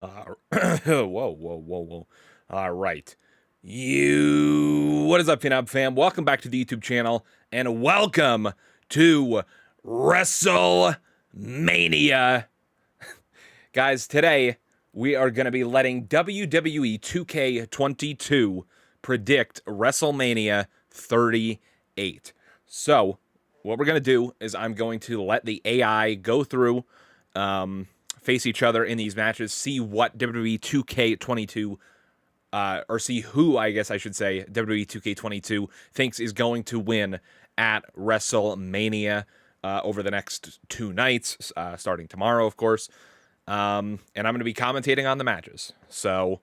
Whoa, whoa, whoa, whoa. All right. What is up, Phenom fam? Welcome back to the YouTube channel, and welcome to WrestleMania. Guys, today we are going to be letting WWE 2K22 predict WrestleMania 38. So, what we're going to do is I'm going to let the AI go through, face each other in these matches, see what WWE 2K22, or see who, I guess I should say, WWE 2K22 thinks is going to win at WrestleMania over the next 2 nights, starting tomorrow, of course. And I'm going to be commentating on the matches. So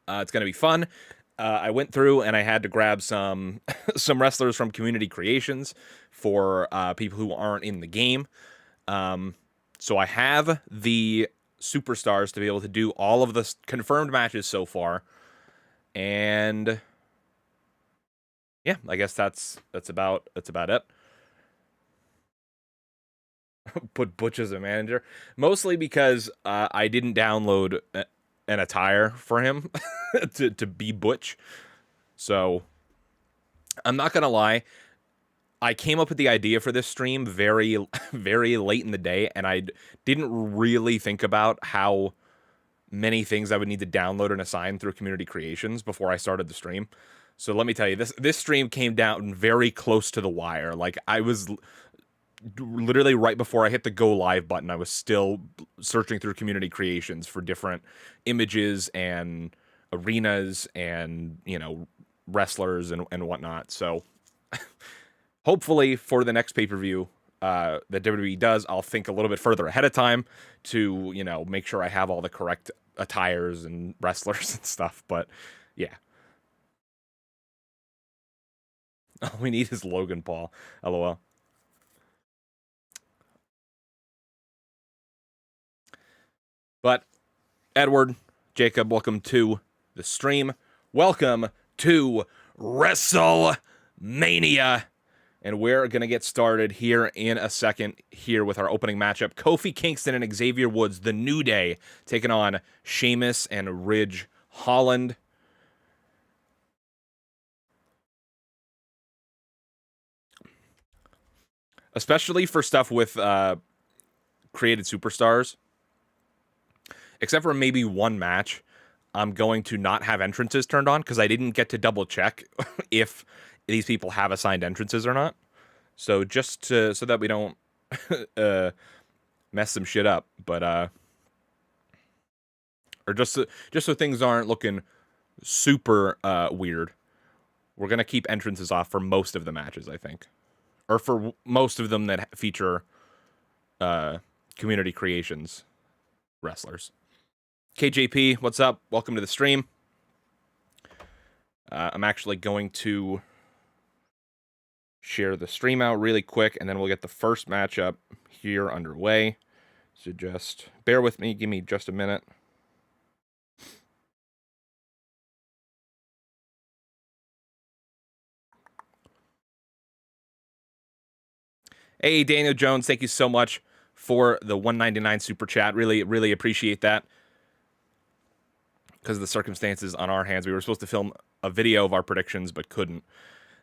it's going to be fun. I went through and I had to grab some some wrestlers from Community Creations for people who aren't in the game. So I have the superstars to be able to do all of the confirmed matches so far. And yeah, I guess that's about it. Put Butch as a manager, mostly because I didn't download an attire for him to be Butch. So I'm not gonna lie, I came up with the idea for this stream very, very late in the day, and I didn't really think about how many things I would need to download and assign through Community Creations before I started the stream. So let me tell you, this stream came down very close to the wire. Like, I was literally right before I hit the go live button, I was still searching through Community Creations for different images and arenas and, you know, wrestlers and whatnot. So hopefully for the next pay-per-view that WWE does, I'll think a little bit further ahead of time to, you know, make sure I have all the correct attires and wrestlers and stuff. But yeah. All we need is Logan Paul. LOL. But Edward, Jacob, welcome to the stream. Welcome to WrestleMania. And we're going to get started here in a second here with our opening matchup. Kofi Kingston and Xavier Woods, the New Day, taking on Sheamus and Ridge Holland. Especially for stuff with created superstars. Except for maybe one match, I'm going to not have entrances turned on because I didn't get to double check if these people have assigned entrances or not. So just so that we don't mess some shit up, but or just so things aren't looking super weird, we're gonna keep entrances off for most of the matches, I think, or for most of them that feature Community Creations wrestlers. KJP, what's up? Welcome to the stream. I'm actually going to share the stream out really quick, and then we'll get the first matchup here underway. So just bear with me. Give me just a minute. Hey, Daniel Jones, thank you so much for the $1.99 super chat. Really, really appreciate that. Because of the circumstances on our hands, we were supposed to film a video of our predictions, but couldn't.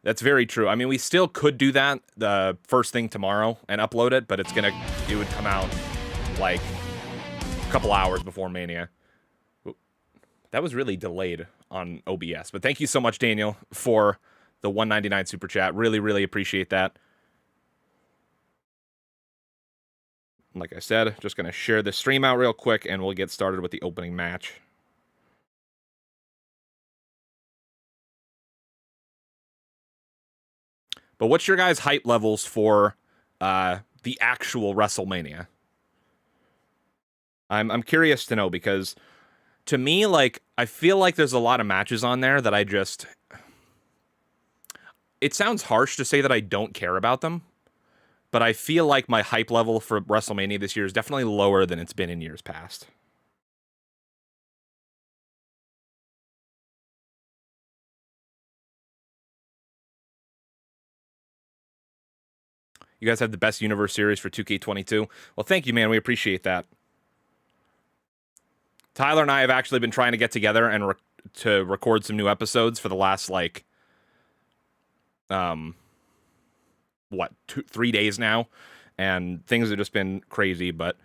That's very true. I mean, we still could do that the first thing tomorrow and upload it, but it would come out like a couple hours before Mania. That was really delayed on OBS, but thank you so much, Daniel, for the $1.99 super chat. Really, really appreciate that. Like I said, just going to share the stream out real quick, and we'll get started with the opening match. But what's your guys' hype levels for the actual WrestleMania? I'm curious to know, because to me, like, I feel like there's a lot of matches on there that I just... It sounds harsh to say that I don't care about them, but I feel like my hype level for WrestleMania this year is definitely lower than it's been in years past. You guys have the best universe series for 2K22. Well, thank you, man. We appreciate that. Tyler and I have actually been trying to get together and to record some new episodes for the last, like, 3 days now, and things have just been crazy. But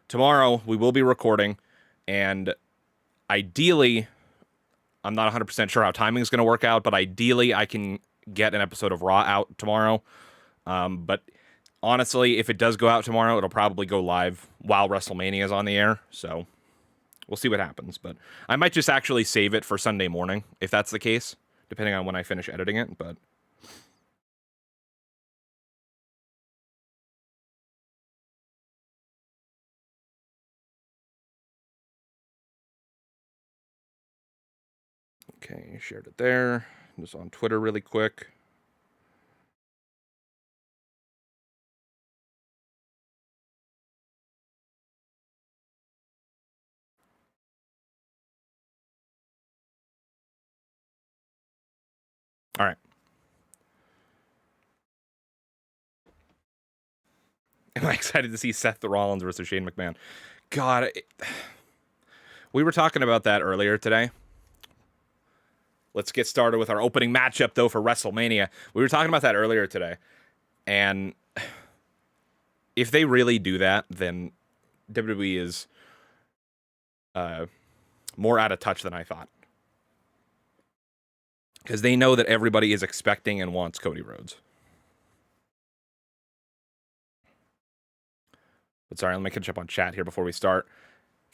tomorrow we will be recording, and ideally, I'm not 100% sure how timing is going to work out, but ideally I can get an episode of Raw out tomorrow. But honestly, if it does go out tomorrow, it'll probably go live while WrestleMania is on the air, so we'll see what happens. But I might just actually save it for Sunday morning, if that's the case, depending on when I finish editing it. But okay, shared it there. Just on Twitter really quick. All right. Am I excited to see Seth Rollins versus Shane McMahon? God, we were talking about that earlier today. Let's get started with our opening matchup, though, for WrestleMania. We were talking about that earlier today. And if they really do that, then WWE is more out of touch than I thought. Because they know that everybody is expecting and wants Cody Rhodes. But sorry, let me catch up on chat here before we start.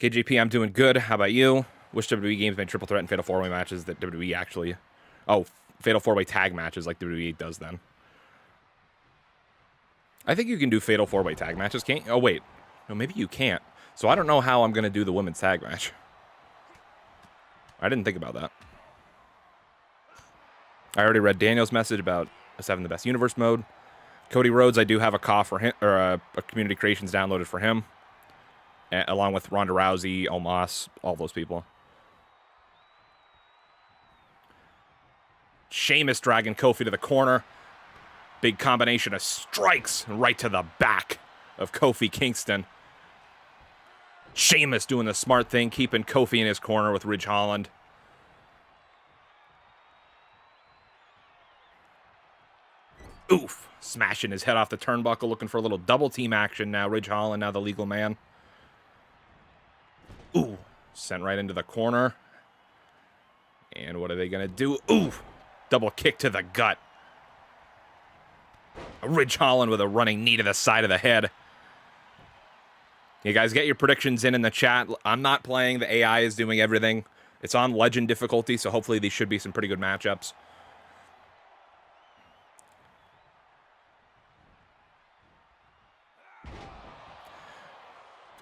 KJP, I'm doing good. How about you? Wish WWE games made triple threat and fatal four-way matches that WWE actually... Oh, fatal four-way tag matches like WWE does then. I think you can do fatal four-way tag matches, can't you? Oh, wait. No, maybe you can't. So I don't know how I'm going to do the women's tag match. I didn't think about that. I already read Daniel's message about a 7 the Best Universe mode. Cody Rhodes, I do have a cough for him, or a community creations downloaded for him, along with Ronda Rousey, Omos, all those people. Sheamus dragging Kofi to the corner. Big combination of strikes right to the back of Kofi Kingston. Sheamus doing the smart thing, keeping Kofi in his corner with Ridge Holland. Oof. Smashing his head off the turnbuckle, looking for a little double team action now. Ridge Holland, now the legal man. Ooh. Sent right into the corner. And what are they going to do? Ooh. Double kick to the gut. Ridge Holland with a running knee to the side of the head. You guys get your predictions in the chat. I'm not playing. The AI is doing everything. It's on Legend difficulty, so hopefully these should be some pretty good matchups.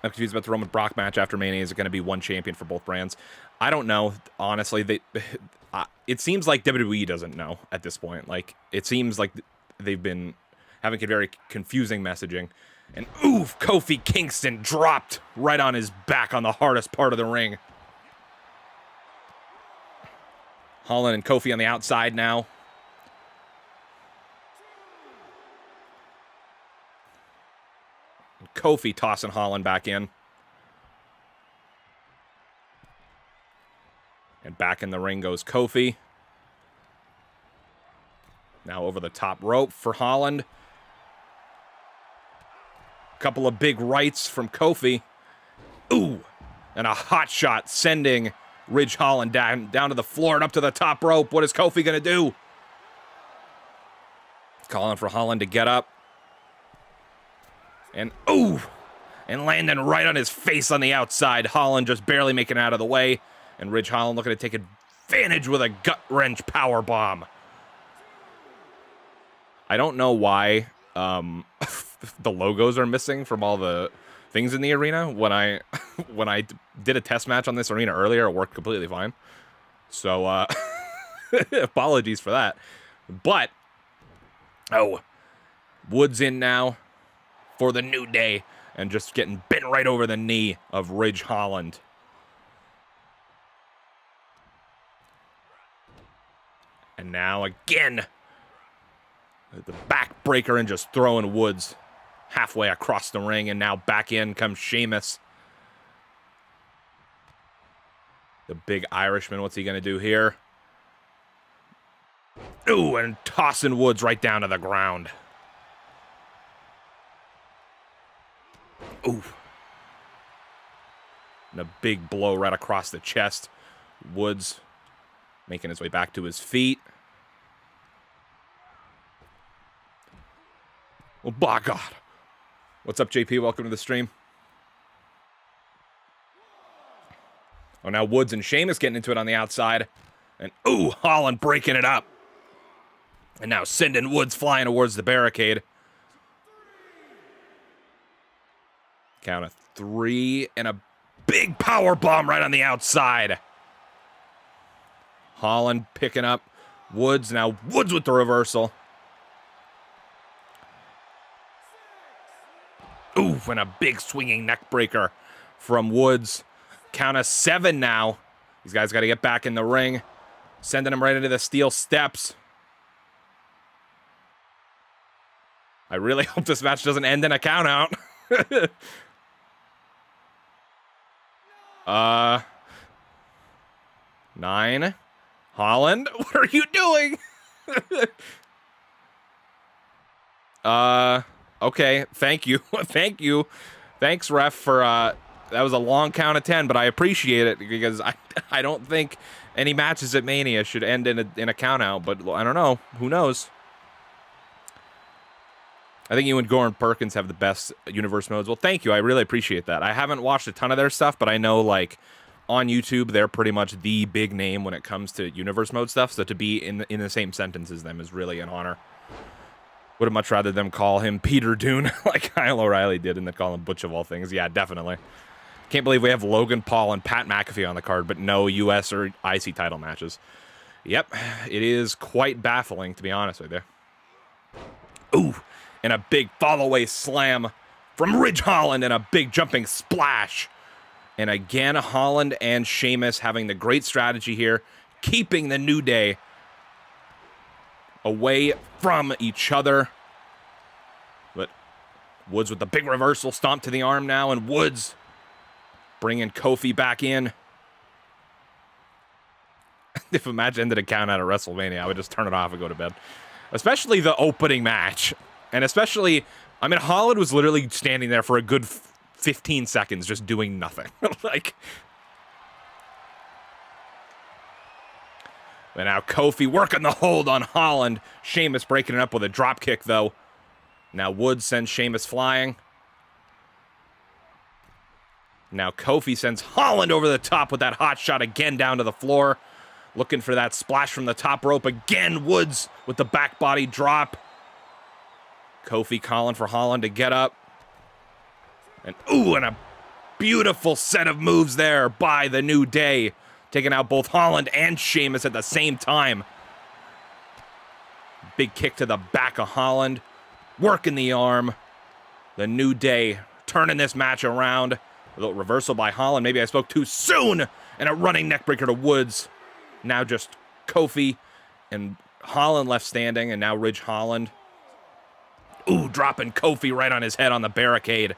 I'm confused about the Roman Brock match after Mania. Is it going to be one champion for both brands? I don't know. Honestly, it seems like WWE doesn't know at this point. Like, it seems like they've been having a very confusing messaging. And oof, Kofi Kingston dropped right on his back on the hardest part of the ring. Holland and Kofi on the outside now. Kofi tossing Holland back in. And back in the ring goes Kofi. Now over the top rope for Holland. Couple of big rights from Kofi. Ooh. And a hot shot sending Ridge Holland down to the floor and up to the top rope. What is Kofi going to do? Calling for Holland to get up. And ooh, and landing right on his face on the outside. Holland just barely making it out of the way. And Ridge Holland looking to take advantage with a gut-wrench powerbomb. I don't know why the logos are missing from all the things in the arena. When I did a test match on this arena earlier, it worked completely fine. So, apologies for that. But, oh, Woods in now for the New Day, and just getting bent right over the knee of Ridge Holland. And now again, the backbreaker and just throwing Woods halfway across the ring, and now back in comes Sheamus. The big Irishman, what's he going to do here? Ooh, and tossing Woods right down to the ground. Ooh. And a big blow right across the chest. Woods making his way back to his feet. Oh, by God. What's up, JP? Welcome to the stream. Oh, now Woods and Sheamus getting into it on the outside. And, ooh, Holland breaking it up. And now sending Woods flying towards the barricade. Count of 3 and a big power bomb right on the outside. Holland picking up Woods. Now Woods with the reversal. Ooh, and a big swinging neck breaker from Woods. Count of 7 now. These guys got to get back in the ring. Sending him right into the steel steps. I really hope this match doesn't end in a count out. 9. Holland, what are you doing? Okay, thank you. Thank you. Thanks, ref, for, that was a long count of 10, but I appreciate it because I don't think any matches at Mania should end in a count out, but I don't know. Who knows? I think you and Goran Perkins have the best universe modes. Well, thank you. I really appreciate that. I haven't watched a ton of their stuff, but I know, like, on YouTube, they're pretty much the big name when it comes to universe mode stuff. So to be in the same sentence as them is really an honor. Would have much rather them call him Peter Dune like Kyle O'Reilly did and then call him Butch of all things. Yeah, definitely. Can't believe we have Logan Paul and Pat McAfee on the card, but no US or IC title matches. Yep, it is quite baffling, to be honest with you. Ooh. And a big fall-away slam from Ridge Holland and a big jumping splash. And again, Holland and Sheamus having the great strategy here, keeping the New Day away from each other. But Woods with the big reversal stomp to the arm now, and Woods bringing Kofi back in. If a match ended a count out of WrestleMania, I would just turn it off and go to bed. Especially the opening match. And especially, I mean, Holland was literally standing there for a good 15 seconds just doing nothing. Like, but now Kofi working the hold on Holland. Sheamus breaking it up with a drop kick, though. Now Woods sends Sheamus flying. Now Kofi sends Holland over the top with that hot shot again down to the floor. Looking for that splash from the top rope again. Woods with the back body drop. Kofi calling for Holland to get up. And ooh, and a beautiful set of moves there by the New Day. Taking out both Holland and Sheamus at the same time. Big kick to the back of Holland. Working the arm. The New Day turning this match around. A little reversal by Holland. Maybe I spoke too soon. And a running neckbreaker to Woods. Now just Kofi and Holland left standing. And now Ridge Holland. Ooh, dropping Kofi right on his head on the barricade.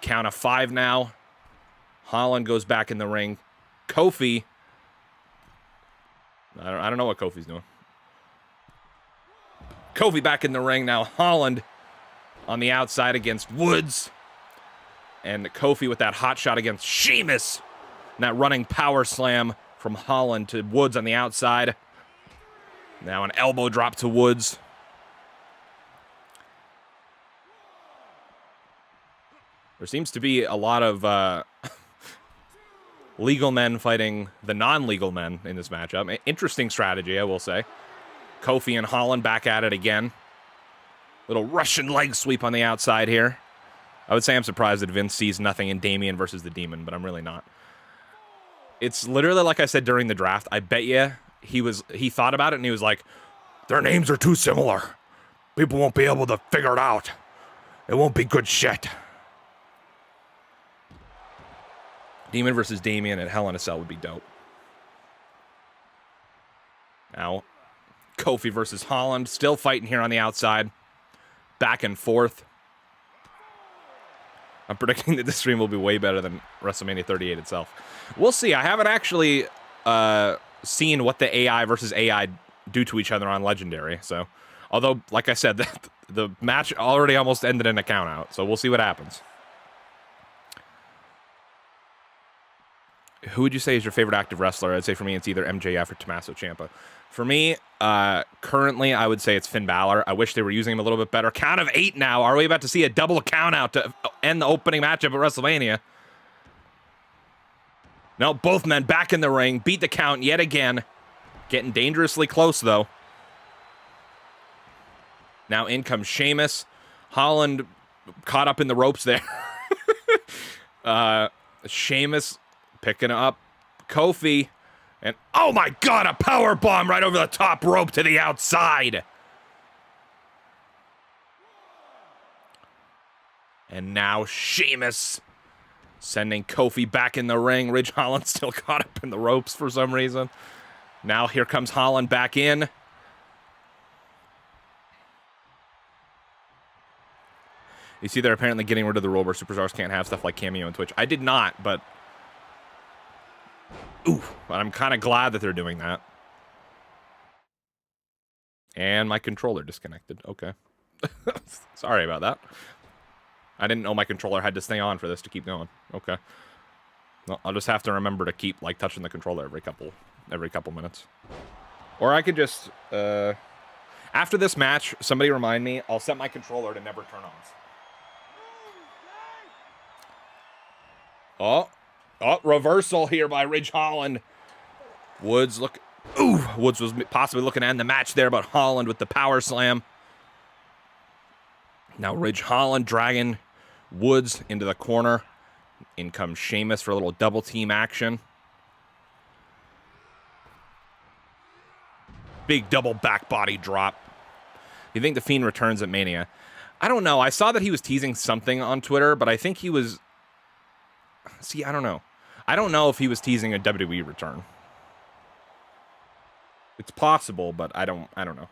Count of 5 now. Holland goes back in the ring. Kofi. I don't know what Kofi's doing. Kofi back in the ring now. Holland on the outside against Woods. And Kofi with that hot shot against Sheamus. And that running power slam from Holland to Woods on the outside. Now an elbow drop to Woods. There seems to be a lot of legal men fighting the non-legal men in this matchup. Interesting strategy, I will say. Kofi and Holland back at it again. Little Russian leg sweep on the outside here. I would say I'm surprised that Vince sees nothing in Damian versus the Demon, but I'm really not. It's literally like I said during the draft. I bet you he thought about it and he was like, their names are too similar. People won't be able to figure it out. It won't be good shit. Demon versus Damian at Hell in a Cell would be dope. Now, Kofi versus Holland. Still fighting here on the outside. Back and forth. I'm predicting that this stream will be way better than WrestleMania 38 itself. We'll see. I haven't actually seen what the AI versus AI do to each other on Legendary. So, although, like I said, the match already almost ended in a count out. So we'll see what happens. Who would you say is your favorite active wrestler? I'd say for me it's either MJF or Tommaso Ciampa. For me, currently, I would say it's Finn Balor. I wish they were using him a little bit better. Count of 8 now. Are we about to see a double count out to end the opening matchup at WrestleMania? No, both men back in the ring. Beat the count yet again. Getting dangerously close, though. Now in comes Sheamus. Holland caught up in the ropes there. Sheamus picking up Kofi. And, oh my God, a power bomb right over the top rope to the outside. And now Sheamus sending Kofi back in the ring. Ridge Holland still caught up in the ropes for some reason. Now here comes Holland back in. You see they're apparently getting rid of the rule where superstars can't have stuff like Cameo and Twitch. I did not, but... Ooh, I'm kind of glad that they're doing that. And my controller disconnected. Okay. Sorry about that. I didn't know my controller had to stay on for this to keep going. Okay. Well, I'll just have to remember to keep, like, touching the controller every couple minutes. Or I could just, after this match, somebody remind me, I'll set my controller to never turn on. Oh, reversal here by Ridge Holland. Woods Woods was possibly looking to end the match there, but Holland with the power slam. Now Ridge Holland dragging Woods into the corner. In comes Sheamus for a little double team action. Big double back body drop. You think The Fiend returns at Mania? I don't know. I saw that he was teasing something on Twitter, but I think he was... See, I don't know. I don't know if he was teasing a WWE return. It's possible, but I don't know.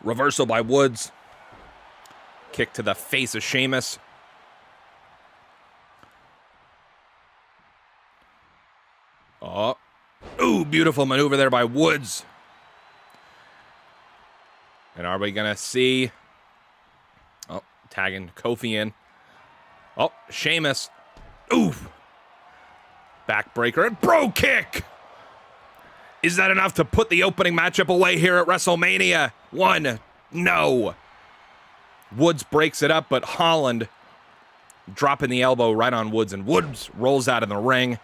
Reversal by Woods. Kick to the face of Sheamus. Oh. Ooh, beautiful maneuver there by Woods. And are we going to see... Oh, tagging Kofi in. Oh, Sheamus. Oof. Backbreaker and bro kick. Is that enough to put the opening matchup away here at WrestleMania? One. No. Woods breaks it up, but Holland dropping the elbow right on Woods, and Woods rolls out of the ring.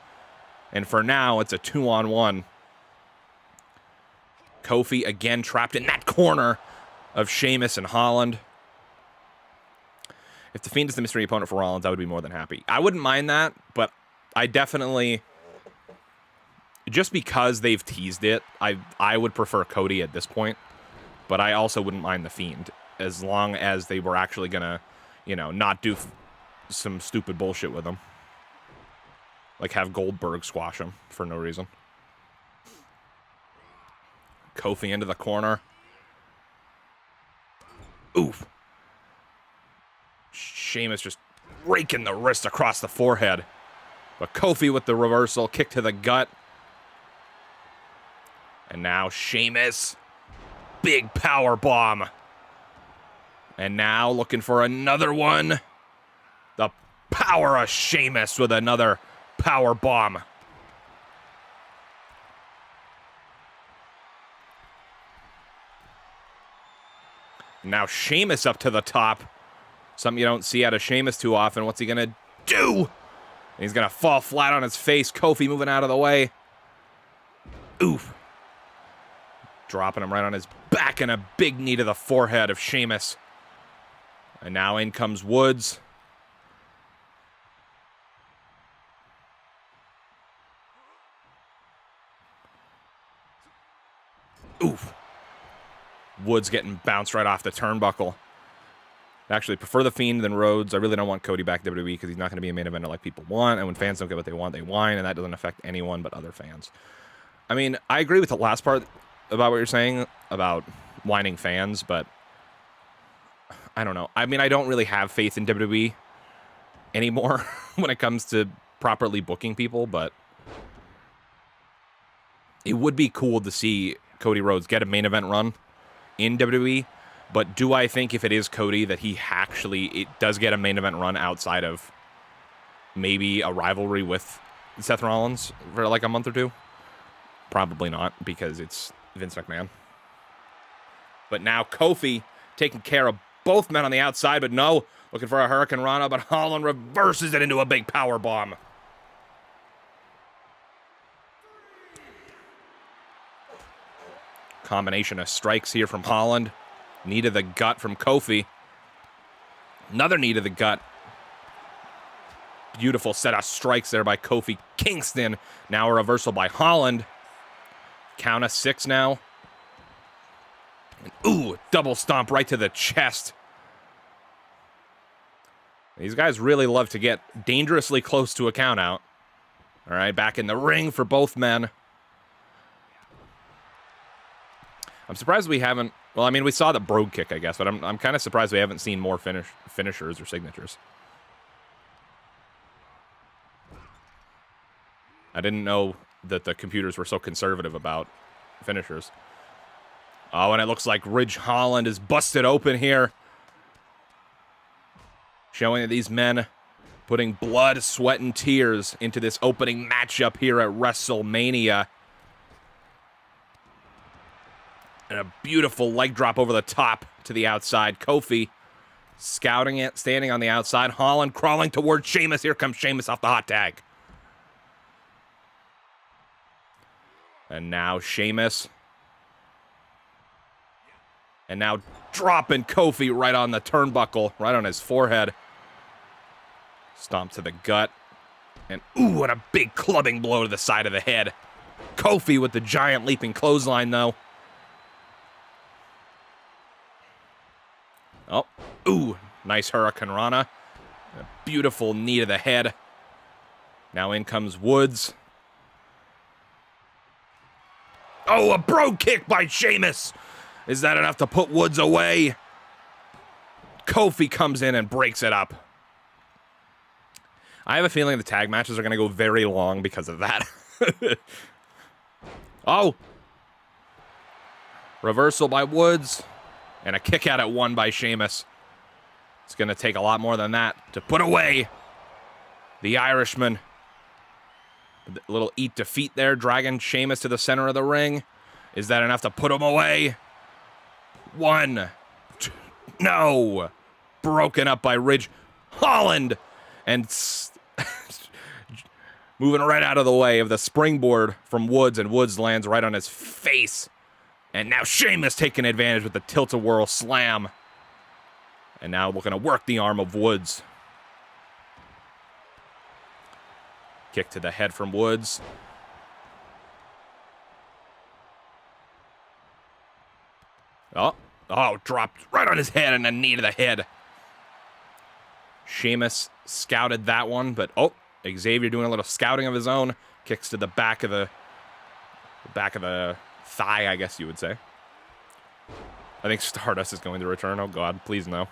And for now, it's a 2-on-1. Kofi again trapped in that corner of Sheamus and Holland. If The Fiend is the mystery opponent for Rollins, I would be more than happy. I wouldn't mind that, but I definitely... Just because they've teased it, I would prefer Cody at this point. But I also wouldn't mind The Fiend, as long as they were actually going to, you know, not do some stupid bullshit with him. Like have Goldberg squash him for no reason. Kofi into the corner. Oof. Sheamus just raking the wrist across the forehead. But Kofi with the reversal, kick to the gut. And now Sheamus. Big power bomb. And now looking for another one. The power of Sheamus with another power bomb. Now Sheamus up to the top. Something you don't see out of Sheamus too often. What's he going to do? And he's going to fall flat on his face. Kofi moving out of the way. Oof. Dropping him right on his back and a big knee to the forehead of Sheamus. And now in comes Woods. Oof. Woods getting bounced right off the turnbuckle. I actually prefer The Fiend than Rhodes. I really don't want Cody back in WWE because he's not going to be a main eventer like people want. And when fans don't get what they want, they whine. And that doesn't affect anyone but other fans. I mean, I agree with the last part about what you're saying about whining fans. But I don't know. I mean, I don't really have faith in WWE anymore when it comes to properly booking people, but it would be cool to see Cody Rhodes get a main event run in WWE. But do I think if it is Cody that he actually does get a main event run outside of maybe a rivalry with Seth Rollins for like a month or two? Probably not, because it's Vince McMahon. But now Kofi taking care of both men on the outside, but no, looking for a Hurricane Rana, but Holland reverses it into a big power bomb. Combination of strikes here from Holland. Knee to the gut from Kofi. Another knee to the gut. Beautiful set of strikes there by Kofi Kingston. Now a reversal by Holland. Count of 6 now. And, ooh, double stomp right to the chest. These guys really love to get dangerously close to a count out. All right, back in the ring for both men. I'm surprised we haven't... Well, I mean, we saw the brogue kick, I guess, but I'm kind of surprised we haven't seen more finishers or signatures. I didn't know that the computers were so conservative about finishers. Oh, and it looks like Ridge Holland is busted open here. Showing that these men putting blood, sweat, and tears into this opening matchup here at WrestleMania. And a beautiful leg drop over the top to the outside. Kofi scouting it, standing on the outside. Holland crawling towards Sheamus. Here comes Sheamus off the hot tag. And now Sheamus. And now dropping Kofi right on the turnbuckle, right on his forehead. Stomp to the gut. And ooh, and a big clubbing blow to the side of the head. Kofi with the giant leaping clothesline, though. Oh, ooh, nice Hurricane Rana. A beautiful knee to the head. Now in comes Woods. Oh, a brogue kick by Sheamus. Is that enough to put Woods away? Kofi comes in and breaks it up. I have a feeling the tag matches are going to go very long because of that. Oh. Reversal by Woods. And a kick out at 1 by Sheamus. It's going to take a lot more than that to put away the Irishman. A little eat defeat there, dragging Sheamus to the center of the ring. Is that enough to put him away? 1, 2, no. Broken up by Ridge Holland. And moving right out of the way of the springboard from Woods, and Woods lands right on his face. And now Sheamus taking advantage with the tilt-a-whirl slam. And now looking to work the arm of Woods. Kick to the head from Woods. Oh, dropped right on his head and a knee to the head. Sheamus scouted that one, but Xavier doing a little scouting of his own. Kicks to the back of the thigh, I guess you would say. I think Stardust is going to return. Oh, God, please no.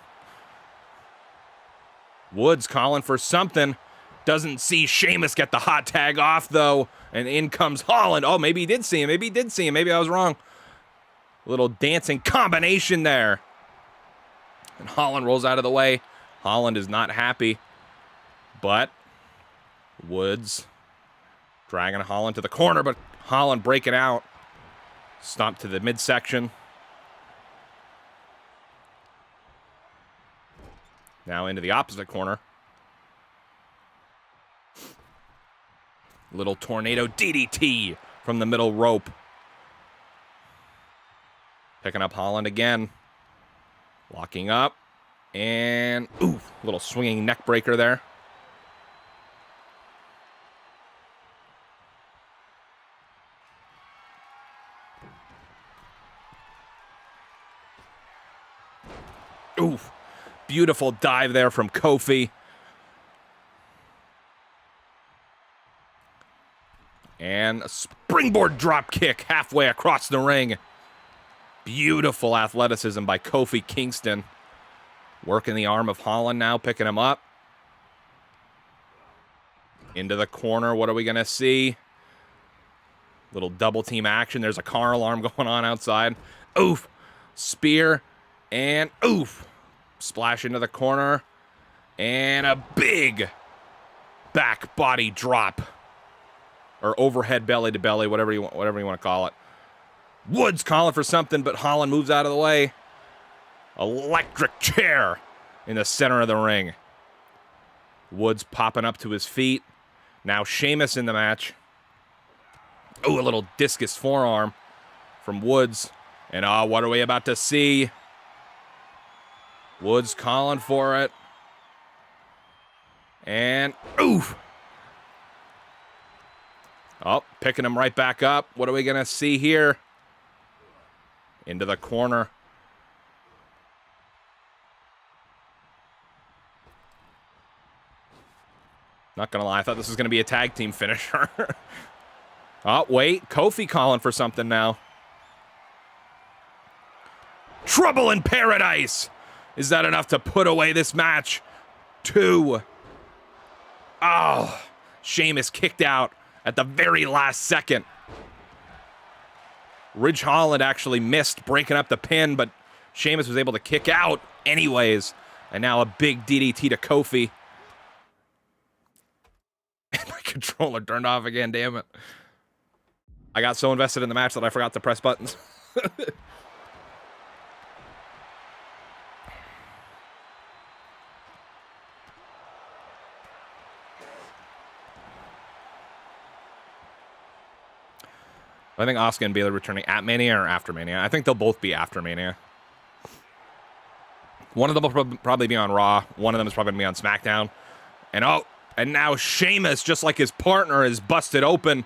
Woods calling for something. Doesn't see Sheamus get the hot tag off, though. And in comes Holland. Oh, maybe he did see him. Maybe I was wrong. A little dancing combination there. And Holland rolls out of the way. Holland is not happy. But Woods dragging Holland to the corner, but Holland breaking out. Stomp to the midsection. Now into the opposite corner. Little tornado DDT from the middle rope. Picking up Holland again. Locking up. And, ooh, little swinging neck breaker there. Ooh, beautiful dive there from Kofi. And a springboard drop kick halfway across the ring. Beautiful athleticism by Kofi Kingston. Working the arm of Holland now, picking him up. Into the corner. What are we going to see? Little double team action. There's a car alarm going on outside. Oof. Spear. And oof. Splash into the corner. And a big back body drop. Or overhead belly to belly, whatever you want to call it. Woods calling for something, but Holland moves out of the way. Electric chair in the center of the ring. Woods popping up to his feet. Now Sheamus in the match. Oh, a little discus forearm from Woods. And what are we about to see? Woods calling for it. And oof. Oh, picking him right back up. What are we going to see here? Into the corner. Not going to lie, I thought this was going to be a tag team finisher. Oh, wait. Kofi calling for something now. Trouble in paradise. Is that enough to put away this match? 2. Oh, Sheamus kicked out at the very last second. Ridge Holland actually missed breaking up the pin, but Sheamus was able to kick out anyways. And now a big DDT to Kofi. And my controller turned off again, damn it. I got so invested in the match that I forgot to press buttons. I think Asuka and Bayley returning at Mania or after Mania. I think they'll both be after Mania. One of them will probably be on Raw. One of them is probably going to be on SmackDown. And now Sheamus, just like his partner, is busted open.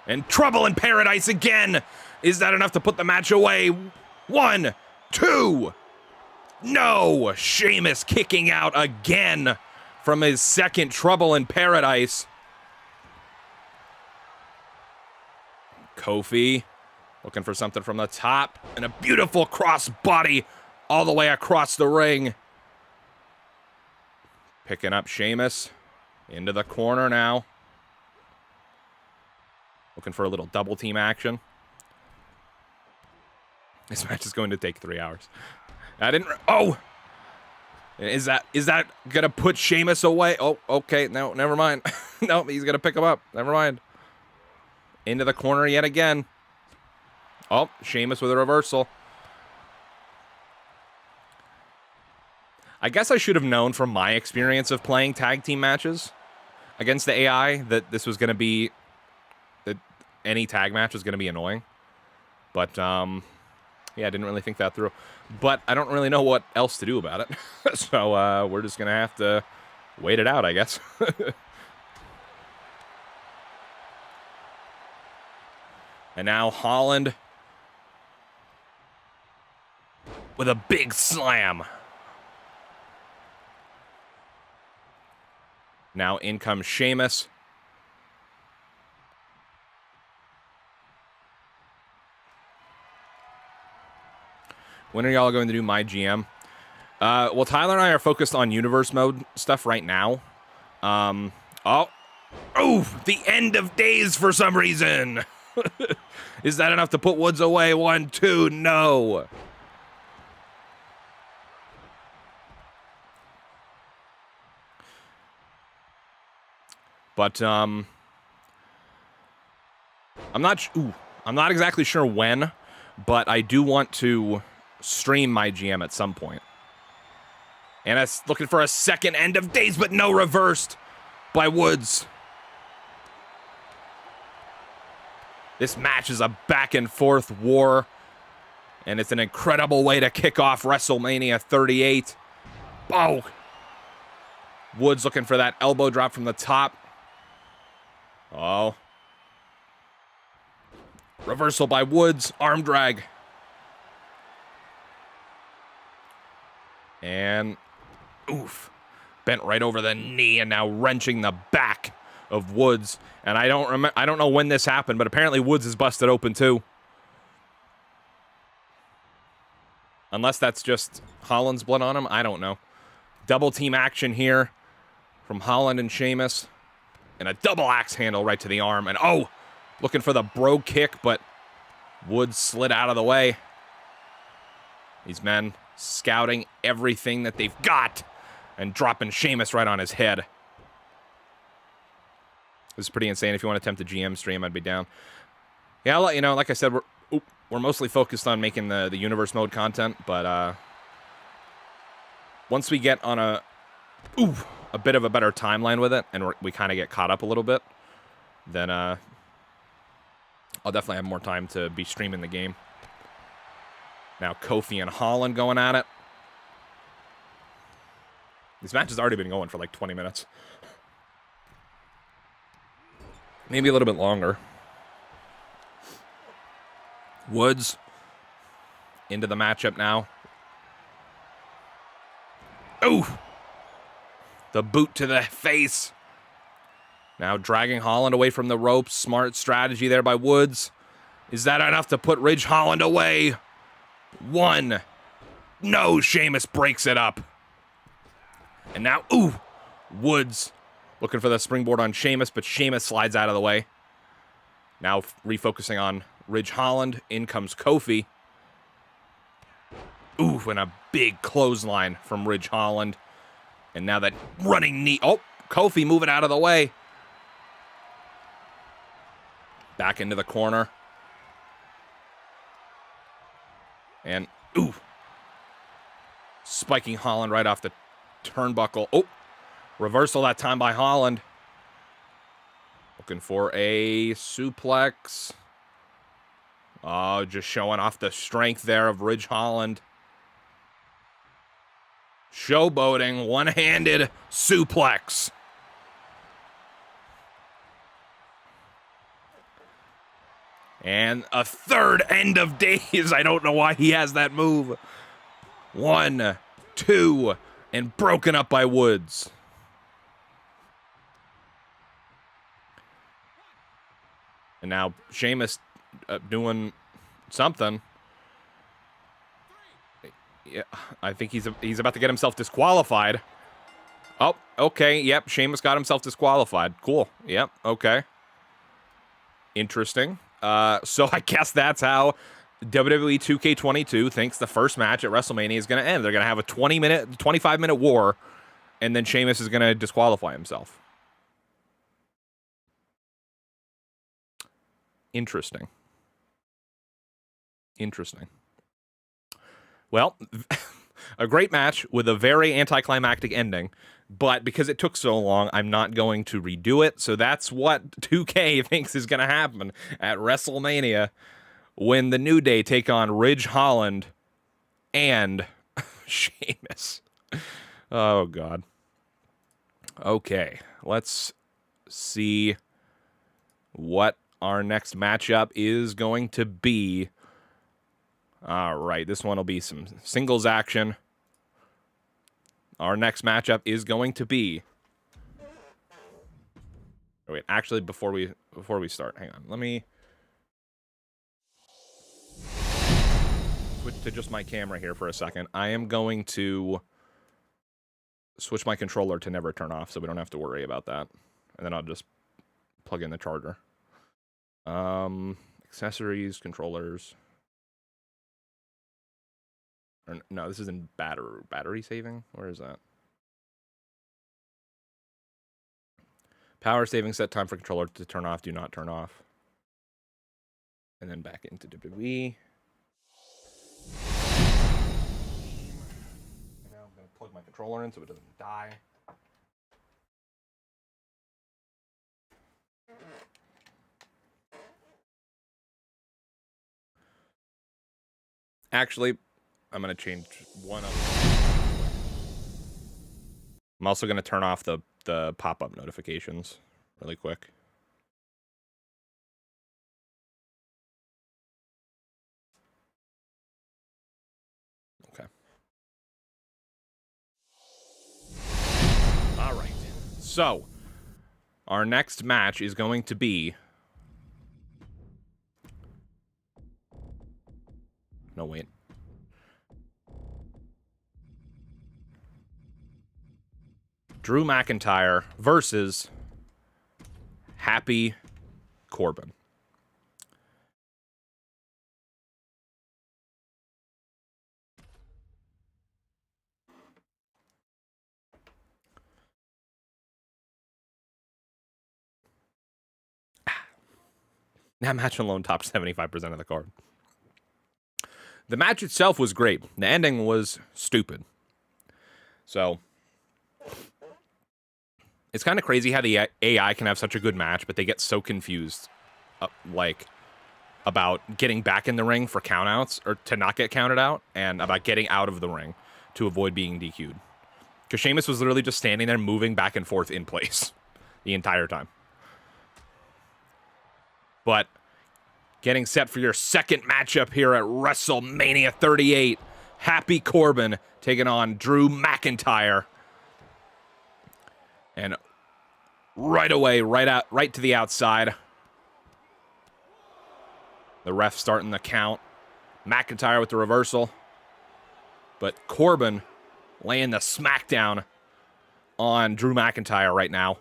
And trouble in paradise again. Is that enough to put the match away? 1, 2. No! Sheamus kicking out again from his second trouble in paradise. Kofi looking for something from the top. And a beautiful cross body all the way across the ring. Picking up Sheamus. Into the corner now. Looking for a little double team action. This match is going to take 3 hours. I didn't... Oh! Is that going to put Sheamus away? Oh, okay. No, never mind. No, he's going to pick him up. Never mind. Into the corner yet again. Oh, Sheamus with a reversal. I guess I should have known from my experience of playing tag team matches against the AI that this was going to be... that any tag match was going to be annoying. But, yeah, I didn't really think that through. But I don't really know what else to do about it. So, we're just going to have to wait it out, I guess. And now Holland with a big slam. Now in comes Sheamus. When are y'all going to do my GM? Well, Tyler and I are focused on universe mode stuff right now. Oh, the end of days for some reason. Is that enough to put Woods away? 1, 2, no. But I'm not exactly sure when, but I do want to stream my GM at some point. And it's looking for a second end of days, but no, reversed by Woods. This match is a back and forth war, and it's an incredible way to kick off WrestleMania 38. Oh, Woods looking for that elbow drop from the top. Oh. Reversal by Woods, arm drag. And, oof, bent right over the knee and now wrenching the back of Woods. And I don't know when this happened, but apparently Woods is busted open too. Unless that's just Holland's blood on him. I don't know. Double team action here from Holland and Sheamus. And a double axe handle right to the arm. And oh, looking for the bro kick, but Woods slid out of the way. These men scouting everything that they've got and dropping Sheamus right on his head. This is pretty insane. If you want to attempt a GM stream, I'd be down. Yeah, I'll let you know. Like I said, we're mostly focused on making the universe mode content, but once we get on a bit of a better timeline with it, and we kind of get caught up a little bit, then I'll definitely have more time to be streaming the game. Now Kofi and Holland going at it. This match has already been going for like 20 minutes. Maybe a little bit longer. Woods into the matchup now. Oh! The boot to the face. Now dragging Holland away from the ropes. Smart strategy there by Woods. Is that enough to put Ridge Holland away? One. No, Sheamus breaks it up. And now, Woods looking for the springboard on Sheamus, but Sheamus slides out of the way. Now refocusing on Ridge Holland. In comes Kofi. And a big clothesline from Ridge Holland. And now that running knee. Oh, Kofi moving out of the way. Back into the corner. And, spiking Holland right off the turnbuckle. Oh, reversal that time by Holland. Looking for a suplex. Oh, just showing off the strength there of Ridge Holland. Showboating, one-handed suplex. And a third end of days. I don't know why he has that move. 1, 2, and broken up by Woods. And now Sheamus doing something. Yeah, I think he's about to get himself disqualified. Oh, okay. Yep, Sheamus got himself disqualified. Cool. Yep, okay. Interesting. So I guess that's how WWE 2K22 thinks the first match at WrestleMania is going to end. They're going to have a 25-minute war, and then Sheamus is going to disqualify himself. Interesting. Well, a great match with a very anticlimactic ending, but because it took so long, I'm not going to redo it. So that's what 2K thinks is going to happen at WrestleMania when the New Day take on Ridge Holland and Sheamus. Oh, God. Okay, let's see what our next matchup is going to be. All right, this one will be some singles action. Our next matchup is going to be... Oh, wait, actually, before we start, hang on. Let me switch to just my camera here for a second. I am going to switch my controller to never turn off so we don't have to worry about that. And then I'll just plug in the charger. Accessories, controllers... No, this is in battery saving. Where is that? Power saving, set time for controller to turn off, do not turn off. And then back into WWE. And now I'm going to plug my controller in so it doesn't die. Actually, I'm going to change one of them. I'm also going to turn off the pop-up notifications really quick. Okay. All right. So, our next match is going to be... No, wait. Drew McIntyre versus Happy Corbin. That match alone topped 75% of the card. The match itself was great. The ending was stupid. So, it's kind of crazy how the AI can have such a good match, but they get so confused, about getting back in the ring for countouts, or to not get counted out, and about getting out of the ring to avoid being DQ'd. Because Sheamus was literally just standing there moving back and forth in place the entire time. But getting set for your second matchup here at WrestleMania 38. Happy Corbin taking on Drew McIntyre. And right away, right to the outside. The ref starting the count. McIntyre with the reversal. But Corbin laying the smackdown on Drew McIntyre right now.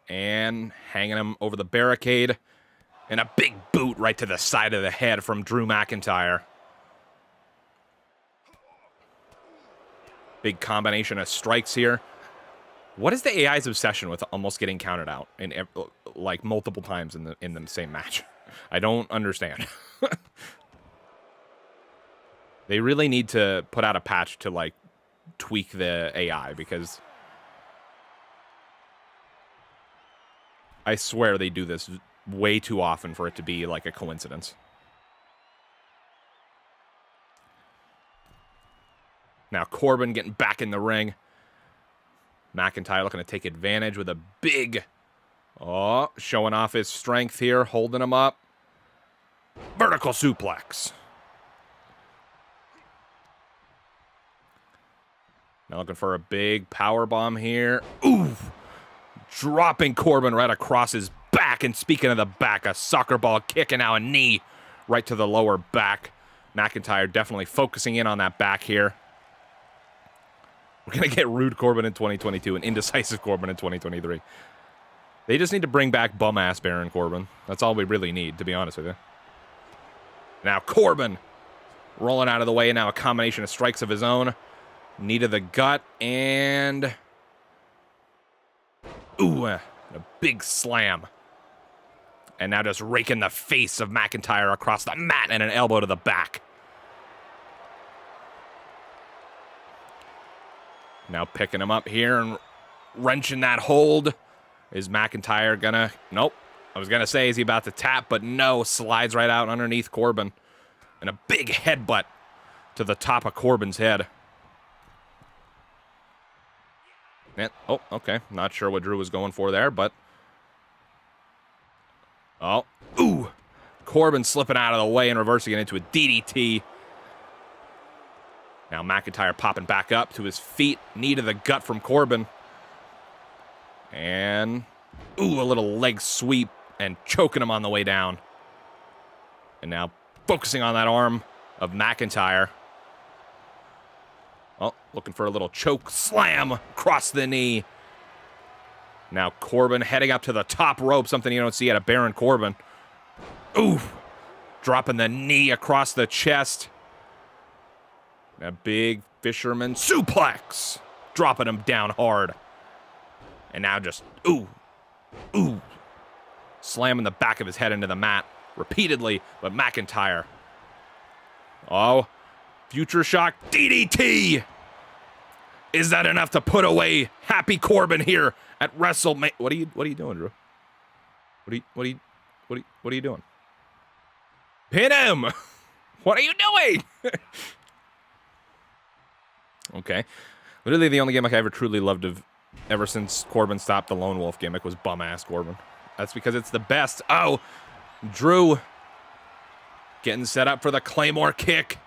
And hanging him over the barricade. And a big boot right to the side of the head from Drew McIntyre. Big combination of strikes here. What is the AI's obsession with almost getting counted out in like multiple times in the same match? I don't understand. They really need to put out a patch to like tweak the AI, because I swear they do this way too often for it to be like a coincidence. Now Corbin getting back in the ring. McIntyre looking to take advantage with a big... Oh, showing off his strength here, holding him up. Vertical suplex. Now looking for a big power bomb here. Ooh! Dropping Corbin right across his back. And speaking of the back, a soccer ball kick and now a knee right to the lower back. McIntyre definitely focusing in on that back here. We're going to get Rude Corbin in 2022 and Indecisive Corbin in 2023. They just need to bring back bum-ass Baron Corbin. That's all we really need, to be honest with you. Now Corbin rolling out of the way. Now a combination of strikes of his own. Knee to the gut and... Ooh, a big slam. And now just raking the face of McIntyre across the mat and an elbow to the back. Now picking him up here and wrenching that hold. Is McIntyre gonna... Nope. I was gonna say, is he about to tap? But no, slides right out underneath Corbin. And a big headbutt to the top of Corbin's head. And, oh, okay. Not sure what Drew was going for there, but... Oh. Ooh! Corbin slipping out of the way and reversing it into a DDT. Now McIntyre popping back up to his feet. Knee to the gut from Corbin. And... Ooh, a little leg sweep. And choking him on the way down. And now focusing on that arm of McIntyre. Oh, looking for a little choke slam across the knee. Now Corbin heading up to the top rope. Something you don't see out of Baron Corbin. Ooh! Dropping the knee across the chest. A big fisherman suplex. Dropping him down hard. And now just, ooh. Ooh. Slamming the back of his head into the mat repeatedly. But McIntyre. Oh. Future Shock DDT. Is that enough to put away Happy Corbin here at WrestleMania? What are you doing, Drew? What are you doing? Pin him. What are you doing? Okay. Literally the only gimmick I ever truly loved ever since Corbin stopped the Lone Wolf gimmick was bum-ass Corbin. That's because it's the best. Oh, Drew getting set up for the Claymore kick.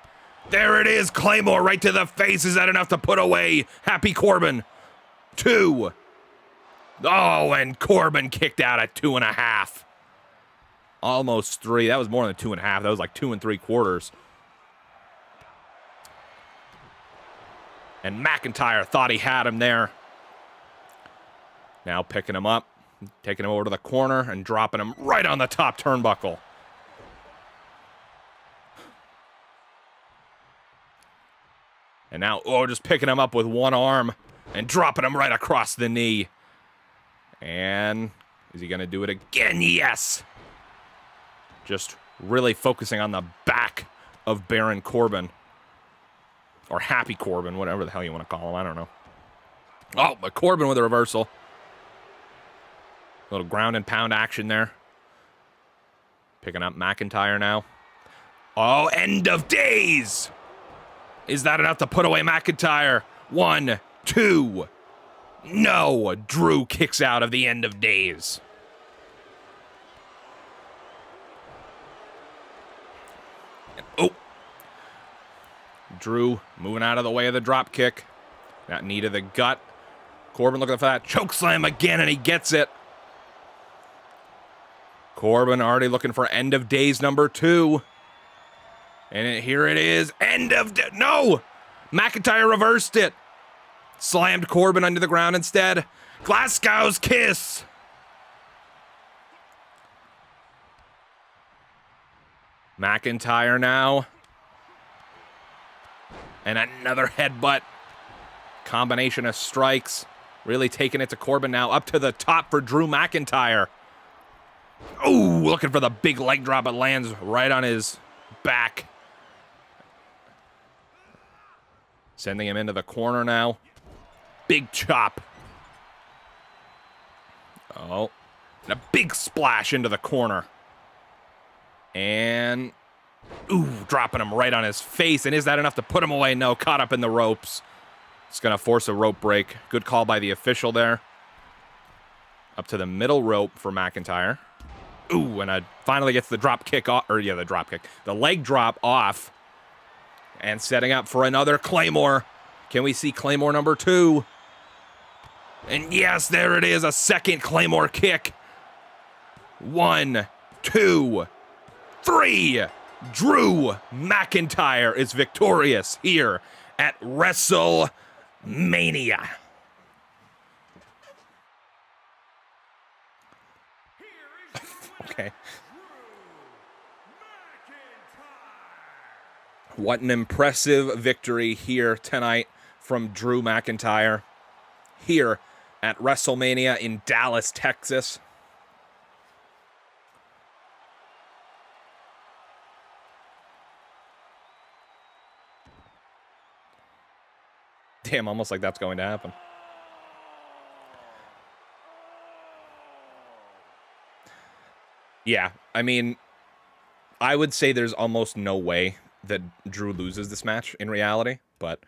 There it is, Claymore right to the face. Is that enough to put away Happy Corbin? 2. Oh, and Corbin kicked out at 2.5. Almost 3. That was more than 2.5. That was like 2 3/4. And McIntyre thought he had him there. Now picking him up, taking him over to the corner, and dropping him right on the top turnbuckle. And now, just picking him up with one arm and dropping him right across the knee. And is he going to do it again? Yes! Just really focusing on the back of Baron Corbin. Or Happy Corbin, whatever the hell you want to call him. I don't know. Oh, but Corbin with a reversal. A little ground and pound action there. Picking up McIntyre now. Oh, end of days! Is that enough to put away McIntyre? 1, 2. No! Drew kicks out of the end of days. Oh! Drew moving out of the way of the drop kick. That knee to the gut. Corbin looking for that choke slam again, and he gets it. Corbin already looking for end of days number 2. And here it is. End of day. No! McIntyre reversed it. Slammed Corbin under the ground instead. Glasgow's kiss. McIntyre now. And another headbutt. Combination of strikes. Really taking it to Corbin now. Up to the top for Drew McIntyre. Oh, looking for the big leg drop. It lands right on his back. Sending him into the corner now. Big chop. Oh. And a big splash into the corner. And... ooh, dropping him right on his face. And is that enough to put him away? No, caught up in the ropes. It's going to force a rope break. Good call by the official there. Up to the middle rope for McIntyre. Ooh, and finally gets the drop kick off. Or, yeah, the drop kick. The leg drop off. And setting up for another Claymore. Can we see Claymore number 2? And yes, there it is. A second Claymore kick. 1, 2, 3. Drew McIntyre is victorious here at WrestleMania. Okay. What an impressive victory here tonight from Drew McIntyre here at WrestleMania in Dallas, Texas. Damn, almost like that's going to happen. Yeah, I mean, I would say there's almost no way that Drew loses this match in reality, but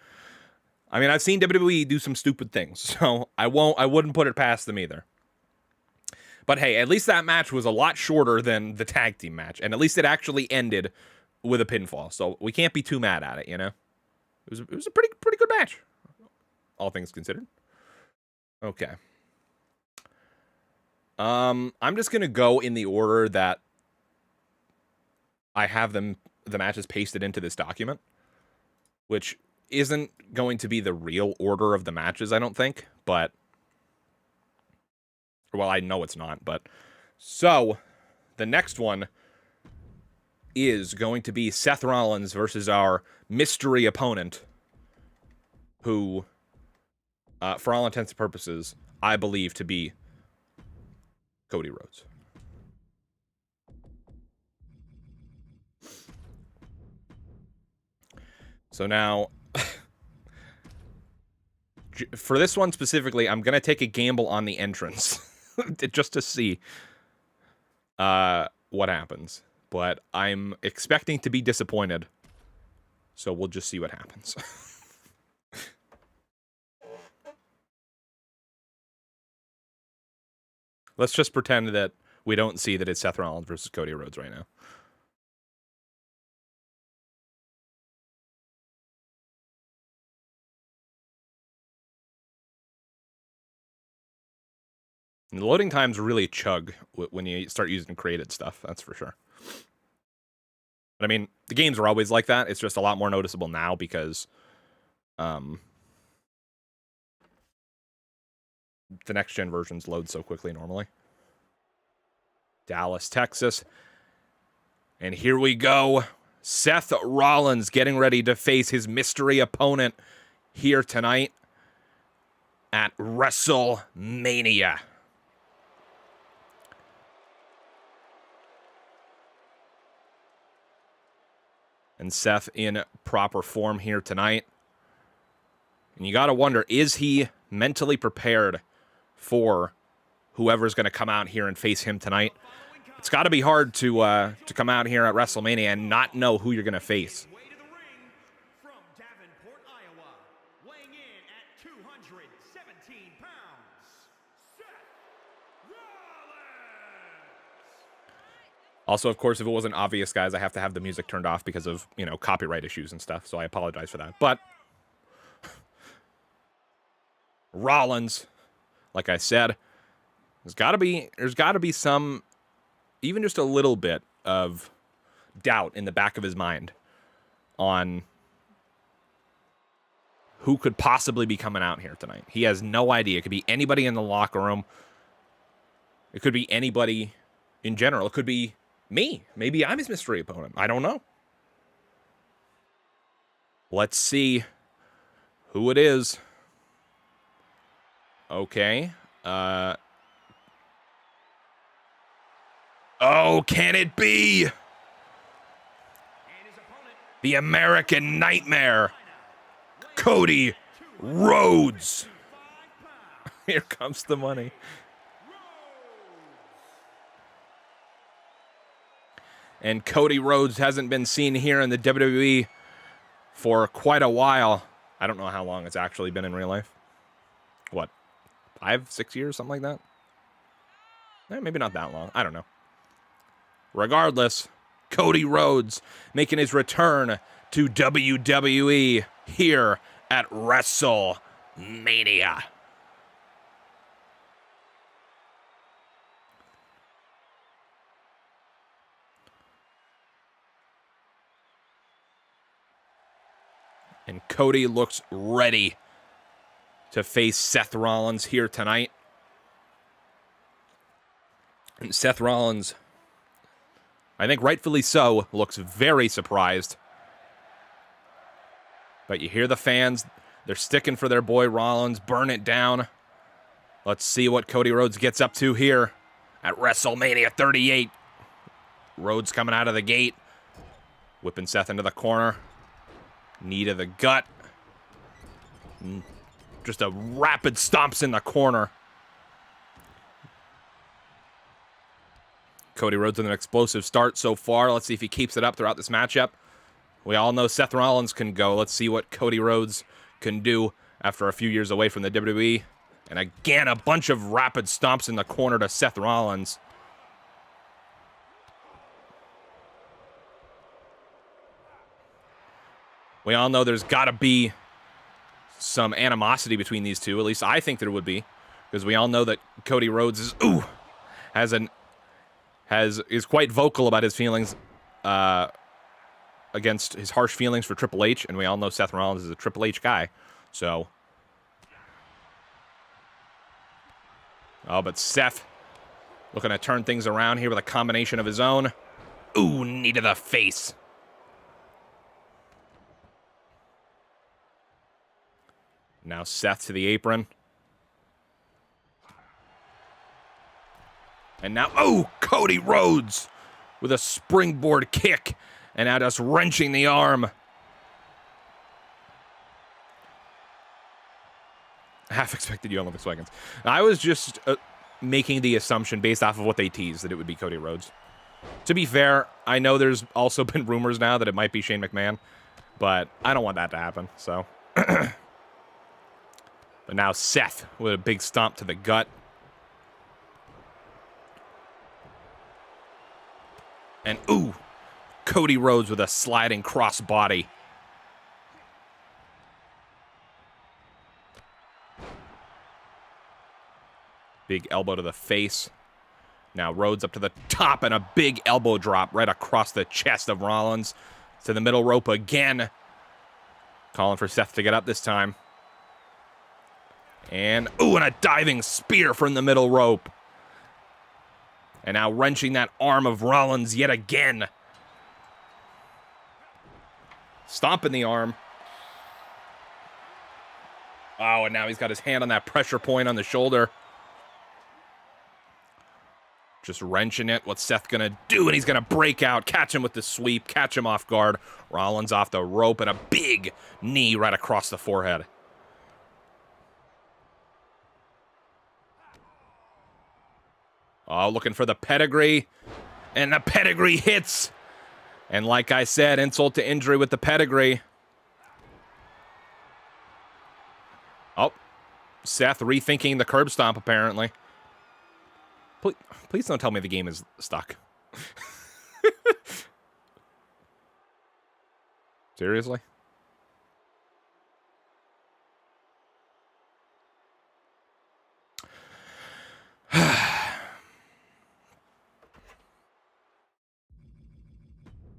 I mean, I've seen WWE do some stupid things, so I wouldn't put it past them either. But hey, at least that match was a lot shorter than the tag team match, and at least it actually ended with a pinfall, so we can't be too mad at it, you know? It was a pretty good match, all things considered. Okay. I'm just gonna go in the order that I have the matches pasted into this document, which isn't going to be the real order of the matches, I don't think, but, well, I know it's not, but, so, the next one is going to be Seth Rollins versus our mystery opponent, who, for all intents and purposes, I believe to be Cody Rhodes. So now, for this one specifically, I'm going to take a gamble on the entrance just to see what happens. But I'm expecting to be disappointed, so we'll just see what happens. Let's just pretend that we don't see that it's Seth Rollins versus Cody Rhodes right now. And the loading times really chug when you start using created stuff, that's for sure. But I mean, the games are always like that. It's just a lot more noticeable now because the next-gen versions load so quickly normally. Dallas, Texas. And here we go. Seth Rollins getting ready to face his mystery opponent here tonight at WrestleMania. And Seth in proper form here tonight. And you got to wonder, is he mentally prepared for whoever's going to come out here and face him tonight? It's got to be hard to come out here at WrestleMania and not know who you're going to face. Also, of course, if it wasn't obvious, guys, I have to have the music turned off because of, you know, copyright issues and stuff, so I apologize for that. But Rollins, like I said, there's got to be some, even just a little bit of doubt in the back of his mind on who could possibly be coming out here tonight. He has no idea. It could be anybody in the locker room. It could be anybody in general. It could be me. Maybe I'm his mystery opponent. I don't know. Let's see who it is. Okay. Oh, can it be the American Nightmare, Cody Rhodes? Here comes the money. And Cody Rhodes hasn't been seen here in the WWE for quite a while. I don't know how long it's actually been in real life. What, 5, 6 years, something like that? Maybe not that long. I don't know. Regardless, Cody Rhodes making his return to WWE here at WrestleMania. And Cody looks ready to face Seth Rollins here tonight. And Seth Rollins, I think rightfully so, looks very surprised. But you hear the fans, they're sticking for their boy Rollins, burn it down. Let's see what Cody Rhodes gets up to here at WrestleMania 38. Rhodes coming out of the gate, whipping Seth into the corner. Knee to the gut. Just a rapid stomps in the corner. Cody Rhodes with an explosive start so far. Let's see if he keeps it up throughout this matchup. We all know Seth Rollins can go. Let's see what Cody Rhodes can do after a few years away from the WWE. And again, a bunch of rapid stomps in the corner to Seth Rollins. We all know there's got to be some animosity between these two. At least I think there would be, because we all know that Cody Rhodes is is quite vocal about his feelings against his harsh feelings for Triple H, and we all know Seth Rollins is a Triple H guy. So, but Seth looking to turn things around here with a combination of his own. Ooh, knee to the face. Now Seth to the apron. And now, Cody Rhodes with a springboard kick. And now just wrenching the arm. Half expected you Olympic Wagons. I was just making the assumption based off of what they teased that it would be Cody Rhodes. To be fair, I know there's also been rumors now that it might be Shane McMahon. But I don't want that to happen, so... But now Seth with a big stomp to the gut. And Cody Rhodes with a sliding crossbody. Big elbow to the face. Now Rhodes up to the top and a big elbow drop right across the chest of Rollins. To the middle rope again. Calling for Seth to get up this time. And, ooh, and a diving spear from the middle rope. And now wrenching that arm of Rollins yet again. Stomping the arm. Oh, and now he's got his hand on that pressure point on the shoulder. Just wrenching it. What's Seth going to do? And he's going to break out, catch him with the sweep, catch him off guard. Rollins off the rope and a big knee right across the forehead. Oh, looking for the pedigree. And the pedigree hits. And like I said, insult to injury with the pedigree. Oh, Seth rethinking the curb stomp, apparently. Please don't tell me the game is stuck. Seriously?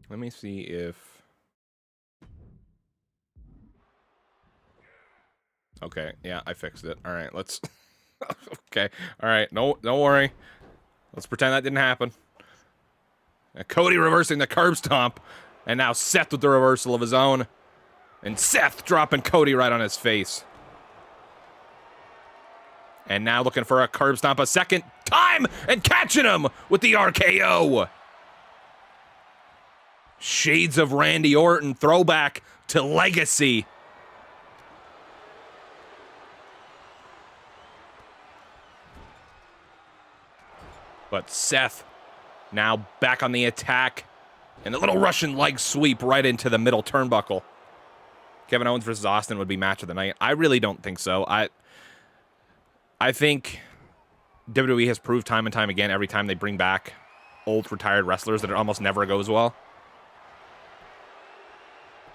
Let me see if... Okay, yeah, I fixed it. All right, let's... Okay, all right, don't worry. Let's pretend that didn't happen. Now, Cody reversing the curb stomp, and now Seth with the reversal of his own. And Seth dropping Cody right on his face. And now looking for a curb stomp a second time, and catching him with the RKO. Shades of Randy Orton, throwback to Legacy. But Seth now back on the attack. And the little Russian leg sweep right into the middle turnbuckle. Kevin Owens versus Austin would be match of the night. I really don't think so. I think WWE has proved time and time again every time they bring back old retired wrestlers that it almost never goes well.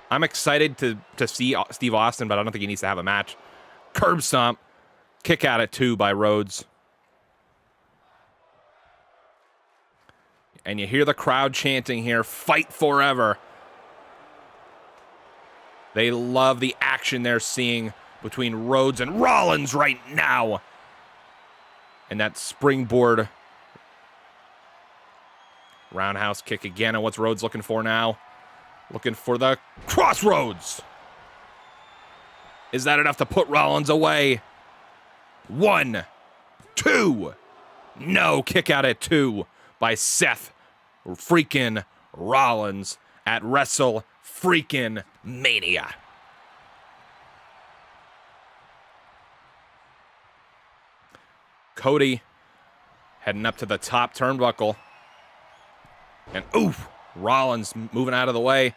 I'm excited to see Steve Austin, but I don't think he needs to have a match. Curb stomp. Kick out at 2 by Rhodes. And you hear the crowd chanting here, fight forever. They love the action they're seeing between Rhodes and Rollins right now. And that springboard roundhouse kick again. And what's Rhodes looking for now? Looking for the crossroads. Is that enough to put Rollins away? 1, 2. No, kick out at 2 by Seth freaking Rollins at Wrestle freaking Mania. Cody heading up to the top turnbuckle. And oof, Rollins moving out of the way.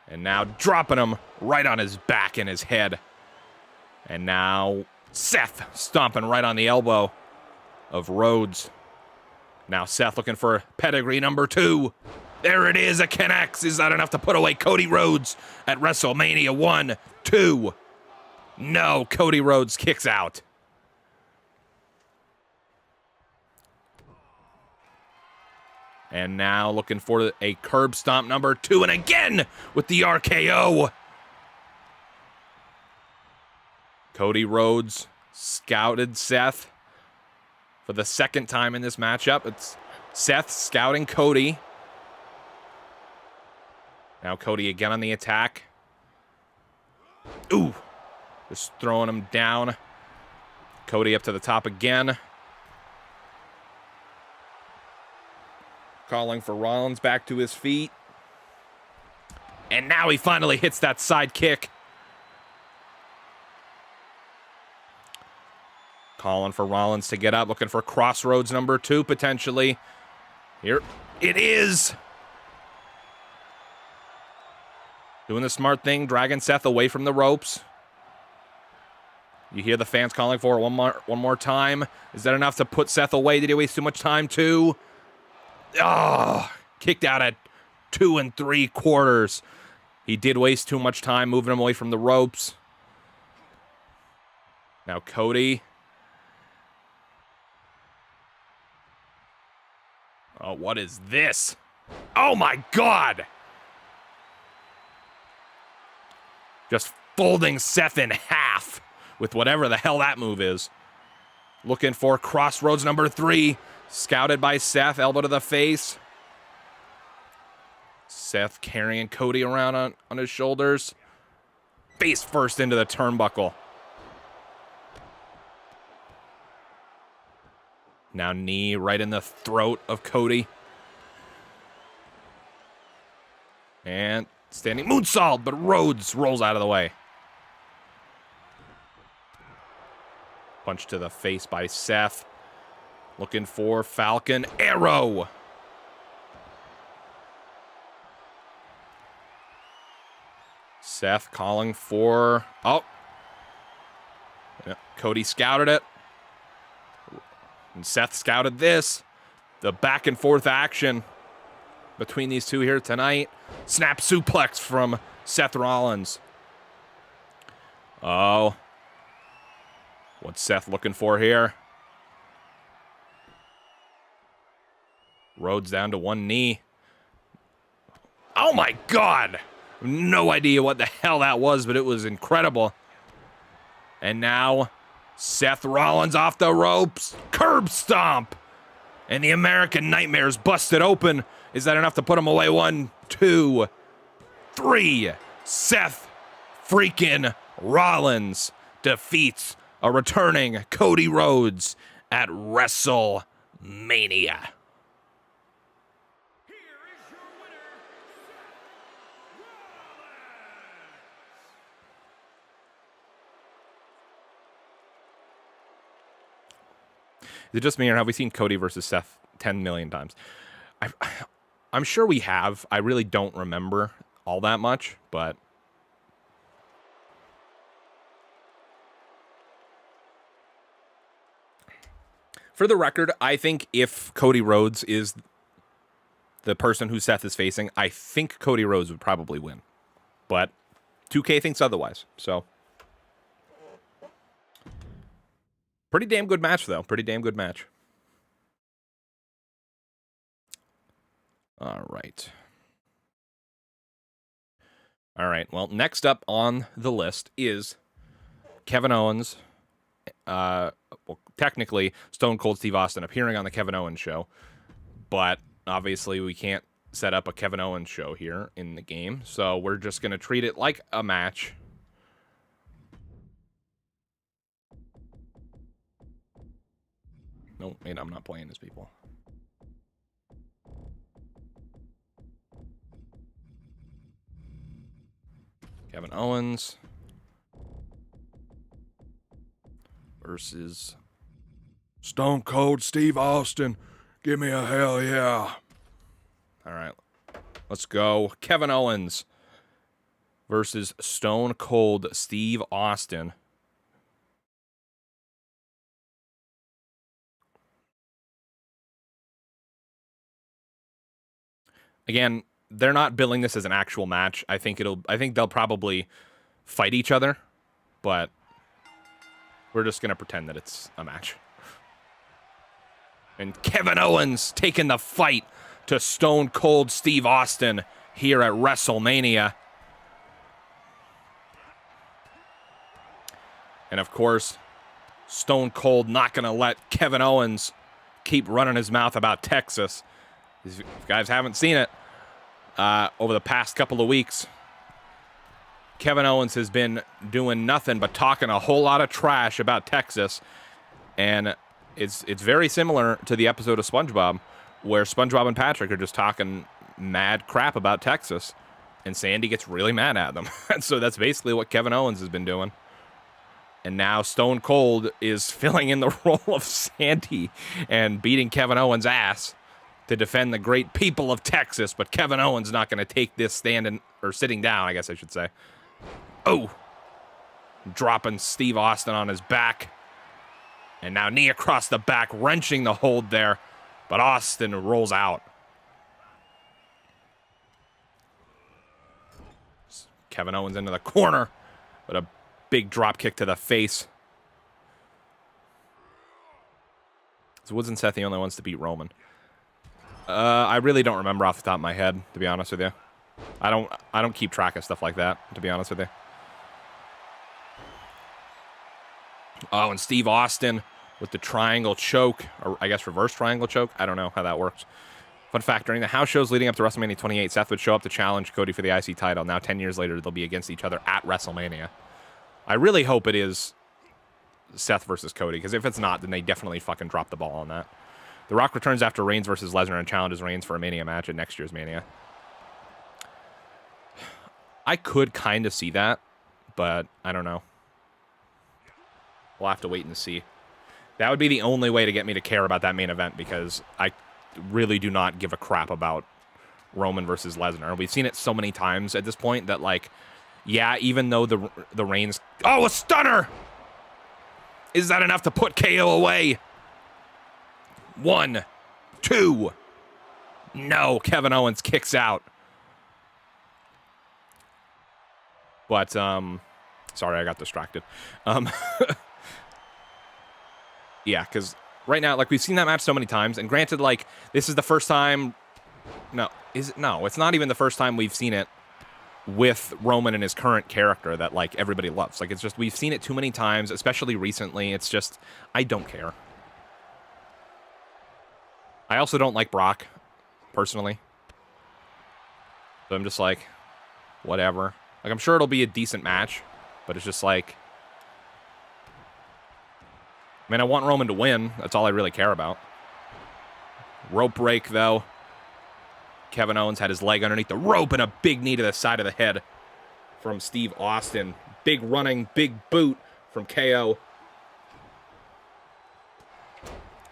And now dropping him right on his back and his head. And now Seth stomping right on the elbow of Rhodes. Now Seth looking for pedigree number 2. There it is, it connects. Is that enough to put away Cody Rhodes at WrestleMania 1, 2? No, Cody Rhodes kicks out. And now looking for a curb stomp number 2, and again with the RKO. Cody Rhodes scouted Seth for the second time in this matchup. It's Seth scouting Cody. Now Cody again on the attack. Ooh, just throwing him down. Cody up to the top again. Calling for Rollins back to his feet. And now he finally hits that side kick. Calling for Rollins to get up, looking for crossroads number 2 potentially. Here it is. Doing the smart thing, dragging Seth away from the ropes. You hear the fans calling for it one more time. Is that enough to put Seth away? Did he waste too much time too? Oh, kicked out at 2 3/4. He did waste too much time moving him away from the ropes. Now Cody. Oh, what is this? Oh my God! Just folding Seth in half with whatever the hell that move is. Looking for Crossroads number 3. Scouted by Seth. Elbow to the face. Seth carrying Cody around on his shoulders. Face first into the turnbuckle. Now knee right in the throat of Cody. And standing moonsault, but Rhodes rolls out of the way. Punch to the face by Seth. Looking for Falcon Arrow. Seth calling for... Oh. Yeah, Cody scouted it. And Seth scouted this. The back and forth action between these two here tonight. Snap suplex from Seth Rollins. Oh. What's Seth looking for here? Rhodes down to one knee. Oh my God! No idea what the hell that was, but it was incredible. And now, Seth Rollins off the ropes. Curb stomp! And the American Nightmare's busted open. Is that enough to put him away? 1, 2, 3. Seth freaking Rollins defeats a returning Cody Rhodes at WrestleMania. Is it just me, or have we seen Cody versus Seth 10 million times? I'm sure we have. I really don't remember all that much, but... For the record, I think if Cody Rhodes is the person who Seth is facing, I think Cody Rhodes would probably win. But 2K thinks otherwise, so... Pretty damn good match, though. Pretty damn good match. All right. All right. Well, next up on the list is Kevin Owens. Well, technically, Stone Cold Steve Austin appearing on the Kevin Owens show. But obviously, we can't set up a Kevin Owens show here in the game. So we're just going to treat it like a match. No, wait, I'm not playing as people. Kevin Owens versus Stone Cold Steve Austin. Give me a hell yeah. All right, let's go. Kevin Owens versus Stone Cold Steve Austin. Again, they're not billing this as an actual match. I think they'll probably fight each other, but we're just gonna pretend that it's a match. And Kevin Owens taking the fight to Stone Cold Steve Austin here at WrestleMania. And of course, Stone Cold not gonna let Kevin Owens keep running his mouth about Texas. If you guys haven't seen it, over the past couple of weeks, Kevin Owens has been doing nothing but talking a whole lot of trash about Texas. And it's very similar to the episode of SpongeBob where SpongeBob and Patrick are just talking mad crap about Texas. And Sandy gets really mad at them. And so that's basically what Kevin Owens has been doing. And now Stone Cold is filling in the role of Sandy and beating Kevin Owens' ass to defend the great people of Texas, but Kevin Owens not going to take this standing, or sitting down, I guess I should say. Oh! Dropping Steve Austin on his back. And now knee across the back, wrenching the hold there, but Austin rolls out. Kevin Owens into the corner, but a big drop kick to the face. So Woods and Seth the only ones to beat Roman. I really don't remember off the top of my head, to be honest with you. I don't keep track of stuff like that, to be honest with you. Oh, and Steve Austin with the triangle choke, or I guess reverse triangle choke. I don't know how that works. Fun fact, during the house shows leading up to WrestleMania 28, Seth would show up to challenge Cody for the IC title. Now, 10 years later, they'll be against each other at WrestleMania. I really hope it is Seth versus Cody, because if it's not, then they definitely fucking drop the ball on that. The Rock returns after Reigns versus Lesnar and challenges Reigns for a Mania match at next year's Mania. I could kind of see that, but I don't know. We'll have to wait and see. That would be the only way to get me to care about that main event, because I really do not give a crap about Roman versus Lesnar. We've seen it so many times at this point that, like, yeah, even though the Reigns... Oh, a stunner! Is that enough to put KO away? 1, 2. No, Kevin Owens kicks out. But, sorry, I got distracted. Yeah, because right now, like, we've seen that match so many times, and granted, like, this is the first time... No, is it? No, it's not even the first time we've seen it with Roman and his current character that, like, everybody loves. Like, it's just, we've seen it too many times, especially recently. It's just, I don't care. I also don't like Brock, personally. So I'm just like, whatever. Like, I'm sure it'll be a decent match, but it's just like... I mean, I want Roman to win. That's all I really care about. Rope break, though. Kevin Owens had his leg underneath the rope and a big knee to the side of the head from Steve Austin. Big running, big boot from KO.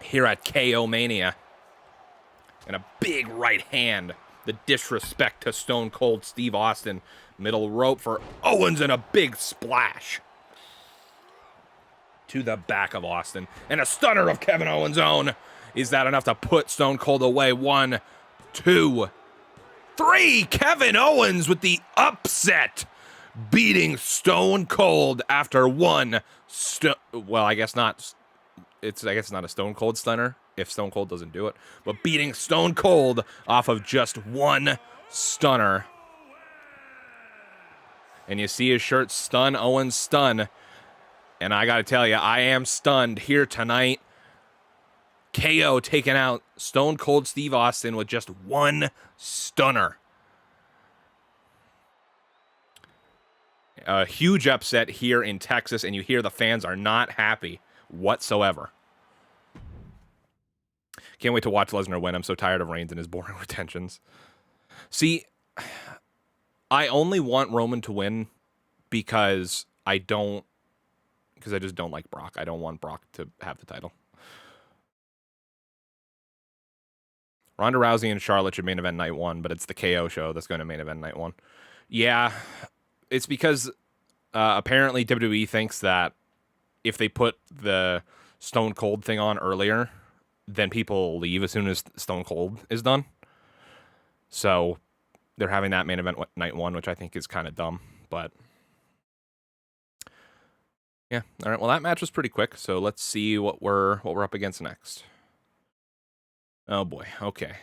Here at KO Mania. And a big right hand. The disrespect to Stone Cold Steve Austin. Middle rope for Owens and a big splash. To the back of Austin. And a stunner of Kevin Owens' own. Is that enough to put Stone Cold away? 1, 2, 3. Kevin Owens with the upset. Beating Stone Cold after one. Well, I guess not. I guess it's not a Stone Cold stunner if Stone Cold doesn't do it. But beating Stone Cold off of just one stunner. And you see his shirt, Stun Owens Stun. And I got to tell you, I am stunned here tonight. KO taking out Stone Cold Steve Austin with just one stunner. A huge upset here in Texas, and you hear the fans are not happy whatsoever. Can't wait to watch Lesnar win. I'm so tired of Reigns and his boring retentions. See, I only want Roman to win because I just don't like Brock. I don't want Brock to have the title. Ronda Rousey and Charlotte should main event night 1, but it's the KO show that's going to main event night 1. Yeah, it's because apparently WWE thinks that if they put the Stone Cold thing on earlier, then people will leave as soon as Stone Cold is done. So they're having that main event night 1, which I think is kind of dumb, but... Yeah, all right, well, that match was pretty quick, so let's see what we're up against next. Oh, boy, okay.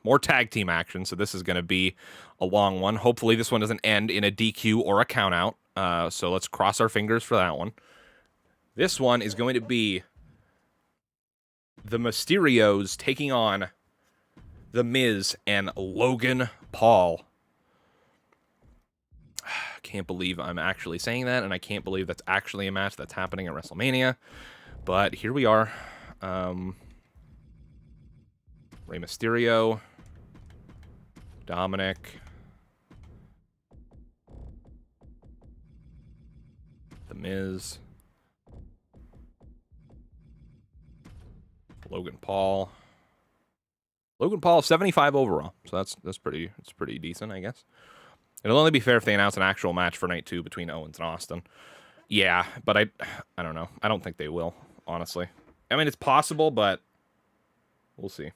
More tag team action, so this is going to be a long one. Hopefully this one doesn't end in a DQ or a countout, so let's cross our fingers for that one. This one is going to be the Mysterios taking on The Miz and Logan Paul. Can't believe I'm actually saying that, and I can't believe that's actually a match that's happening at WrestleMania. But here we are. Rey Mysterio, Dominic, The Miz, Logan Paul. Logan Paul 75 overall, so that's pretty decent, I guess. It'll only be fair if they announce an actual match for night 2 between Owens and Austin. Yeah, but I don't know. I don't think they will, honestly. I mean, it's possible, but we'll see.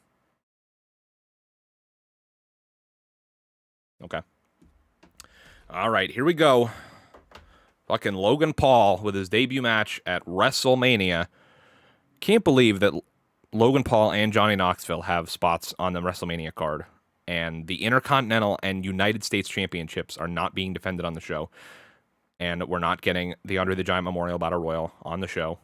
Okay. All right, here we go. Fucking Logan Paul with his debut match at WrestleMania. Can't believe that Logan Paul and Johnny Knoxville have spots on the WrestleMania card. And the Intercontinental and United States Championships are not being defended on the show. And we're not getting the Andre the Giant Memorial Battle Royal on the show.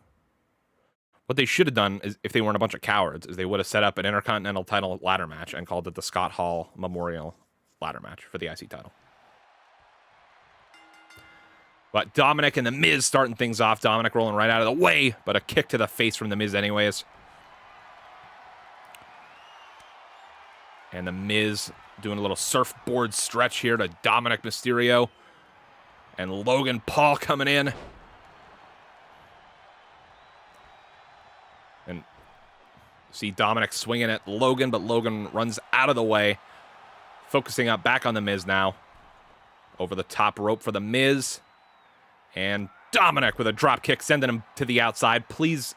What they should have done is, if they weren't a bunch of cowards, is they would have set up an Intercontinental title ladder match and called it the Scott Hall Memorial ladder match for the IC title. But Dominic and The Miz starting things off. Dominic rolling right out of the way, but a kick to the face from The Miz anyways. And The Miz doing a little surfboard stretch here to Dominic Mysterio. And Logan Paul coming in. And see Dominic swinging at Logan, but Logan runs out of the way. Focusing up back on The Miz now. Over the top rope for The Miz. And Dominic with a drop kick, sending him to the outside. Please,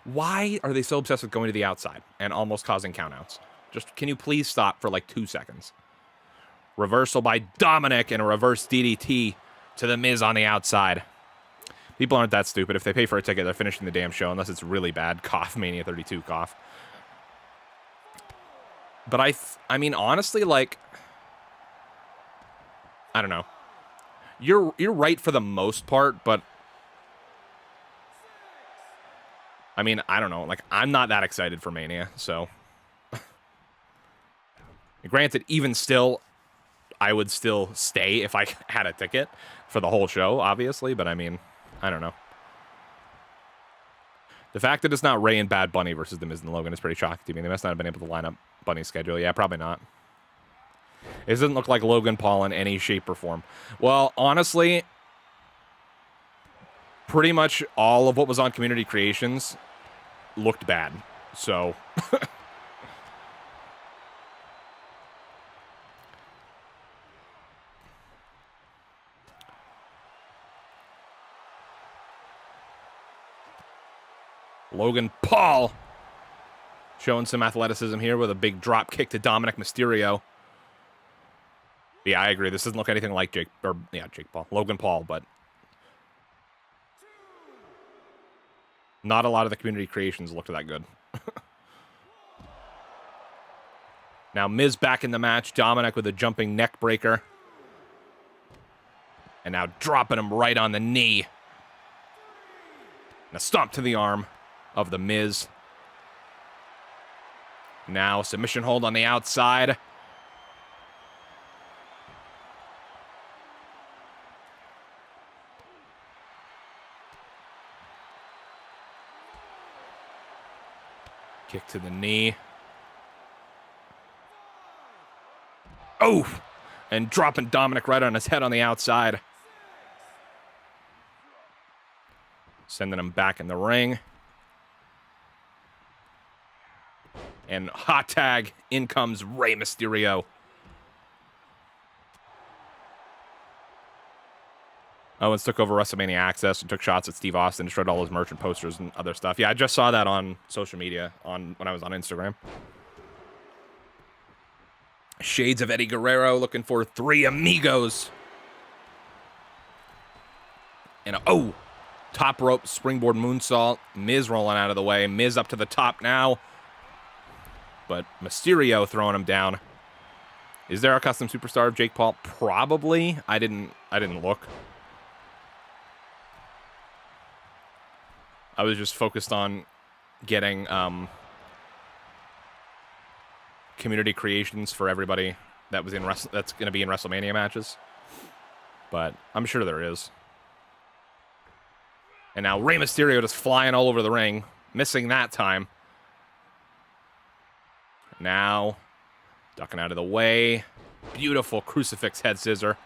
why are they so obsessed with going to the outside and almost causing countouts? Just, can you please stop for like 2 seconds? Reversal by Dominic and a reverse DDT to The Miz on the outside. People aren't that stupid. If they pay for a ticket, they're finishing the damn show, unless it's really bad. Cough, Mania 32 cough. But I mean, honestly, like, I don't know. You're right for the most part, but I mean, I don't know. Like, I'm not that excited for Mania, so granted, even still, I would still stay if I had a ticket for the whole show, obviously, but I mean, I don't know. The fact that it's not Ray and Bad Bunny versus The Miz and Logan is pretty shocking to me. They must not have been able to line up Bunny's schedule. Yeah, probably not. It doesn't look like Logan Paul in any shape or form. Well, honestly, pretty much all of what was on Community Creations looked bad. So, Logan Paul showing some athleticism here with a big drop kick to Dominic Mysterio. Yeah, I agree. This doesn't look anything like Logan Paul, but not a lot of the Community Creations looked that good. Now Miz back in the match. Dominic with a jumping neck breaker. And now dropping him right on the knee. And a stomp to the arm of the Miz. Now submission hold on the outside. Kick to the knee. Oh! And dropping Dominic right on his head on the outside. Sending him back in the ring. And hot tag. In comes Rey Mysterio. Owens took over WrestleMania Access and took shots at Steve Austin, destroyed all his merch and posters and other stuff. Yeah, I just saw that on social media when I was on Instagram. Shades of Eddie Guerrero looking for 3 amigos. And top rope springboard moonsault. Miz rolling out of the way. Miz up to the top now. But Mysterio throwing him down. Is there a custom superstar of Jake Paul? Probably. I didn't look. I was just focused on getting community creations for everybody that was that's going to be in WrestleMania matches. But I'm sure there is. And now Rey Mysterio just flying all over the ring, missing that time. Now ducking out of the way. Beautiful crucifix head scissor.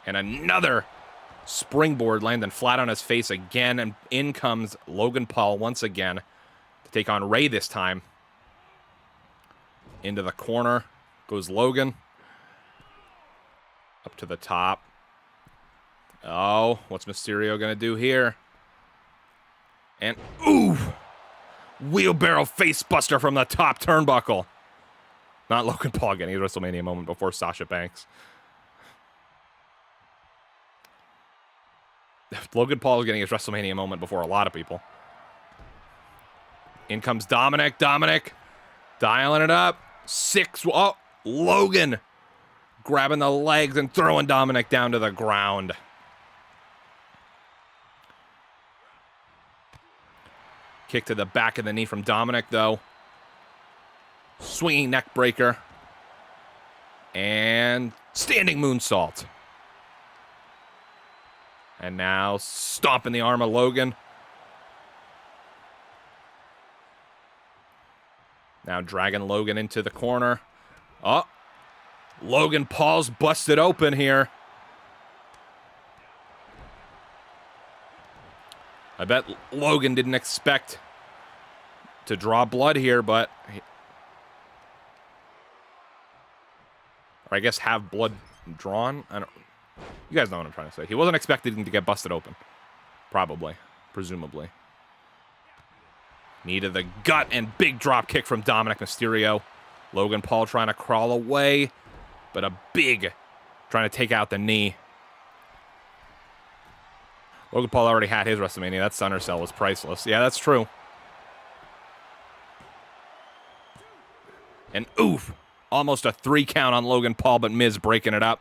And another springboard landing flat on his face again, and in comes Logan Paul once again to take on Rey this time. Into the corner goes Logan. Up to the top. Oh, what's Mysterio gonna do here? And ooh! Wheelbarrow face buster from the top turnbuckle. Not Logan Paul getting his WrestleMania moment before Sasha Banks. Logan Paul is getting his WrestleMania moment before a lot of people. In comes Dominic. Dominic dialing it up. 6. Oh, Logan grabbing the legs and throwing Dominic down to the ground. Kick to the back of the knee from Dominic, though. Swinging neck breaker. And standing moonsault. And now stomping the arm of Logan. Now dragging Logan into the corner. Oh, Logan Paul's busted open here. I bet Logan didn't expect to draw blood here, but... or I guess have blood drawn? I don't... You guys know what I'm trying to say. He wasn't expecting to get busted open. Probably. Presumably. Knee to the gut and big drop kick from Dominic Mysterio. Logan Paul trying to crawl away, but a big trying to take out the knee. Logan Paul already had his WrestleMania. That Sunner Cell was priceless. Yeah, that's true. And oof. Almost a 3 count on Logan Paul, but Miz breaking it up.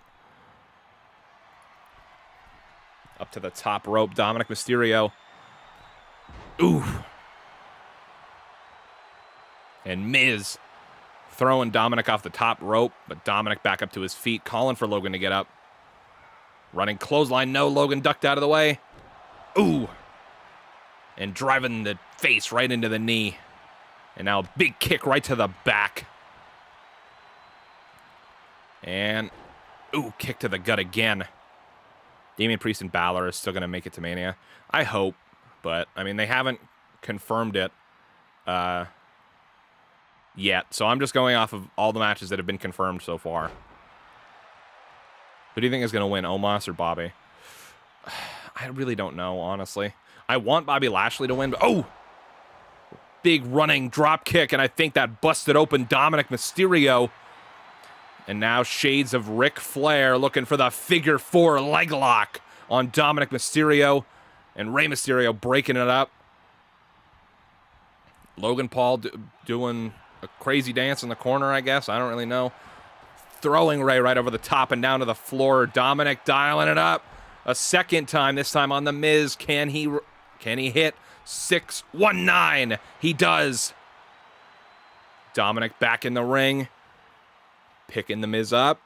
Up to the top rope, Dominic Mysterio. Oof. And Miz throwing Dominic off the top rope, but Dominic back up to his feet, calling for Logan to get up. Running clothesline, no, Logan ducked out of the way. Ooh. And driving the face right into the knee. And now a big kick right to the back. And, ooh, kick to the gut again. Damian Priest and Balor is still going to make it to Mania. I hope, but, I mean, they haven't confirmed it yet. So I'm just going off of all the matches that have been confirmed so far. Who do you think is going to win, Omos or Bobby? I really don't know, honestly. I want Bobby Lashley to win, but, oh! Big running drop kick, and I think that busted open Dominic Mysterio. And now shades of Ric Flair looking for the figure 4 leg lock on Dominic Mysterio. And Rey Mysterio breaking it up. Logan Paul doing a crazy dance in the corner, I guess. I don't really know. Throwing Rey right over the top and down to the floor. Dominic dialing it up a second time, this time on The Miz. Can he hit 619? He does. Dominic back in the ring. Picking The Miz up.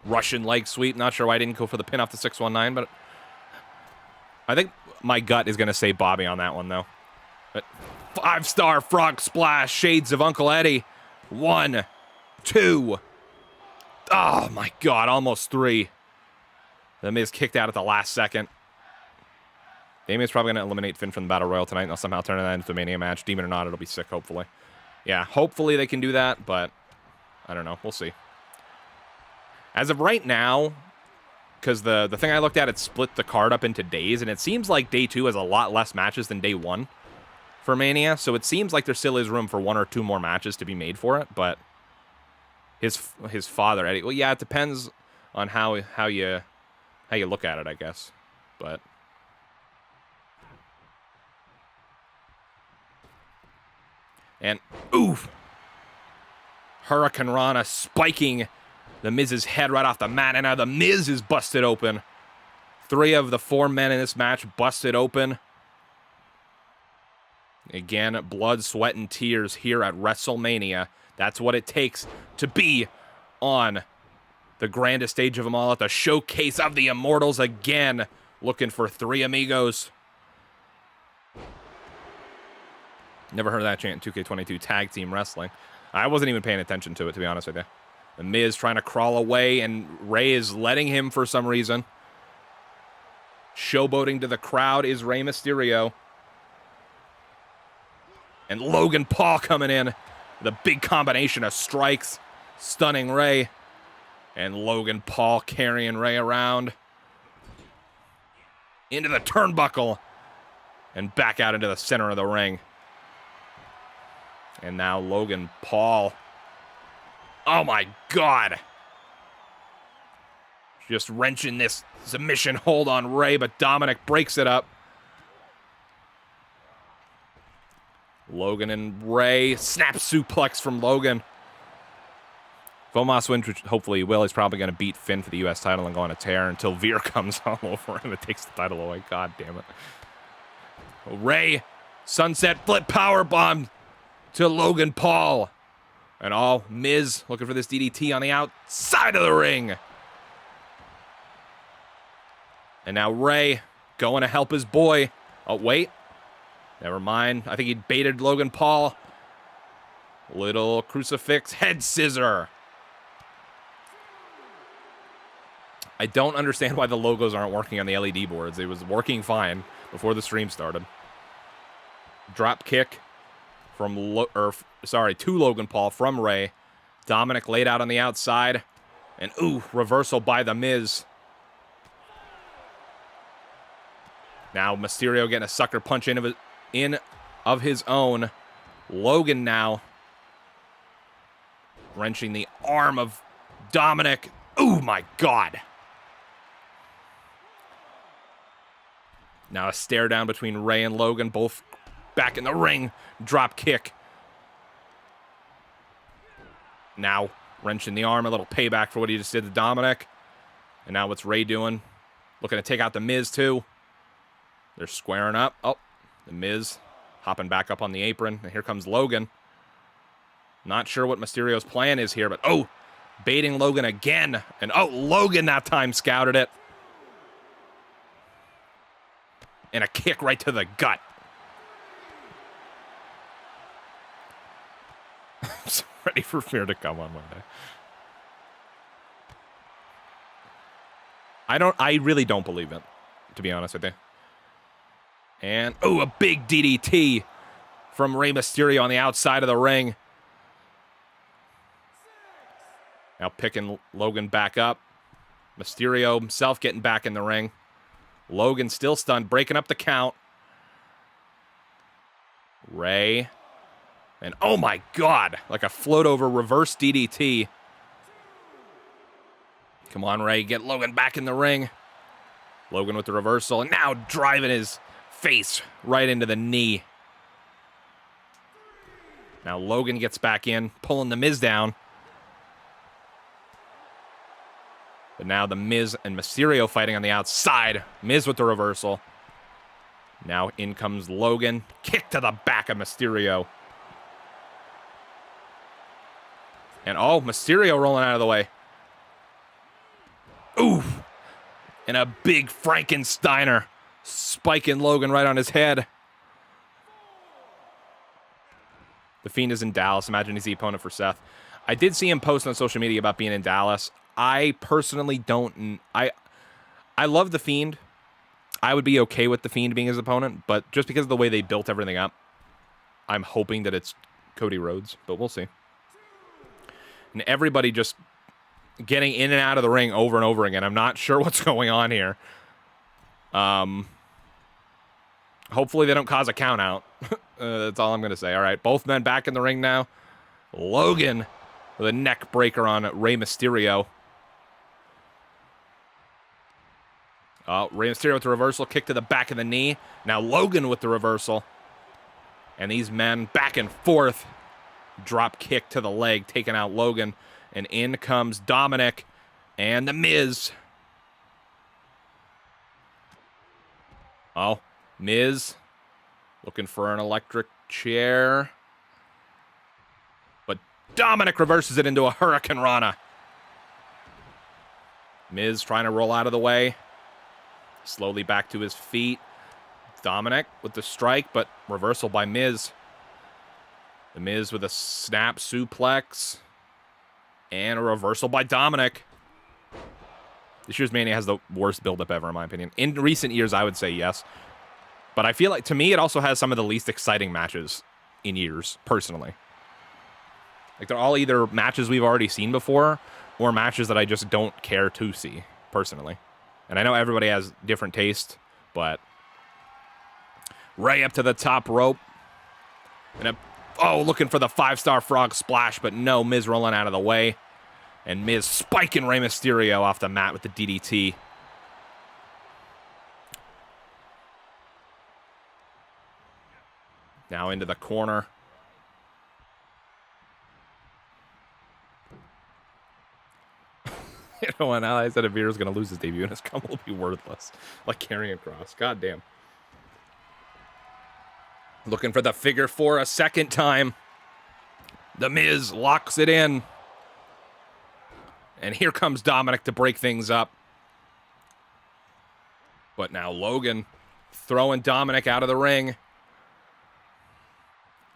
Russian leg sweep. Not sure why I didn't go for the pin off the 619, but I think my gut is going to say Bobby on that one, though. But 5-star frog splash. Shades of Uncle Eddie. 1, 2. Oh, my God. Almost 3. The Miz kicked out at the last second. Damien's probably going to eliminate Finn from the Battle Royal tonight, and they'll somehow turn that into a Mania match. Demon or not, it'll be sick, hopefully. Yeah, hopefully they can do that, but I don't know. We'll see. As of right now, because the thing I looked at, it split the card up into days, and it seems like day 2 has a lot less matches than day 1 for Mania, so it seems like there still is room for 1 or 2 more matches to be made for it, but his father, Eddie, well, yeah, it depends on how you look at it, I guess, but... And, oof! Hurricane Rana spiking The Miz's head right off the mat, and now The Miz is busted open. 3 of the 4 men in this match busted open. Again, blood, sweat, and tears here at WrestleMania. That's what it takes to be on the grandest stage of them all, at the Showcase of the Immortals again. Looking for 3 amigos. Never heard of that chant in 2K22 Tag Team Wrestling. I wasn't even paying attention to it, to be honest with you. The Miz trying to crawl away, and Rey is letting him for some reason. Showboating to the crowd is Rey Mysterio. And Logan Paul coming in. The big combination of strikes. Stunning Rey. And Logan Paul carrying Rey around. Into the turnbuckle. And back out into the center of the ring. And now Logan Paul. Oh my God. Just wrenching this submission hold on Rey, but Dominic breaks it up. Logan and Rey. Snap suplex from Logan. If Omos wins, which hopefully he will, he's probably going to beat Finn for the U.S. title and go on a tear until Veer comes all over him and takes the title away. God damn it. Ray, sunset flip powerbomb to Logan Paul. And all Miz looking for this DDT on the outside of the ring. And now Ray going to help his boy. Oh, wait. Never mind. I think he baited Logan Paul. Little crucifix head scissor. I don't understand why the logos aren't working on the LED boards. It was working fine before the stream started. Drop kick from to Logan Paul from Ray. Dominic laid out on the outside. And ooh, reversal by the Miz. Now Mysterio getting a sucker punch in of his own. Logan now wrenching the arm of Dominic. Oh my God. Now a stare down between Ray and Logan, both back in the ring. Drop kick. Now wrenching the arm, a little payback for what he just did to Dominic. And now what's Ray doing? Looking to take out the Miz too. They're squaring up. Oh, the Miz hopping back up on the apron. And here comes Logan. Not sure what Mysterio's plan is here, but oh, baiting Logan again. And oh, Logan that time scouted it. And a kick right to the gut. So ready for fear to come on Monday. I really don't believe it, to be honest with you. And, oh, a big DDT from Rey Mysterio on the outside of the ring. Now picking Logan back up. Mysterio himself getting back in the ring. Logan still stunned, breaking up the count. Ray. And oh my God, like a float over reverse DDT. Come on, Ray, get Logan back in the ring. Logan with the reversal, and now driving his face right into the knee. Now Logan gets back in, pulling the Miz down. But now the Miz and Mysterio fighting on the outside. Miz with the reversal. Now in comes Logan. Kick to the back of Mysterio. And oh, Mysterio rolling out of the way. Oof. And a big Frankensteiner spiking Logan right on his head. The Fiend is in Dallas. Imagine he's the opponent for Seth. I did see him post on social media about being in Dallas. I personally don't... I love The Fiend. I would be okay with The Fiend being his opponent, but just because of the way they built everything up, I'm hoping that it's Cody Rhodes, but we'll see. And everybody just getting in and out of the ring over and over again. I'm not sure what's going on here. Hopefully they don't cause a count out. That's all I'm going to say. All right, both men back in the ring now. Logan with a neck breaker on Rey Mysterio. Rey Mysterio with the reversal, kick to the back of the knee. Now Logan with the reversal. And these men back and forth. Drop kick to the leg, taking out Logan. And in comes Dominic and The Miz. Oh, Miz looking for an electric chair. But Dominic reverses it into a Hurricane Rana. Miz trying to roll out of the way. Slowly back to his feet. Dominic with the strike, but reversal by Miz. The Miz with a snap suplex. And a reversal by Dominic. This year's Mania has the worst build-up ever, in my opinion. In recent years, I would say yes. But I feel like, to me, it also has some of the least exciting matches in years, personally. Like, they're all either matches we've already seen before, or matches that I just don't care to see, personally. And I know everybody has different taste, but... Ray up to the top rope. And looking for the 5-star frog splash, but no, Miz rolling out of the way. And Miz spiking Rey Mysterio off the mat with the DDT. Now into the corner. You know, when I said Veer's going to lose his debut and his come will be worthless. Like carrying across. God damn. Looking for the figure four a second time. The Miz locks it in. And here comes Dominic to break things up. But now Logan throwing Dominic out of the ring.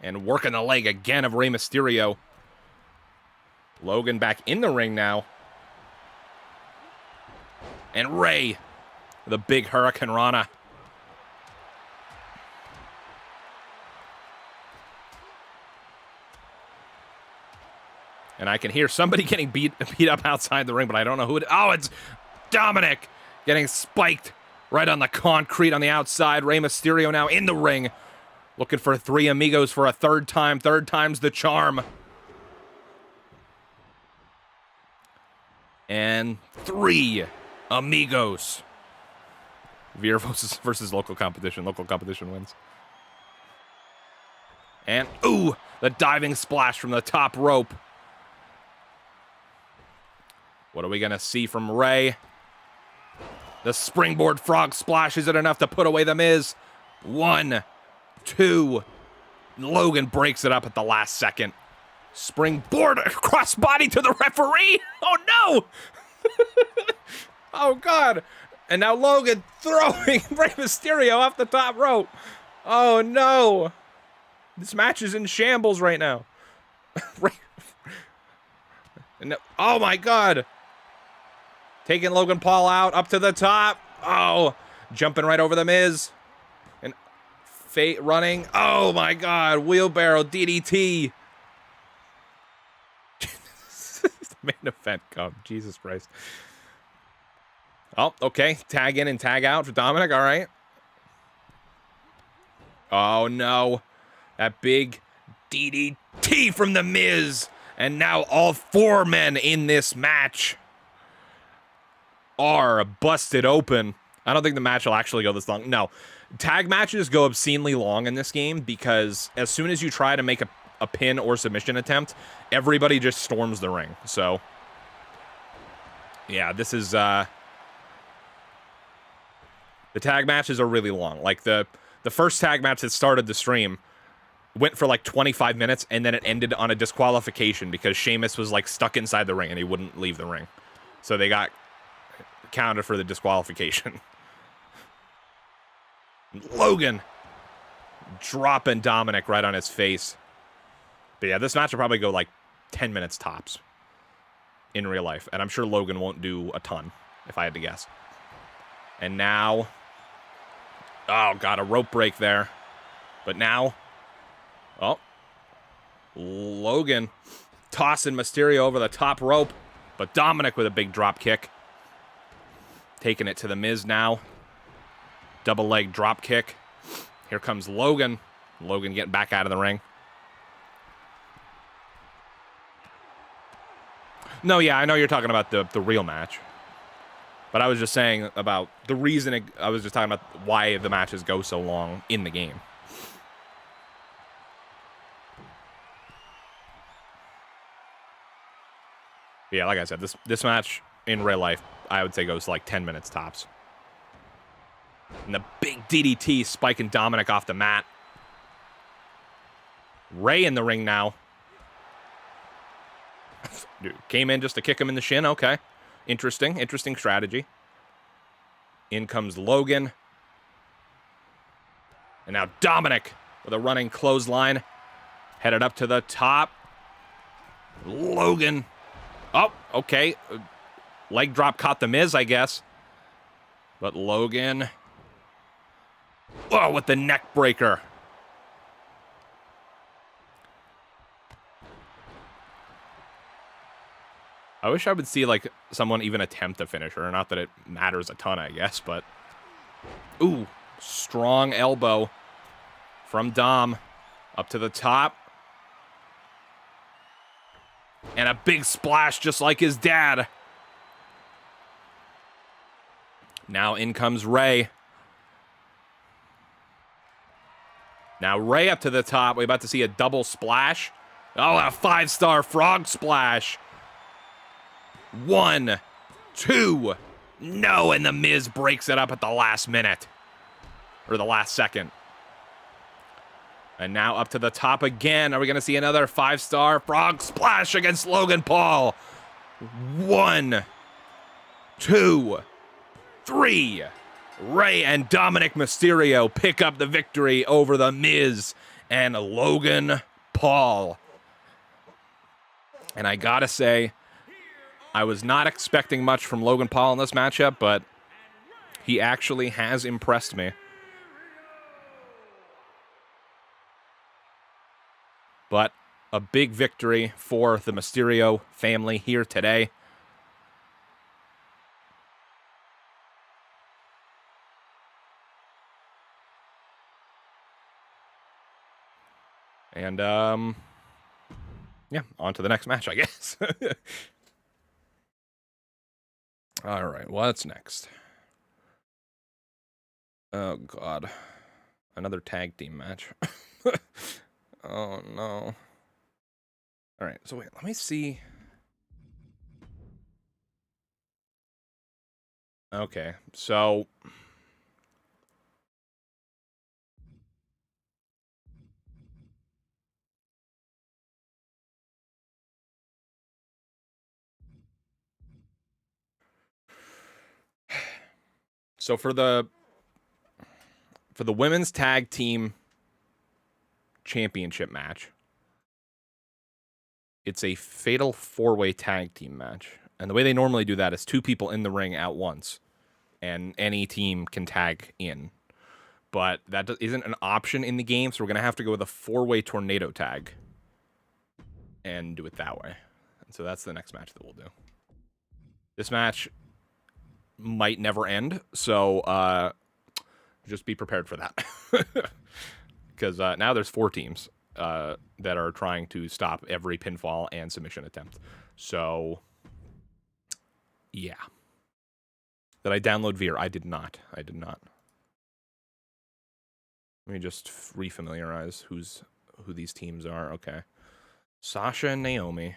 And working the leg again of Rey Mysterio. Logan back in the ring now. And Rey, the big Hurricane Rana. And I can hear somebody getting beat up outside the ring, but I don't know who it is. Oh, it's Dominic getting spiked right on the concrete on the outside. Rey Mysterio now in the ring. Looking for three amigos for a third time. Third time's the charm. And three amigos. Veer versus local competition. Local competition wins. And, ooh, the diving splash from the top rope. What are we going to see from Rey? The springboard frog splash. Is it enough to put away the Miz? 1, 2. Logan breaks it up at the last second. Springboard crossbody to the referee. Oh, no. Oh, God. And now Logan throwing Rey Mysterio off the top rope. Oh, no. This match is in shambles right now. Oh, my God. Taking Logan Paul out, up to the top. Oh, jumping right over the Miz. And Fate running. Oh, my God. Wheelbarrow DDT. The main event come. Jesus Christ. Oh, okay. Tag in and tag out for Dominic. All right. Oh, no. That big DDT from the Miz. And now all four men in this match are busted open. I don't think the match will actually go this long. No. Tag matches go obscenely long in this game because as soon as you try to make a pin or submission attempt, everybody just storms the ring. So, yeah, this is... the tag matches are really long. Like, the first tag match that started the stream went for like 25 minutes, and then it ended on a disqualification because Sheamus was like stuck inside the ring and he wouldn't leave the ring. So they got counted for the disqualification. Logan dropping Dominic right on his face. But yeah, this match will probably go like 10 minutes tops in real life. And I'm sure Logan won't do a ton, if I had to guess. And now... oh, got a rope break there. But now... oh. Logan tossing Mysterio over the top rope. But Dominic with a big drop kick. Taking it to the Miz now. Double leg drop kick. Here comes Logan. Logan getting back out of the ring. No, yeah, I know you're talking about the real match. But I was just saying about the reason I was just talking about why the matches go so long in the game. Yeah, like I said, this match in real life, I would say goes like 10 minutes tops. And the big DDT spiking Dominic off the mat. Rey in the ring now. Dude, came in just to kick him in the shin. Okay. Interesting strategy. In comes Logan. And now Dominic with a running clothesline. Headed up to the top. Logan. Oh, okay. Leg drop caught the Miz, I guess. But Logan. Oh, with the neck breaker. I wish I would see, like, someone even attempt a finisher. Not that it matters a ton, I guess, but... ooh, strong elbow from Dom. Up to the top. And a big splash just like his dad. Now in comes Rey. Now Rey up to the top. We're about to see a double splash. Oh, a 5-star frog splash. 1, 2. No, and The Miz breaks it up at the last minute. Or the last second. And now up to the top again. Are we going to see another 5-star frog splash against Logan Paul? 1, 2, 3. Rey and Dominic Mysterio pick up the victory over The Miz and Logan Paul. And I gotta say, I was not expecting much from Logan Paul in this matchup, but he actually has impressed me. But a big victory for the Mysterio family here today. And, yeah, on to the next match, I guess. All right, what's next? Oh, God. Another tag team match. Oh, no. All right, so wait, let me see. Okay, so... So for the women's tag team championship match, it's a fatal 4-way tag team match. And the way they normally do that is 2 people in the ring at once, and any team can tag in. But that isn't an option in the game, so we're going to have to go with a 4-way tornado tag and do it that way. And so that's the next match that we'll do. This match might never end, so just be prepared for that. Because now there's 4 teams that are trying to stop every pinfall and submission attempt. So, yeah. Did I download Veer? I did not. I did not. Let me just refamiliarize who these teams are. Okay. Sasha and Naomi.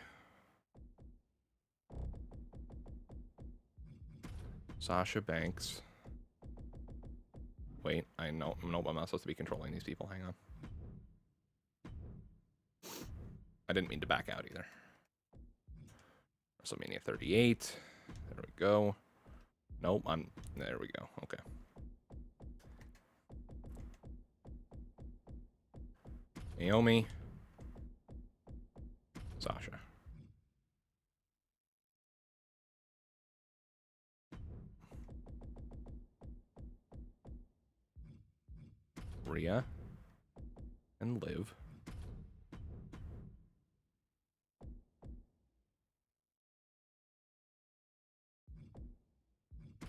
Sasha Banks. Wait, nope, I'm not supposed to be controlling these people. Hang on. I didn't mean to back out either. WrestleMania 38. There we go. Nope, there we go. Okay. Naomi. Sasha. Rhea and Liv.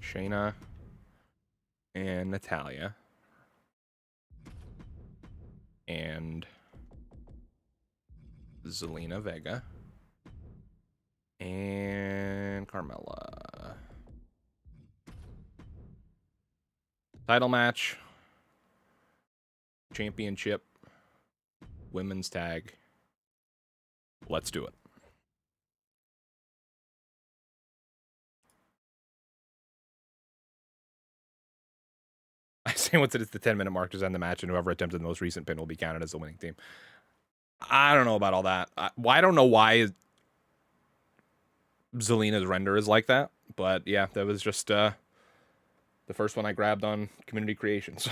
Shayna and Natalya. And Zelina Vega. And Carmella. Title match. Championship. Women's tag. Let's do it. I say once it is the 10-minute mark, just end the match, and whoever attempted the most recent pin will be counted as the winning team. I don't know about all that. I don't know why Zelina's render is like that, but yeah, that was just the first one I grabbed on Community Creations.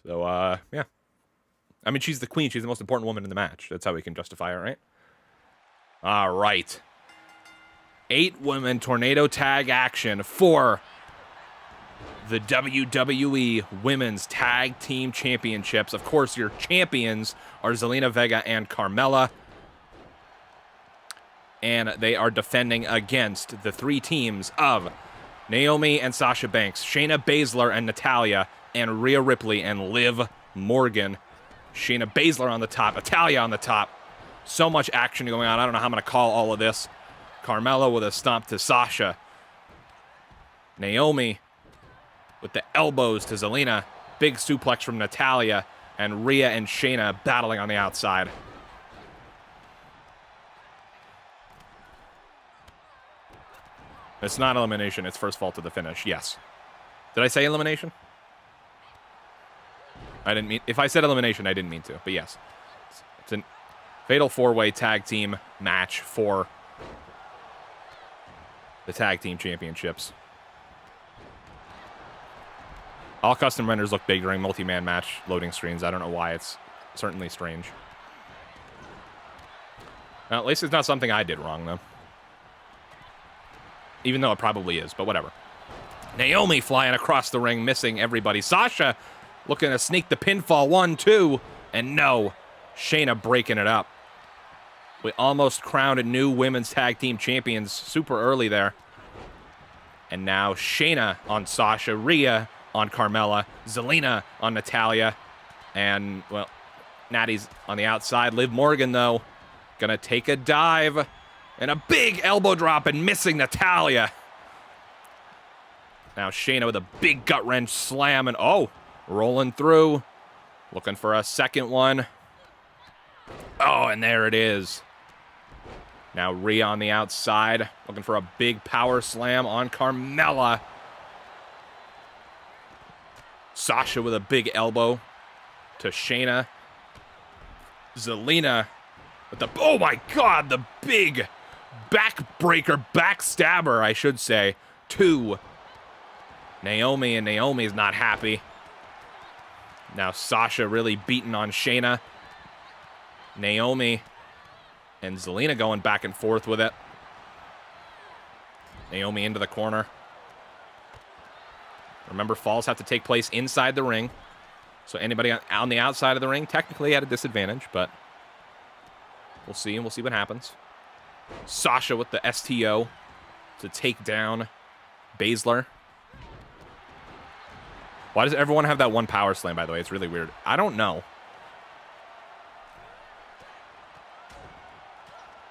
So, yeah. I mean, she's the queen. She's the most important woman in the match. That's how we can justify it, right? All right. 8-women tornado tag action for the WWE Women's Tag Team Championships. Of course, your champions are Zelina Vega and Carmella. And they are defending against the 3 teams of Naomi and Sasha Banks, Shayna Baszler and Natalya, and Rhea Ripley and Liv Morgan. Shayna Baszler on the top, Natalya on the top. So much action going on. I don't know how I'm going to call all of this. Carmella with a stomp to Sasha. Naomi with the elbows to Zelina. Big suplex from Natalya. And Rhea and Shayna battling on the outside. It's not elimination. It's first fall to the finish. Yes. Did I say elimination? I didn't mean... If I said elimination, I didn't mean to. But yes. It's a fatal 4-way tag team match for the tag team championships. All custom renders look big during multi-man match loading screens. I don't know why. It's certainly strange. Well, at least it's not something I did wrong, though. Even though it probably is, but whatever. Naomi flying across the ring, missing everybody. Sasha looking to sneak the pinfall. 1, 2, and no. Shayna breaking it up. We almost crowned new women's tag team champions super early there. And now Shayna on Sasha, Rhea on Carmella, Zelina on Natalya, and, well, Natty's on the outside. Liv Morgan, though, gonna take a dive, and a big elbow drop and missing Natalya. Now Shayna with a big gut-wrench slam, and, oh, rolling through, looking for a second one. Oh, and there it is. Now Rhea on the outside, looking for a big power slam on Carmella. Sasha with a big elbow to Shayna. Zelina with the... Oh, my God, the big backbreaker, backstabber, I should say, to Naomi, and Naomi's not happy. Now Sasha really beating on Shayna. Naomi and Zelina going back and forth with it. Naomi into the corner. Remember, falls have to take place inside the ring. So anybody on the outside of the ring technically at a disadvantage, but we'll see, and we'll see what happens. Sasha with the STO to take down Baszler. Why does everyone have that one power slam, by the way? It's really weird. I don't know.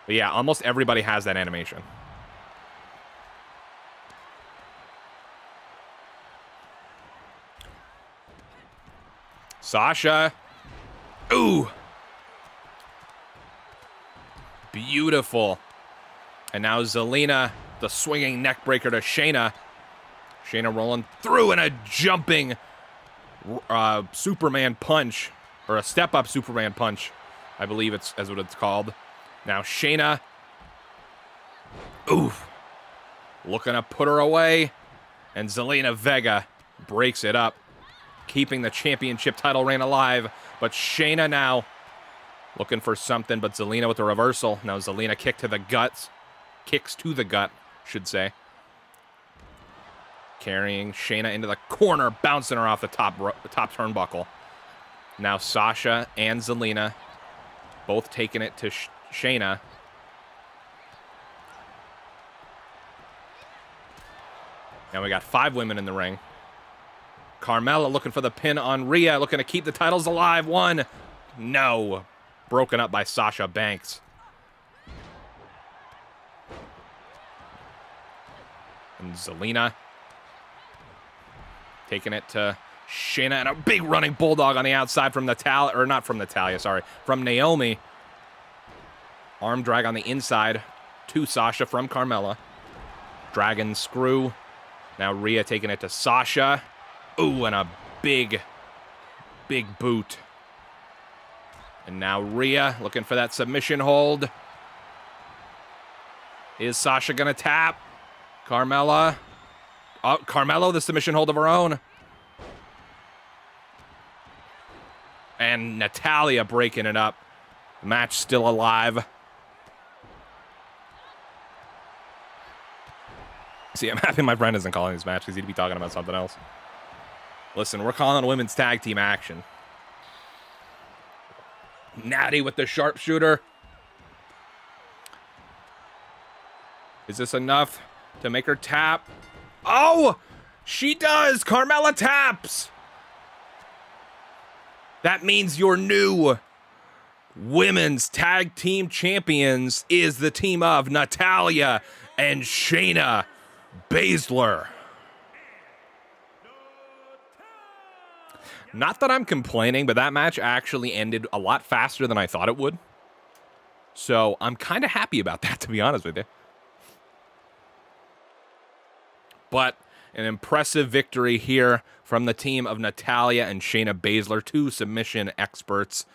But yeah, almost everybody has that animation. Sasha. Ooh. Beautiful. And now Zelina, the swinging neck breaker to Shayna. Shayna rolling through and a jumping Superman punch. Or a step-up Superman punch. I believe it's as what it's called. Now Shayna. Oof. Looking to put her away. And Zelina Vega breaks it up, keeping the championship title reign alive. But Shayna now looking for something, but Zelina with the reversal. Now Zelina kick to the guts. Kicks to the gut, should say. Carrying Shayna into the corner, bouncing her off the top turnbuckle. Now Sasha and Zelina both taking it to Shayna. Now we got 5 women in the ring. Carmella looking for the pin on Rhea, looking to keep the titles alive. 1. No. Broken up by Sasha Banks. And Zelina taking it to Shayna, and a big running bulldog on the outside from Natalya, or not from Natalya, sorry, from Naomi. Arm drag on the inside to Sasha from Carmella. Dragon screw. Now Rhea taking it to Sasha. Ooh, and a big boot. And now Rhea looking for that submission hold. Is Sasha going to tap? Carmella. Oh, Carmella, the submission hold of her own. And Natalya breaking it up. Match still alive. See, I'm happy my friend isn't calling this match because he'd be talking about something else. Listen, we're calling women's tag team action. Natty with the sharpshooter. Is this enough to make her tap? Oh, she does. Carmella taps. That means your new women's tag team champions is the team of Natalya and Shayna Baszler. Not that I'm complaining, but that match actually ended a lot faster than I thought it would. So I'm kind of happy about that, to be honest with you. But an impressive victory here from the team of Natalya and Shayna Baszler, 2 submission experts,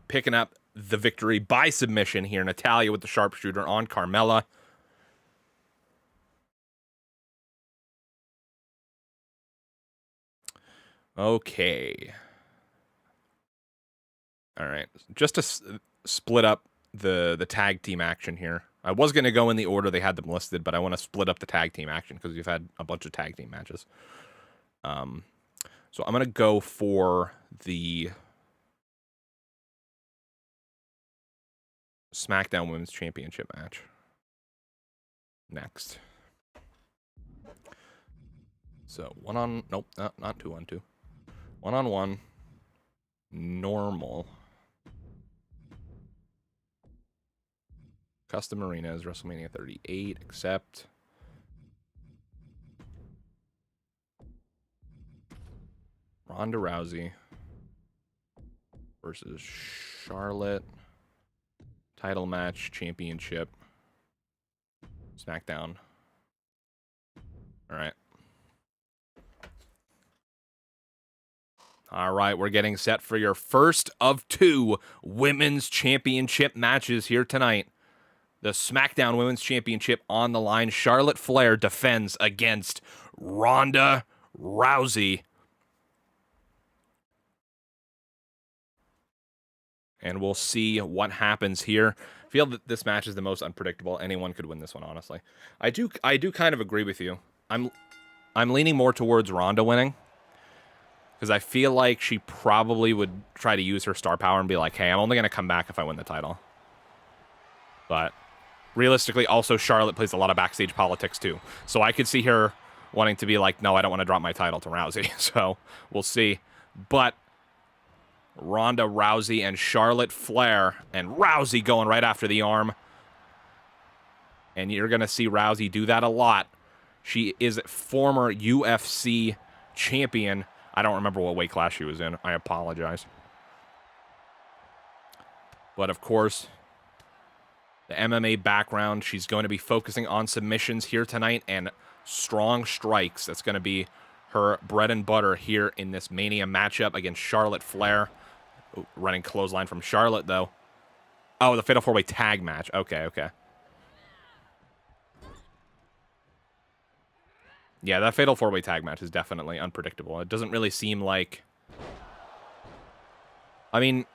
picking up the victory by submission here. Natalya with the sharpshooter on Carmella. Okay. All right. Just to split up the tag team action here. I was going to go in the order they had them listed, but I want to split up the tag team action because we've had a bunch of tag team matches. So I'm going to go for the Smackdown Women's Championship match next. So nope, not 2-on-2. 1-on-1, normal. Custom Arenas, WrestleMania 38, except Ronda Rousey versus Charlotte. Title match, championship, Smackdown. All right. All right, we're getting set for your first of 2 women's championship matches here tonight. The SmackDown Women's Championship on the line. Charlotte Flair defends against Ronda Rousey. And we'll see what happens here. I feel that this match is the most unpredictable. Anyone could win this one, honestly. I do kind of agree with you. I'm leaning more towards Ronda winning, because I feel like she probably would try to use her star power and be like, hey, I'm only going to come back if I win the title. But realistically, also Charlotte plays a lot of backstage politics too. So I could see her wanting to be like, no, I don't want to drop my title to Rousey. So we'll see. But Ronda Rousey and Charlotte Flair, and Rousey going right after the arm. And you're going to see Rousey do that a lot. She is former UFC champion. I don't remember what weight class she was in. I apologize. But of course, the MMA background, she's going to be focusing on submissions here tonight and strong strikes. That's going to be her bread and butter here in this Mania matchup against Charlotte Flair. Ooh, running clothesline from Charlotte, though. Oh, the Fatal 4-Way Tag match. Okay, okay. Yeah, that Fatal 4-Way Tag match is definitely unpredictable. It doesn't really seem like... I mean,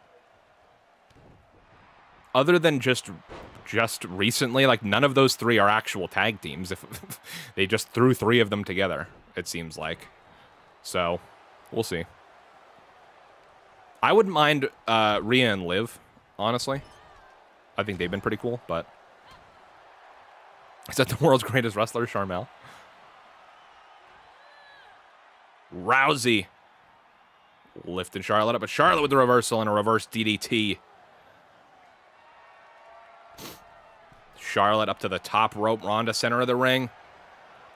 other than just recently, like, none of those 3 are actual tag teams. If they just threw 3 of them together, it seems like. So, we'll see. I wouldn't mind Rhea and Liv, honestly. I think they've been pretty cool, but... Is that the world's greatest wrestler, Sharmell? Rousey lifting Charlotte up, but Charlotte with the reversal and a reverse DDT. Charlotte up to the top rope, Ronda center of the ring.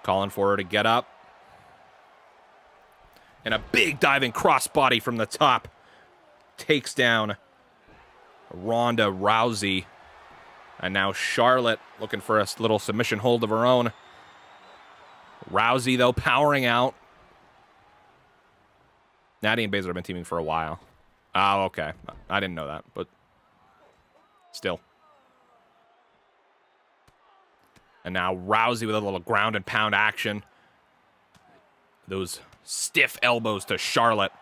Calling for her to get up. And a big diving crossbody from the top. Takes down Ronda Rousey. And now Charlotte looking for a little submission hold of her own. Rousey, though, powering out. Natty and Baszler have been teaming for a while. Oh, okay. I didn't know that, but still. And now Rousey with a little ground and pound action. Those stiff elbows to Charlotte.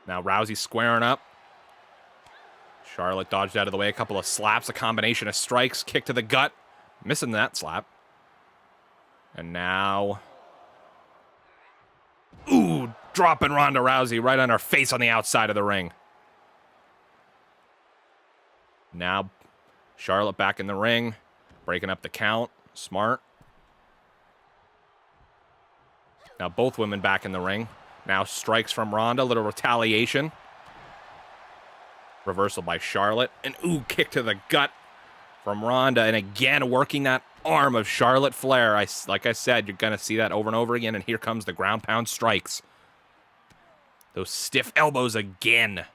Now Rousey squaring up. Charlotte dodged out of the way. A couple of slaps, a combination of strikes, kick to the gut. Missing that slap. And now... Ooh, dropping Ronda Rousey right on her face on the outside of the ring. Now Charlotte back in the ring. Breaking up the count. Smart. Now both women back in the ring. Now strikes from Ronda. Little retaliation. Reversal by Charlotte. And ooh, kick to the gut from Ronda. And again, working that arm of Charlotte Flair. Like I said, you're going to see that over and over again. And here comes the ground pound strikes. Those stiff elbows again.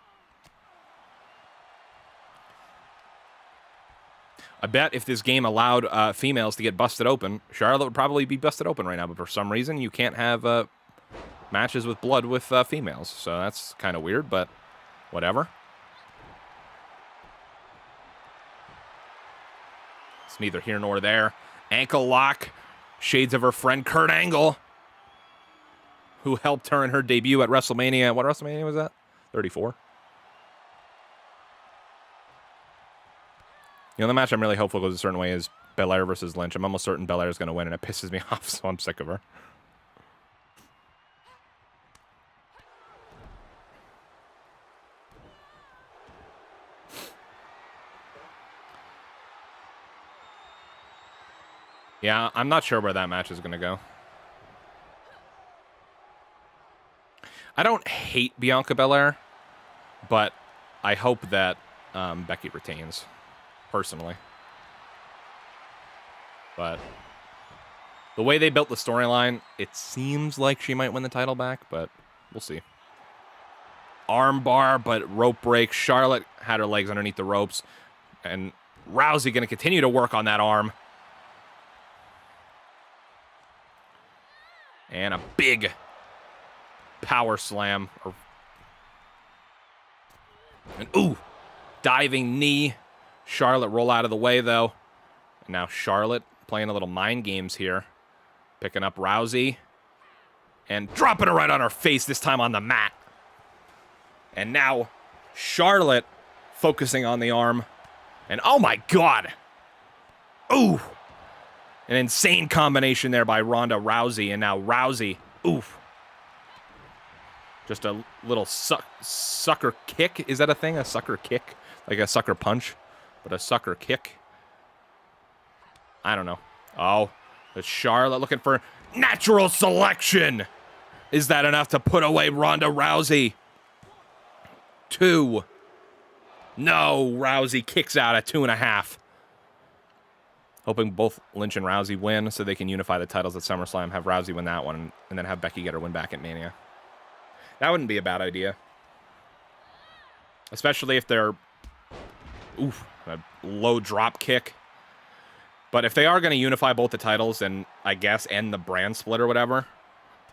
I bet if this game allowed females to get busted open, Charlotte would probably be busted open right now. But for some reason, you can't have matches with blood with females. So that's kind of weird, but whatever. It's neither here nor there. Ankle lock. Shades of her friend Kurt Angle, who helped her in her debut at WrestleMania. What WrestleMania was that? 34. You know, the match I'm really hopeful goes a certain way is Belair versus Lynch. I'm almost certain Belair is going to win, and it pisses me off, so I'm sick of her. Yeah, I'm not sure where that match is going to go. I don't hate Bianca Belair, but I hope that Becky retains, personally. But the way they built the storyline, it seems like she might win the title back, but we'll see. Arm bar, but rope break. Charlotte had her legs underneath the ropes, and Rousey going to continue to work on that arm. And a big power slam. And ooh, diving knee. Charlotte roll out of the way, though. And now Charlotte playing a little mind games here. Picking up Rousey. And dropping her right on her face, this time on the mat. And now Charlotte focusing on the arm. And oh my God. Ooh. An insane combination there by Ronda Rousey. And now Rousey. Oof. Just a little sucker kick. Is that a thing? A sucker kick? Like a sucker punch, but a sucker kick. I don't know. Oh, it's Charlotte looking for natural selection. Is that enough to put away Ronda Rousey? 2. No, Rousey kicks out at 2.5. Hoping both Lynch and Rousey win so they can unify the titles at SummerSlam, have Rousey win that one, and then have Becky get her win back at Mania. That wouldn't be a bad idea. Especially if they're... Oof, a low drop kick. But if they are going to unify both the titles and, I guess, end the brand split or whatever,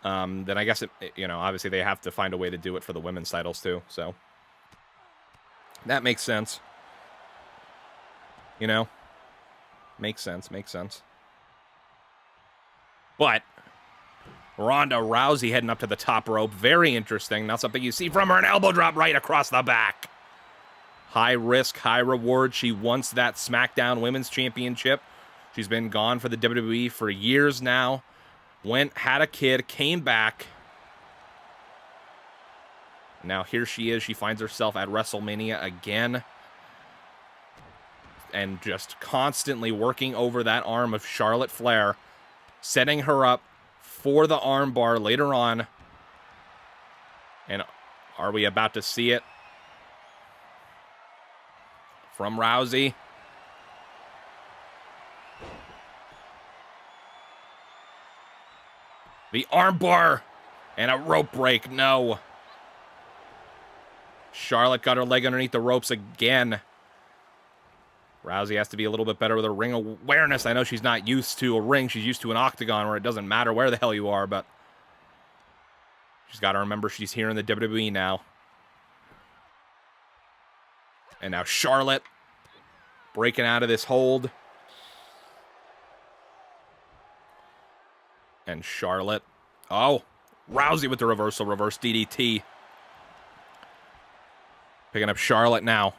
then I guess, obviously they have to find a way to do it for the women's titles too, so... That makes sense. You know? Makes sense. But Ronda Rousey heading up to the top rope. Very interesting. Not something you see from her. An elbow drop right across the back. High risk, high reward. She wants that SmackDown Women's Championship. She's been gone for the WWE for years now. Had a kid, came back. Now here she is. She finds herself at WrestleMania again. And just constantly working over that arm of Charlotte Flair, setting her up for the arm bar later on. And are we about to see it from Rousey? The arm bar and a rope break. No. Charlotte got her leg underneath the ropes again. Rousey has to be a little bit better with her ring awareness. I know she's not used to a ring. She's used to an octagon where it doesn't matter where the hell you are, but she's got to remember she's here in the WWE now. And now Charlotte breaking out of this hold. And Charlotte. Oh, Rousey with the reversal, reverse DDT. Picking up Charlotte now.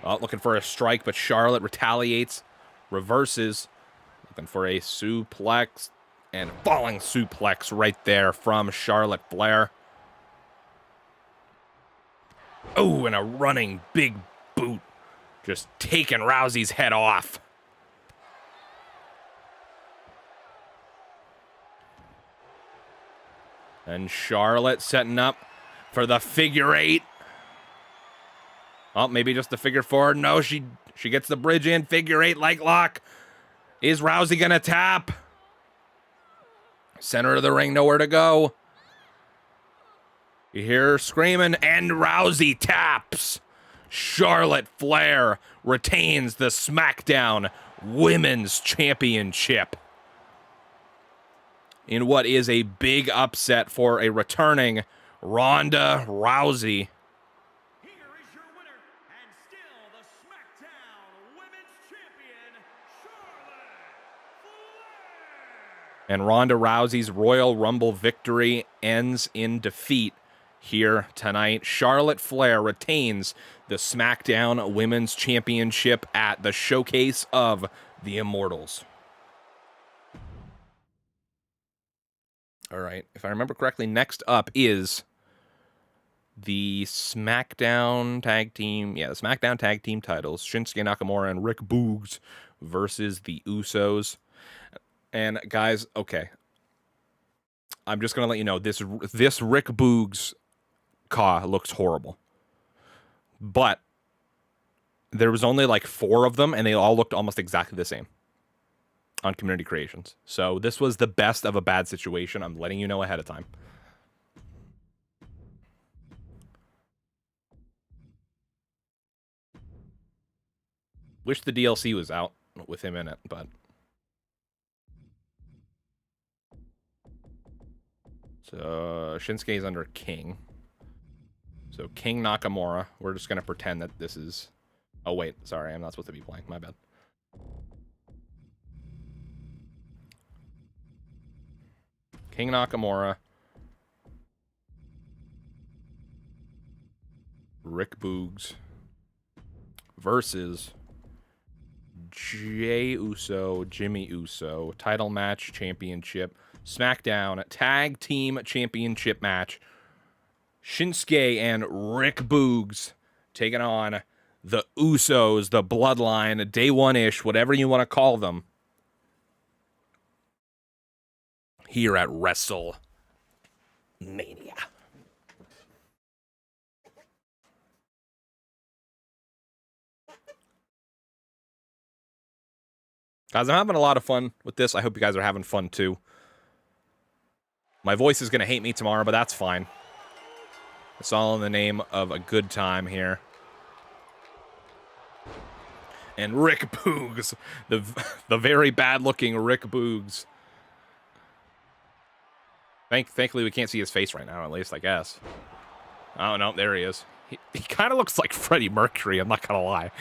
Oh, looking for a strike, but Charlotte retaliates, reverses, looking for a suplex, and falling suplex right there from Charlotte Flair. Oh, and a running big boot, just taking Rousey's head off. And Charlotte setting up for the figure 8. Oh, maybe just the figure 4. No, she gets the bridge in. Figure 8 leg lock. Is Rousey going to tap? Center of the ring, nowhere to go. You hear her screaming, and Rousey taps. Charlotte Flair retains the SmackDown Women's Championship in what is a big upset for a returning Ronda Rousey. Here is your winner, and still the SmackDown Women's Champion, Charlotte Flair. And Ronda Rousey's Royal Rumble victory ends in defeat here tonight. Charlotte Flair retains the SmackDown Women's Championship at the Showcase of the Immortals. All right, if I remember correctly, next up is the SmackDown Tag Team. Yeah, the SmackDown Tag Team titles. Shinsuke Nakamura and Rick Boogs versus the Usos. And guys, okay. I'm just going to let you know, this Rick Boogs Ka looks horrible. But there was only like 4 of them, and they all looked almost exactly the same on Community Creations. So this was the best of a bad situation. I'm letting you know ahead of time. Wish the DLC was out with him in it, but... So Shinsuke is under King. So King Nakamura. We're just going to pretend that this is... Oh, wait. Sorry, I'm not supposed to be playing. My bad. King Nakamura. Rick Boogs. Versus Jey Uso, Jimmy Uso. Title match, championship. SmackDown Tag Team Championship match. Shinsuke and Rick Boogs taking on the Usos, the Bloodline, Day One-ish, whatever you want to call them, here at WrestleMania. Guys, I'm having a lot of fun with this. I hope you guys are having fun too. My voice is going to hate me tomorrow, but that's fine. It's all in the name of a good time here. And Rick Boogs, the very bad-looking Rick Boogs. Thankfully, we can't see his face right now, at least, I guess. Oh, no, there he is. He kind of looks like Freddie Mercury, I'm not going to lie.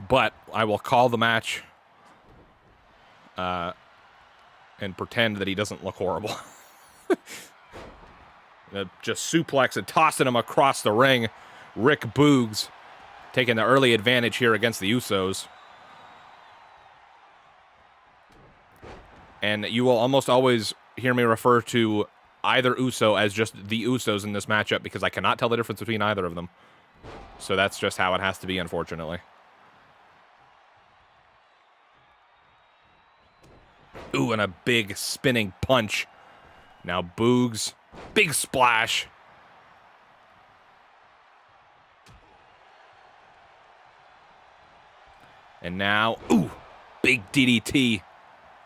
But I will call the match and pretend that he doesn't look horrible. Just suplex and tossing him across the ring. Rick Boogs taking the early advantage here against the Usos. And you will almost always hear me refer to either Uso as just the Usos in this matchup because I cannot tell the difference between either of them. So that's just how it has to be, unfortunately. Ooh, and a big spinning punch. Now Boogs, big splash. And now, ooh, big DDT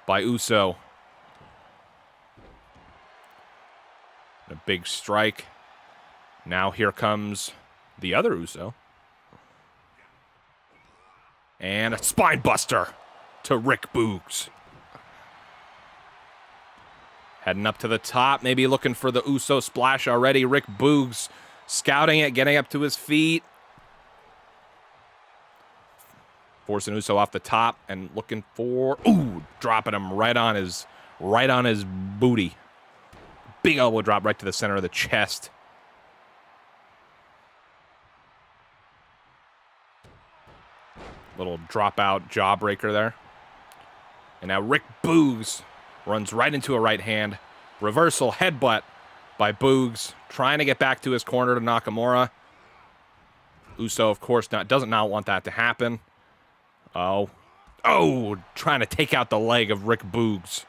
by Uso. A big strike. Now here comes the other Uso. And a spine buster to Rick Boogs. Heading up to the top, maybe looking for the Uso splash already. Rick Boogs scouting it, getting up to his feet. Forcing Uso off the top and looking for, ooh, dropping him right on his booty. Big elbow drop right to the center of the chest. Little dropout jawbreaker there. And now Rick Boogs runs right into a right hand. Reversal headbutt by Boogs, trying to get back to his corner to Nakamura. Uso, of course, does not want that to happen. Oh, trying to take out the leg of Rick Boogs.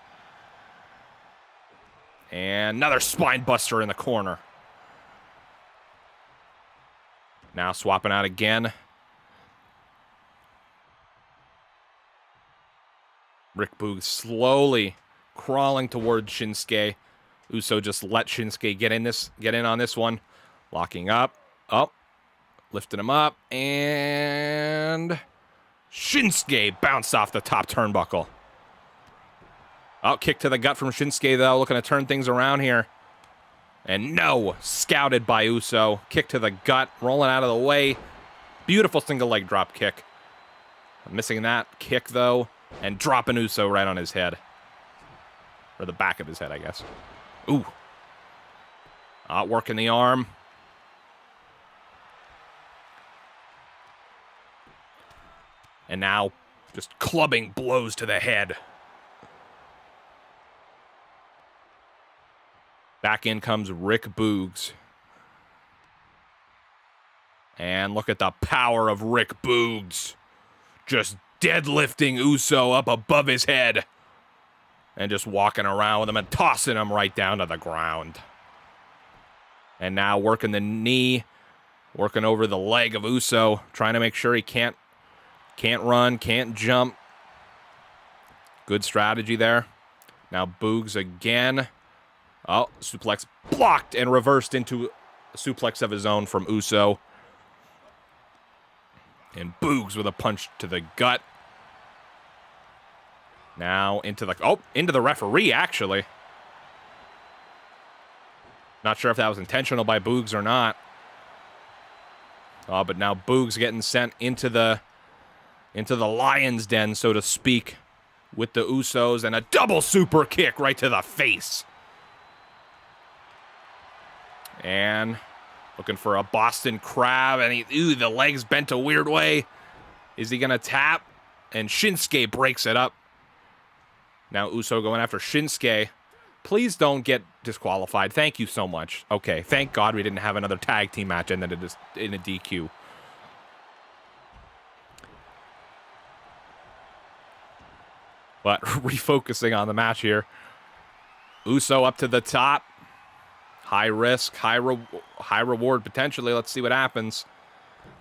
And another spine buster in the corner. Now swapping out again. Rick Boogs slowly crawling towards Shinsuke. Uso just let Shinsuke get in on this one. Locking up. Oh, lifting him up, and Shinsuke bounced off the top turnbuckle. Oh, kick to the gut from Shinsuke, though, looking to turn things around here. And no, scouted by Uso. Kick to the gut, rolling out of the way. Beautiful single leg drop kick. Missing that kick, though, and dropping Uso right on his head. Or the back of his head, I guess. Ooh. Working the arm. And now just clubbing blows to the head. Back in comes Rick Boogs. And look at the power of Rick Boogs. Just deadlifting Uso up above his head. And just walking around with him and tossing him right down to the ground. And now working the knee. Working over the leg of Uso. Trying to make sure he can't run, can't jump. Good strategy there. Now Boogs again. Oh, suplex blocked and reversed into a suplex of his own from Uso. And Boogs with a punch to the gut. Now into the referee, actually. Not sure if that was intentional by Boogs or not. Oh, but now Boogs getting sent into the lion's den, so to speak, with the Usos, and a double super kick right to the face. And looking for a Boston Crab, and the legs bent a weird way. Is he going to tap? And Shinsuke breaks it up. Now Uso going after Shinsuke. Please don't get disqualified. Thank you so much. Okay, thank God we didn't have another tag team match and then it is in a DQ. But refocusing on the match here. Uso up to the top. High risk, high reward potentially. Let's see what happens.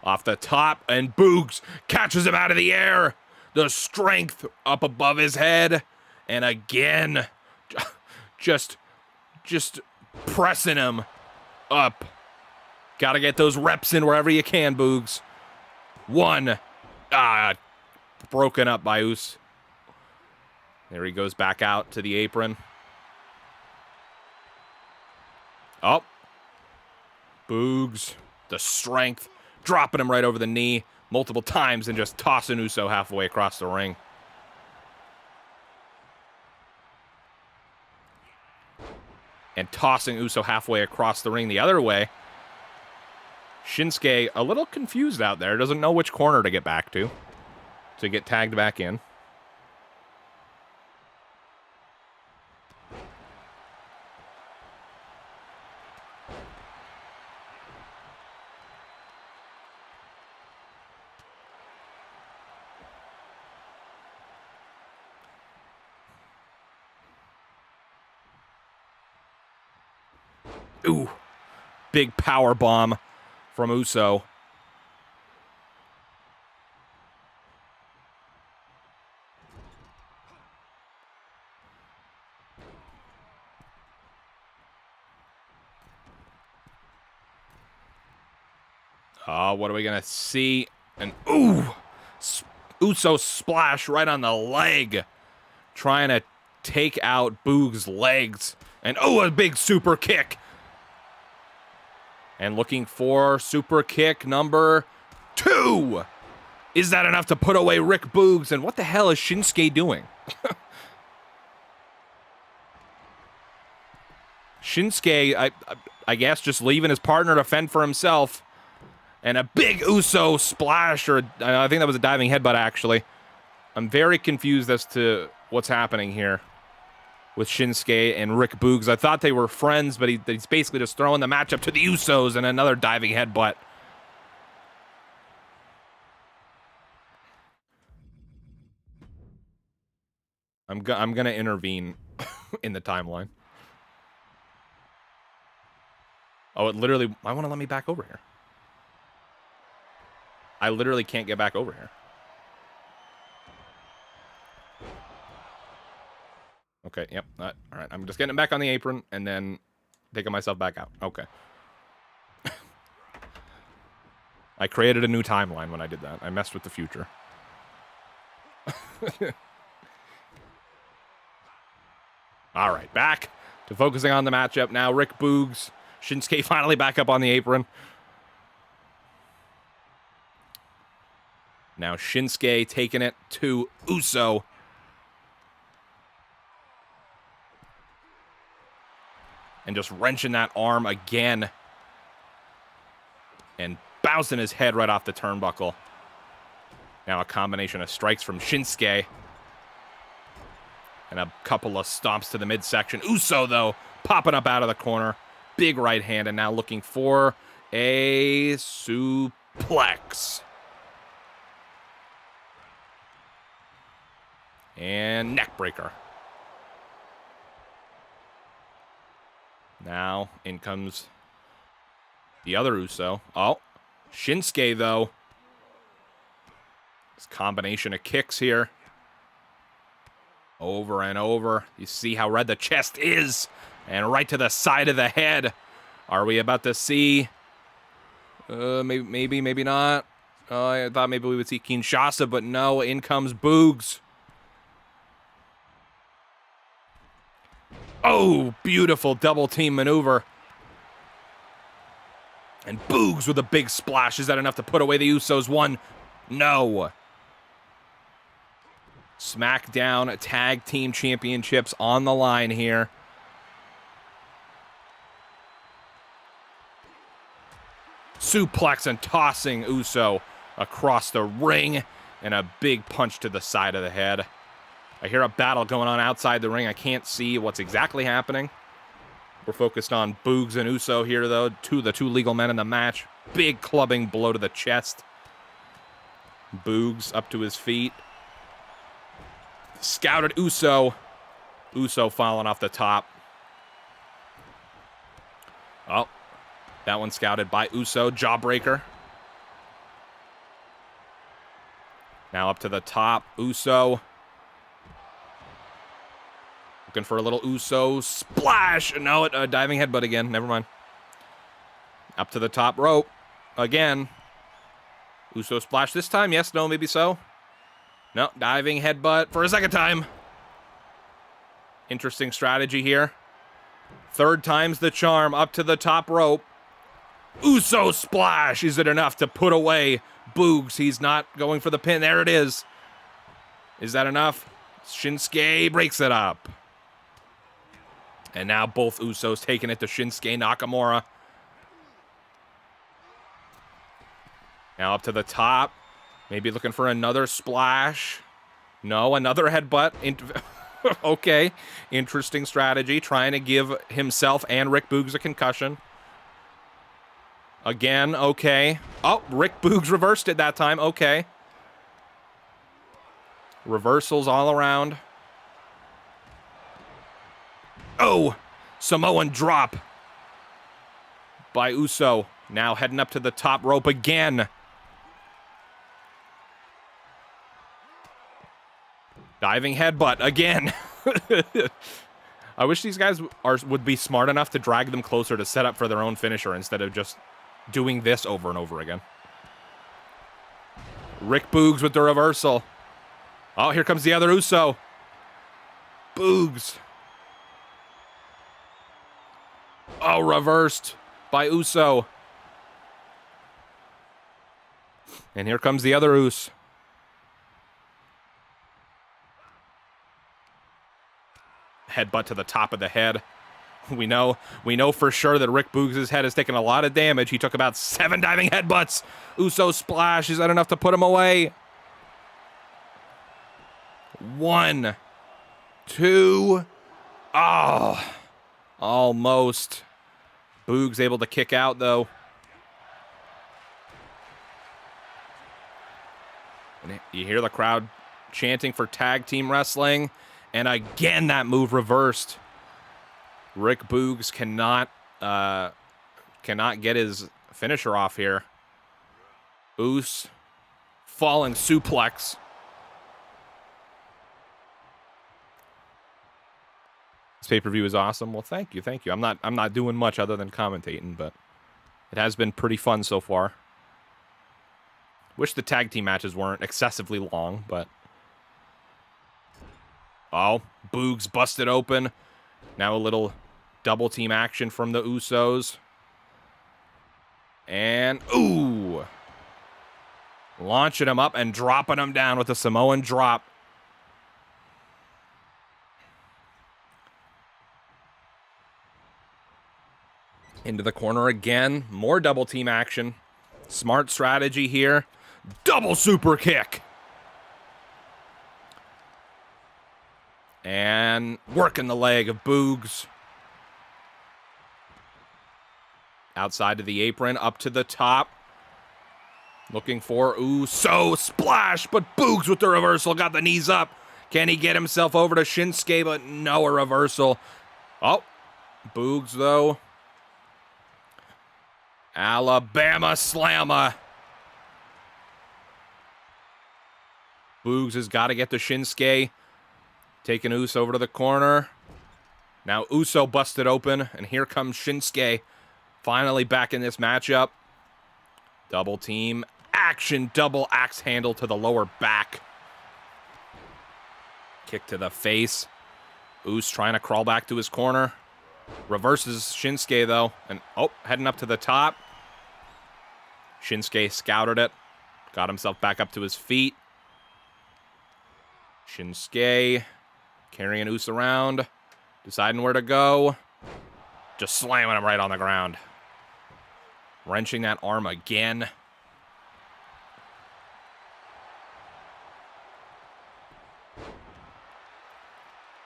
Off the top, and Boogs catches him out of the air. The strength up above his head. And again, just pressing him up. Got to get those reps in wherever you can, Boogs. One. Broken up by Uso. There he goes back out to the apron. Oh. Boogs. The strength. Dropping him right over the knee multiple times and just tossing Uso halfway across the ring. And tossing Uso halfway across the ring the other way. Shinsuke a little confused out there. Doesn't know which corner to get back to get tagged back in. Ooh, big power bomb from Uso. What are we going to see? And Uso splash right on the leg. Trying to take out Boog's legs. And a big super kick. And looking for super kick number 2. Is that enough to put away Rick Boogs? And what the hell is Shinsuke doing? Shinsuke, I guess, just leaving his partner to fend for himself. And a big Uso splash, or I think that was a diving headbutt, actually. I'm very confused as to what's happening here with Shinsuke and Rick Boogs. I thought they were friends, but he's basically just throwing the matchup to the Usos and another diving headbutt. I'm gonna intervene in the timeline. Oh, I want to let me back over here. I literally can't get back over here. Okay, yep. All right, I'm just getting back on the apron and then taking myself back out. Okay. I created a new timeline when I did that. I messed with the future. All right, back to focusing on the matchup now. Rick Boogs, Shinsuke finally back up on the apron. Now Shinsuke taking it to Uso. And just wrenching that arm again. And bouncing his head right off the turnbuckle. Now a combination of strikes from Shinsuke. And a couple of stomps to the midsection. Uso, though, popping up out of the corner. Big right hand, and now looking for a suplex. And neckbreaker. Now, in comes the other Uso. Oh, Shinsuke, though. This combination of kicks here. Over and over. You see how red the chest is. And right to the side of the head. Are we about to see? Maybe not. I thought maybe we would see Kinshasa, but no. In comes Boogs. Oh, beautiful double team maneuver. And Boogs with a big splash. Is that enough to put away the Usos? One. No. Smackdown Tag Team Championships on the line here. Suplex and tossing Uso across the ring. And a big punch to the side of the head. I hear a battle going on outside the ring. I can't see what's exactly happening. We're focused on Boogs and Uso here, though. The two legal men in the match. Big clubbing blow to the chest. Boogs up to his feet. Scouted Uso. Uso falling off the top. Oh, that one scouted by Uso. Jawbreaker. Now up to the top. Uso. Looking for a little Uso splash. No, a diving headbutt again. Never mind. Up to the top rope. Again. Uso splash this time. Yes, no, maybe so. No, diving headbutt for a second time. Interesting strategy here. Third time's the charm. Up to the top rope. Uso splash. Is it enough to put away Boogs? He's not going for the pin. There it is. Is that enough? Shinsuke breaks it up. And now both Usos taking it to Shinsuke Nakamura. Now up to the top. Maybe looking for another splash. No, another headbutt. Okay. Interesting strategy. Trying to give himself and Rick Boogs a concussion. Again, okay. Oh, Rick Boogs reversed it that time. Okay. Reversals all around. Oh, Samoan drop by Uso. Now heading up to the top rope again. Diving headbutt again. I wish these guys would be smart enough to drag them closer to set up for their own finisher instead of just doing this over and over again. Rick Boogs with the reversal. Oh, here comes the other Uso. Boogs. Oh, reversed by Uso. And here comes the other Uso. Headbutt to the top of the head. We know for sure that Rick Boogs' head has taken a lot of damage. He took about 7 diving headbutts. Uso splash. Is that enough to put him away? 1, 2. Oh, almost. Boogs able to kick out, though. And you hear the crowd chanting for tag team wrestling. And again, that move reversed. Rick Boogs cannot get his finisher off here. Uso falling suplex. This pay-per-view is awesome. Well, thank you. I'm not doing much other than commentating, but it has been pretty fun so far. Wish the tag team matches weren't excessively long, but... Oh, Boogs busted open. Now a little double team action from the Usos. And, ooh! Launching him up and dropping him down with a Samoan drop. Into the corner again. More double team action. Smart strategy here. Double super kick. And working the leg of Boogs. Outside to the apron, up to the top. Looking for Uso splash, but Boogs with the reversal. Got the knees up. Can he get himself over to Shinsuke? But no, a reversal. Oh, Boogs though. Alabama Slammer. Boogs has got to get to Shinsuke. Taking Uso over to the corner. Now Uso busted open, and here comes Shinsuke. Finally back in this matchup. Double team action, double axe handle to the lower back. Kick to the face. Uso trying to crawl back to his corner. Reverses Shinsuke though, and oh, heading up to the top. Shinsuke scouted it. Got himself back up to his feet. Shinsuke carrying Uso around. Deciding where to go. Just slamming him right on the ground. Wrenching that arm again.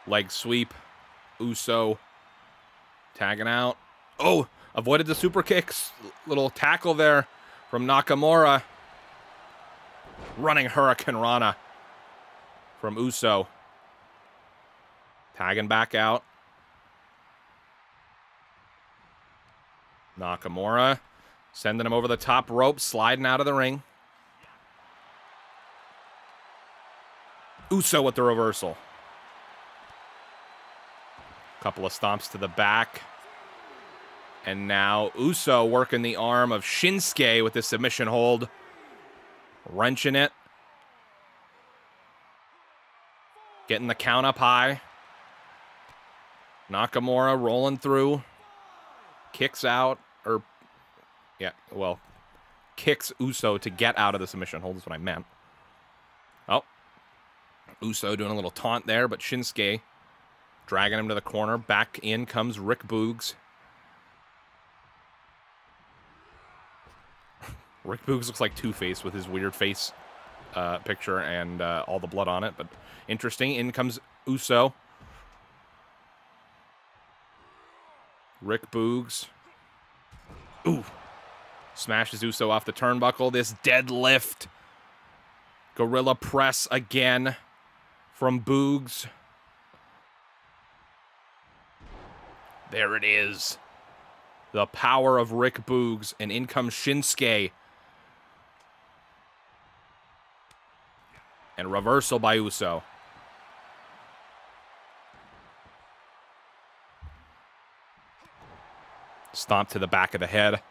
Leg sweep. Uso tagging out. Oh, avoided the super kicks. Little tackle there from Nakamura. Running Hurricane Rana from Uso. Tagging back out. Nakamura sending him over the top rope, sliding out of the ring. Uso with the reversal. Couple of stomps to the back. And now Uso working the arm of Shinsuke with the submission hold. Wrenching it. Getting the count up high. Nakamura rolling through. Kicks out. Kicks Uso to get out of the submission hold is what I meant. Oh. Uso doing a little taunt there, but Shinsuke dragging him to the corner. Back in comes Rick Boogs. Rick Boogs looks like Two-Face with his weird face picture and all the blood on it, but interesting. In comes Uso. Rick Boogs. Ooh. Smashes Uso off the turnbuckle. This deadlift. Gorilla press again from Boogs. There it is. The power of Rick Boogs. And in comes Shinsuke. And reversal by Uso. Stomp to the back of the head.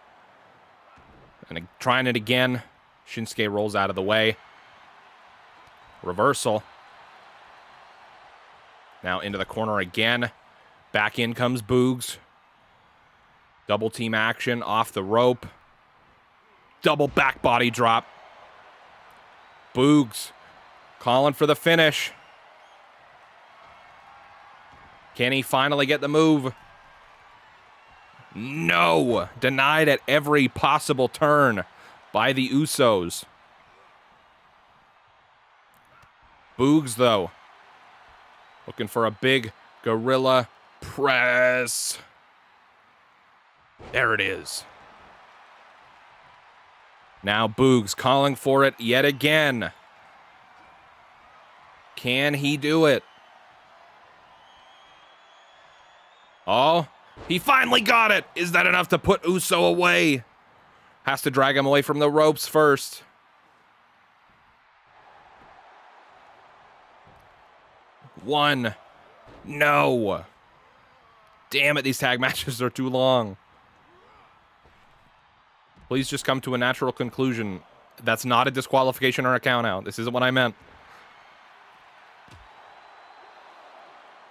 And trying it again. Shinsuke rolls out of the way. Reversal. Now into the corner again. Back in comes Boogs. Double team action off the rope. Double back body drop. Boogs calling for the finish. Can he finally get the move? No! Denied at every possible turn by the Usos. Boogs, though, looking for a big gorilla press. There it is. Now Boogs calling for it yet again. Can he do it? Oh, he finally got it. Is that enough to put Uso away? Has to drag him away from the ropes first. One. No. Damn it, these tag matches are too long. Please just come to a natural conclusion. That's not a disqualification or a count out. This isn't what I meant.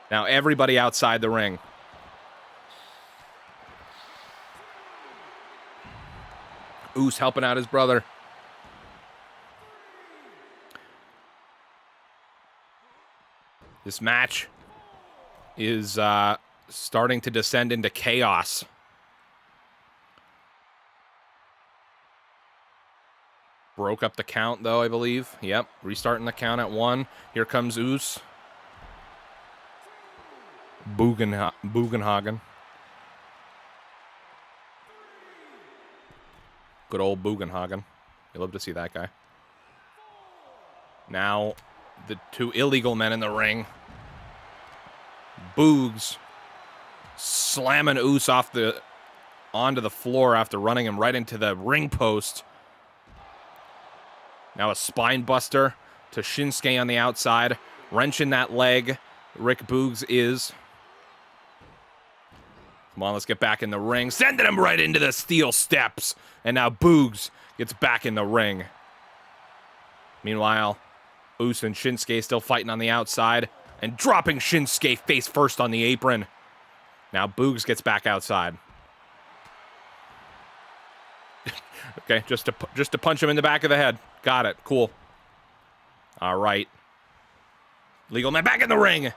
Now everybody outside the ring. Uso helping out his brother. This match is starting to descend into chaos. Broke up the count, though, I believe. Yep, restarting the count at 1. Here comes Uso. Bugenhagen. Good old Bugenhagen. You love to see that guy. Now, the 2 illegal men in the ring. Boogs slamming Uso onto the floor after running him right into the ring post. Now a spine buster to Shinsuke on the outside. Wrenching that leg. Rick Boogs is. Come on, let's get back in the ring. Sending him right into the steel steps. And now Boogs gets back in the ring. Meanwhile, Uso and Shinsuke still fighting on the outside. And dropping Shinsuke face first on the apron. Now Boogs gets back outside. Okay, just to punch him in the back of the head. Got it. Cool. All right. Legal man back in the ring.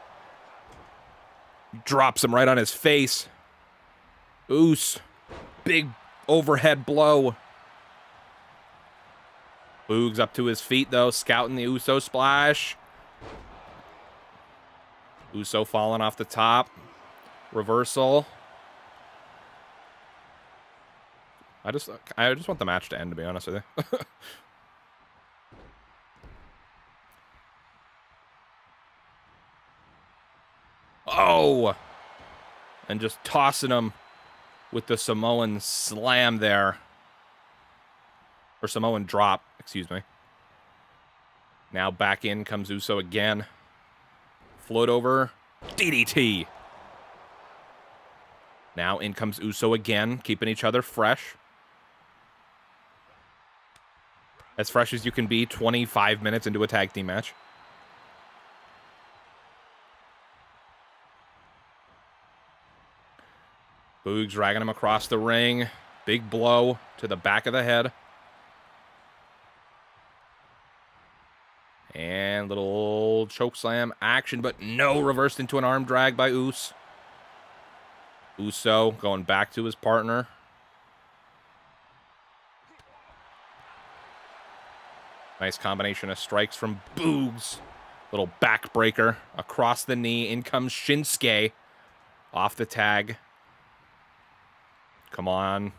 Drops him right on his face. Uso. Big overhead blow. Boogs up to his feet, though. Scouting the Uso splash. Uso falling off the top. Reversal. I just want the match to end, to be honest with you. Oh! And just tossing him with the Samoan slam there. Or Samoan drop, excuse me. Now back in comes Uso again. Float over. DDT. Now in comes Uso again, keeping each other fresh. As fresh as you can be 25 minutes into a tag team match. Boogs dragging him across the ring. Big blow to the back of the head. And little choke slam action, but no, reversed into an arm drag by Uso. Uso going back to his partner. Nice combination of strikes from Boogs. Little backbreaker across the knee. In comes Shinsuke. Off the tag. Come on.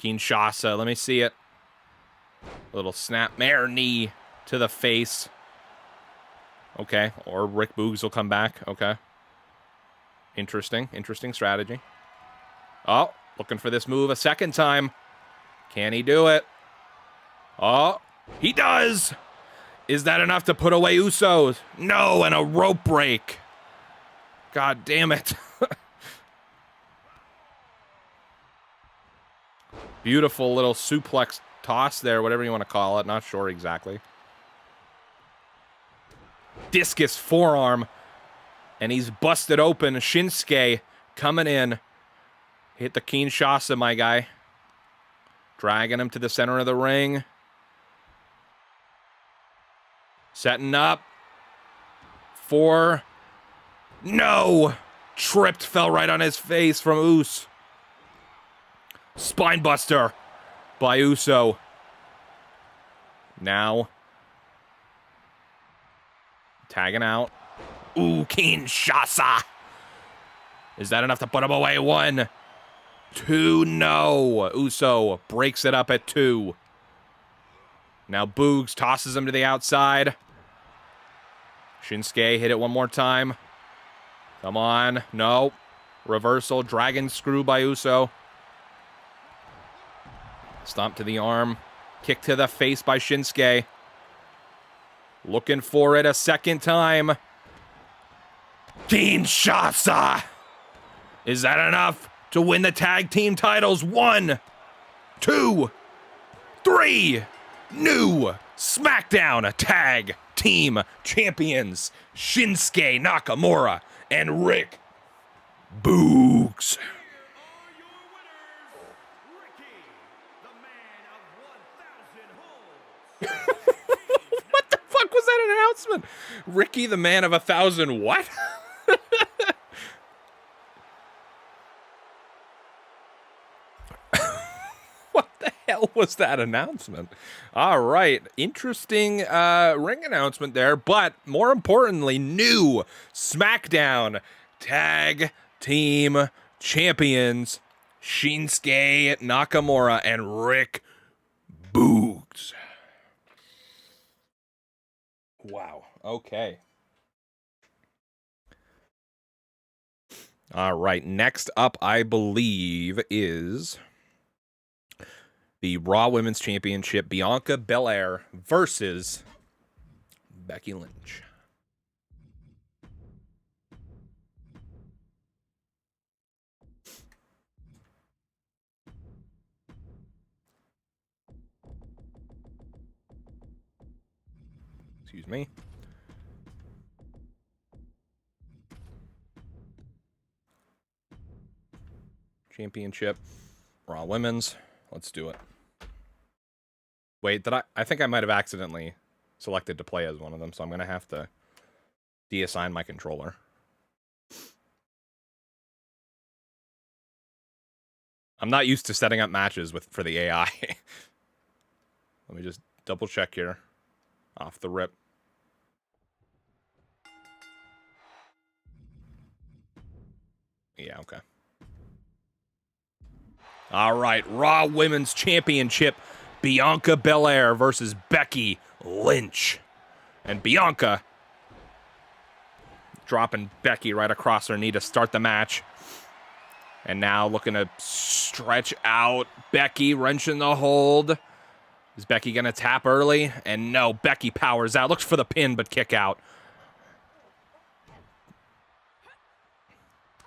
Kinshasa, let me see it. Little snapmare knee to the face. Okay, or Rick Boogs will come back. Okay. Interesting strategy. Oh, looking for this move a second time. Can he do it? Oh, he does! Is that enough to put away Usos? No, and a rope break. God damn it. Beautiful little suplex toss there, whatever you want to call it. Not sure exactly. Discus forearm. And he's busted open. Shinsuke coming in. Hit the Kinshasa, my guy. Dragging him to the center of the ring. Setting up. 4. No! Tripped, fell right on his face from Uso. Spinebuster by Uso. Now. Tagging out. Ooh, Kinshasa. Is that enough to put him away? 1, 2, no. Uso breaks it up at 2. Now Boogs tosses him to the outside. Shinsuke hit it one more time. Come on. No. Reversal. Dragon screw by Uso. Stomp to the arm. Kick to the face by Shinsuke. Looking for it a second time. Kinshasa. Is that enough to win the tag team titles? 1, 2, 3. new SmackDown Tag Team Champions Shinsuke Nakamura and Rick Boogs. What the fuck was that announcement? Ricky, the man of 1,000 what? What the hell was that announcement? All right, interesting ring announcement there, but more importantly, new SmackDown Tag Team Champions Shinsuke Nakamura and Rick Boogs. Wow. Okay. All right. Next up, I believe, is the Raw Women's Championship, Bianca Belair versus Becky Lynch. Excuse me. Championship, Raw Women's. Let's do it. Wait, I think I might have accidentally selected to play as one of them, so I'm going to have to deassign my controller. I'm not used to setting up matches for the AI. Let me just double check here. Off the rip. Yeah, okay. All right, Raw Women's Championship, Bianca Belair versus Becky Lynch. And Bianca dropping Becky right across her knee to start the match. And now looking to stretch out Becky, wrenching the hold. Is Becky going to tap early? And no, Becky powers out. Looks for the pin, but kick out.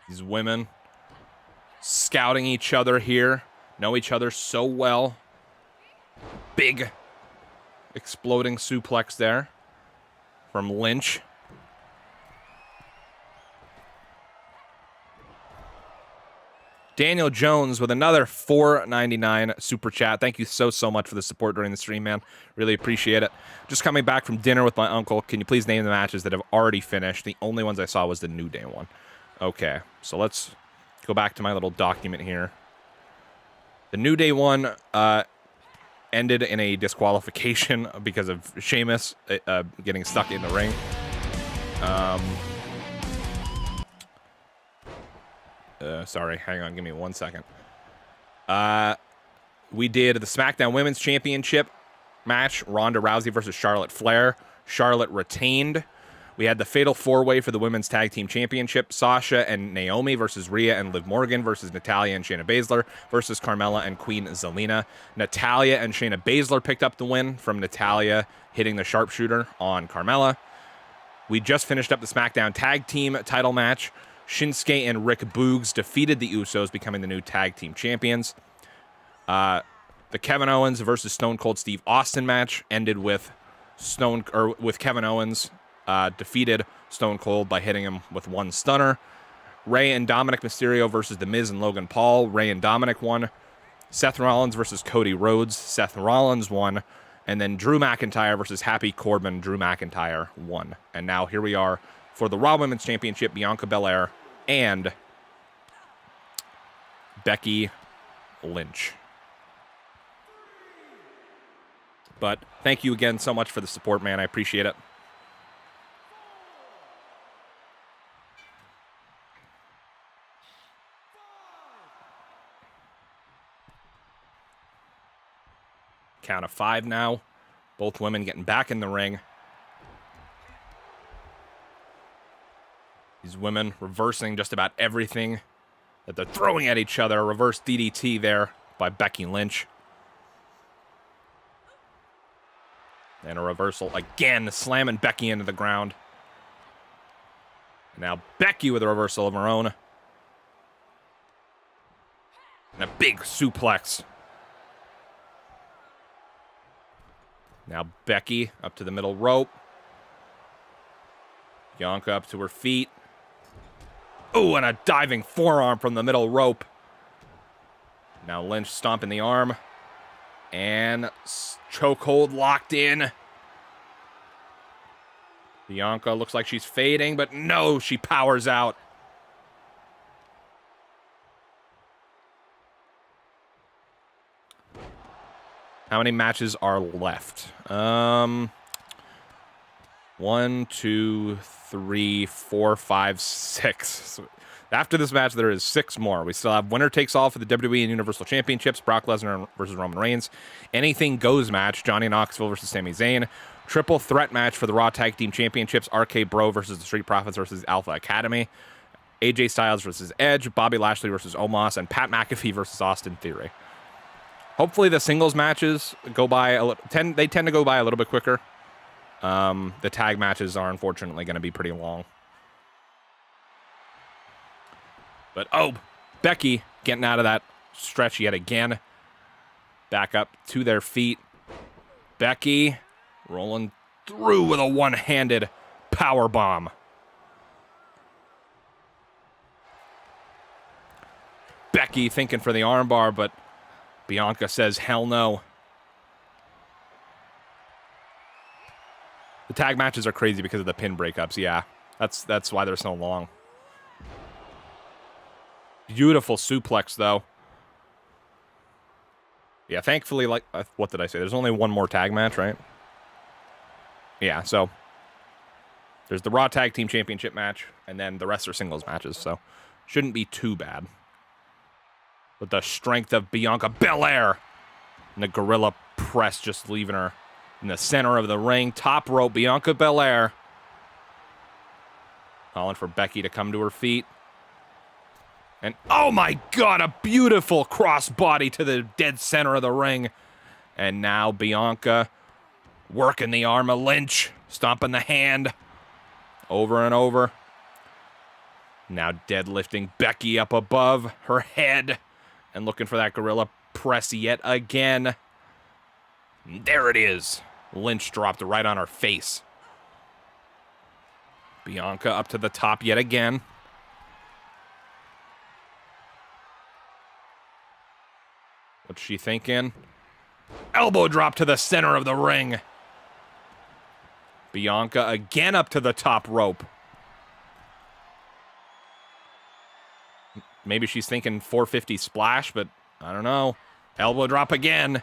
These women scouting each other here. Know each other so well. Big exploding suplex there from Lynch. Daniel Jones with another $4.99 super chat. Thank you so much for the support during the stream, man. Really appreciate it. Just coming back from dinner with my uncle. Can you please name the matches that have already finished? The only ones I saw was the New Day one. Okay, so let's go back to my little document here. The New Day one ended in a disqualification because of Sheamus getting stuck in the ring. Sorry, hang on, give me 1 second. We did the SmackDown Women's Championship match, Ronda Rousey versus Charlotte Flair. Charlotte retained. We had the Fatal 4-Way for the Women's Tag Team Championship, Sasha and Naomi versus Rhea and Liv Morgan versus Natalya and Shayna Baszler versus Carmella and Queen Zelina. Natalya and Shayna Baszler picked up the win from Natalya hitting the sharpshooter on Carmella. We just finished up the SmackDown Tag Team title match. Shinsuke and Rick Boogs defeated the Usos, becoming the new tag team champions. The Kevin Owens versus Stone Cold Steve Austin match ended with Kevin Owens defeated Stone Cold by hitting him with one stunner. Rey and Dominic Mysterio versus The Miz and Logan Paul. Rey and Dominic won. Seth Rollins versus Cody Rhodes. Seth Rollins won. And then Drew McIntyre versus Happy Corbin. Drew McIntyre won. And now here we are for the Raw Women's Championship, Bianca Belair and Becky Lynch. But thank you again so much for the support, man. I appreciate it. Count of 5 now. Both women getting back in the ring. These women reversing just about everything that they're throwing at each other. Reverse DDT there by Becky Lynch. And a reversal again, slamming Becky into the ground. Now Becky with a reversal of her own. And a big suplex. Now Becky up to the middle rope. Bianca up to her feet. Oh, and a diving forearm from the middle rope. Now Lynch stomping the arm. And chokehold locked in. Bianca looks like she's fading, but no, she powers out. How many matches are left? 1, 2, 3, 4, 5, 6. After this match, there is 6 more. We still have winner takes all for the WWE and Universal Championships. Brock Lesnar versus Roman Reigns. Anything goes match. Johnny Knoxville versus Sami Zayn. Triple threat match for the Raw Tag Team Championships. RK Bro versus the Street Profits versus Alpha Academy. AJ Styles versus Edge. Bobby Lashley versus Omos. And Pat McAfee versus Austin Theory. Hopefully the singles matches go by they tend to go by a little bit quicker. The tag matches are unfortunately going to be pretty long. But, oh, Becky getting out of that stretch yet again. Back up to their feet. Becky rolling through with a one-handed power bomb. Becky thinking for the armbar, but Bianca says, hell no. The tag matches are crazy because of the pin breakups, yeah. That's why they're so long. Beautiful suplex, though. Yeah, thankfully, like, what did I say? There's only one more tag match, right? Yeah, so there's the Raw Tag Team Championship match, and then the rest are singles matches, so shouldn't be too bad. With the strength of Bianca Belair. And the gorilla press just leaving her in the center of the ring. Top rope, Bianca Belair. Calling for Becky to come to her feet. And, oh my God, a beautiful crossbody to the dead center of the ring. And now Bianca working the arm of Lynch. Stomping the hand. Over and over. Now deadlifting Becky up above her head. And looking for that gorilla press yet again. There it is. Lynch dropped right on her face. Bianca up to the top yet again. What's she thinking? Elbow drop to the center of the ring. Bianca again up to the top rope. Maybe she's thinking 450 splash, but I don't know. Elbow drop again.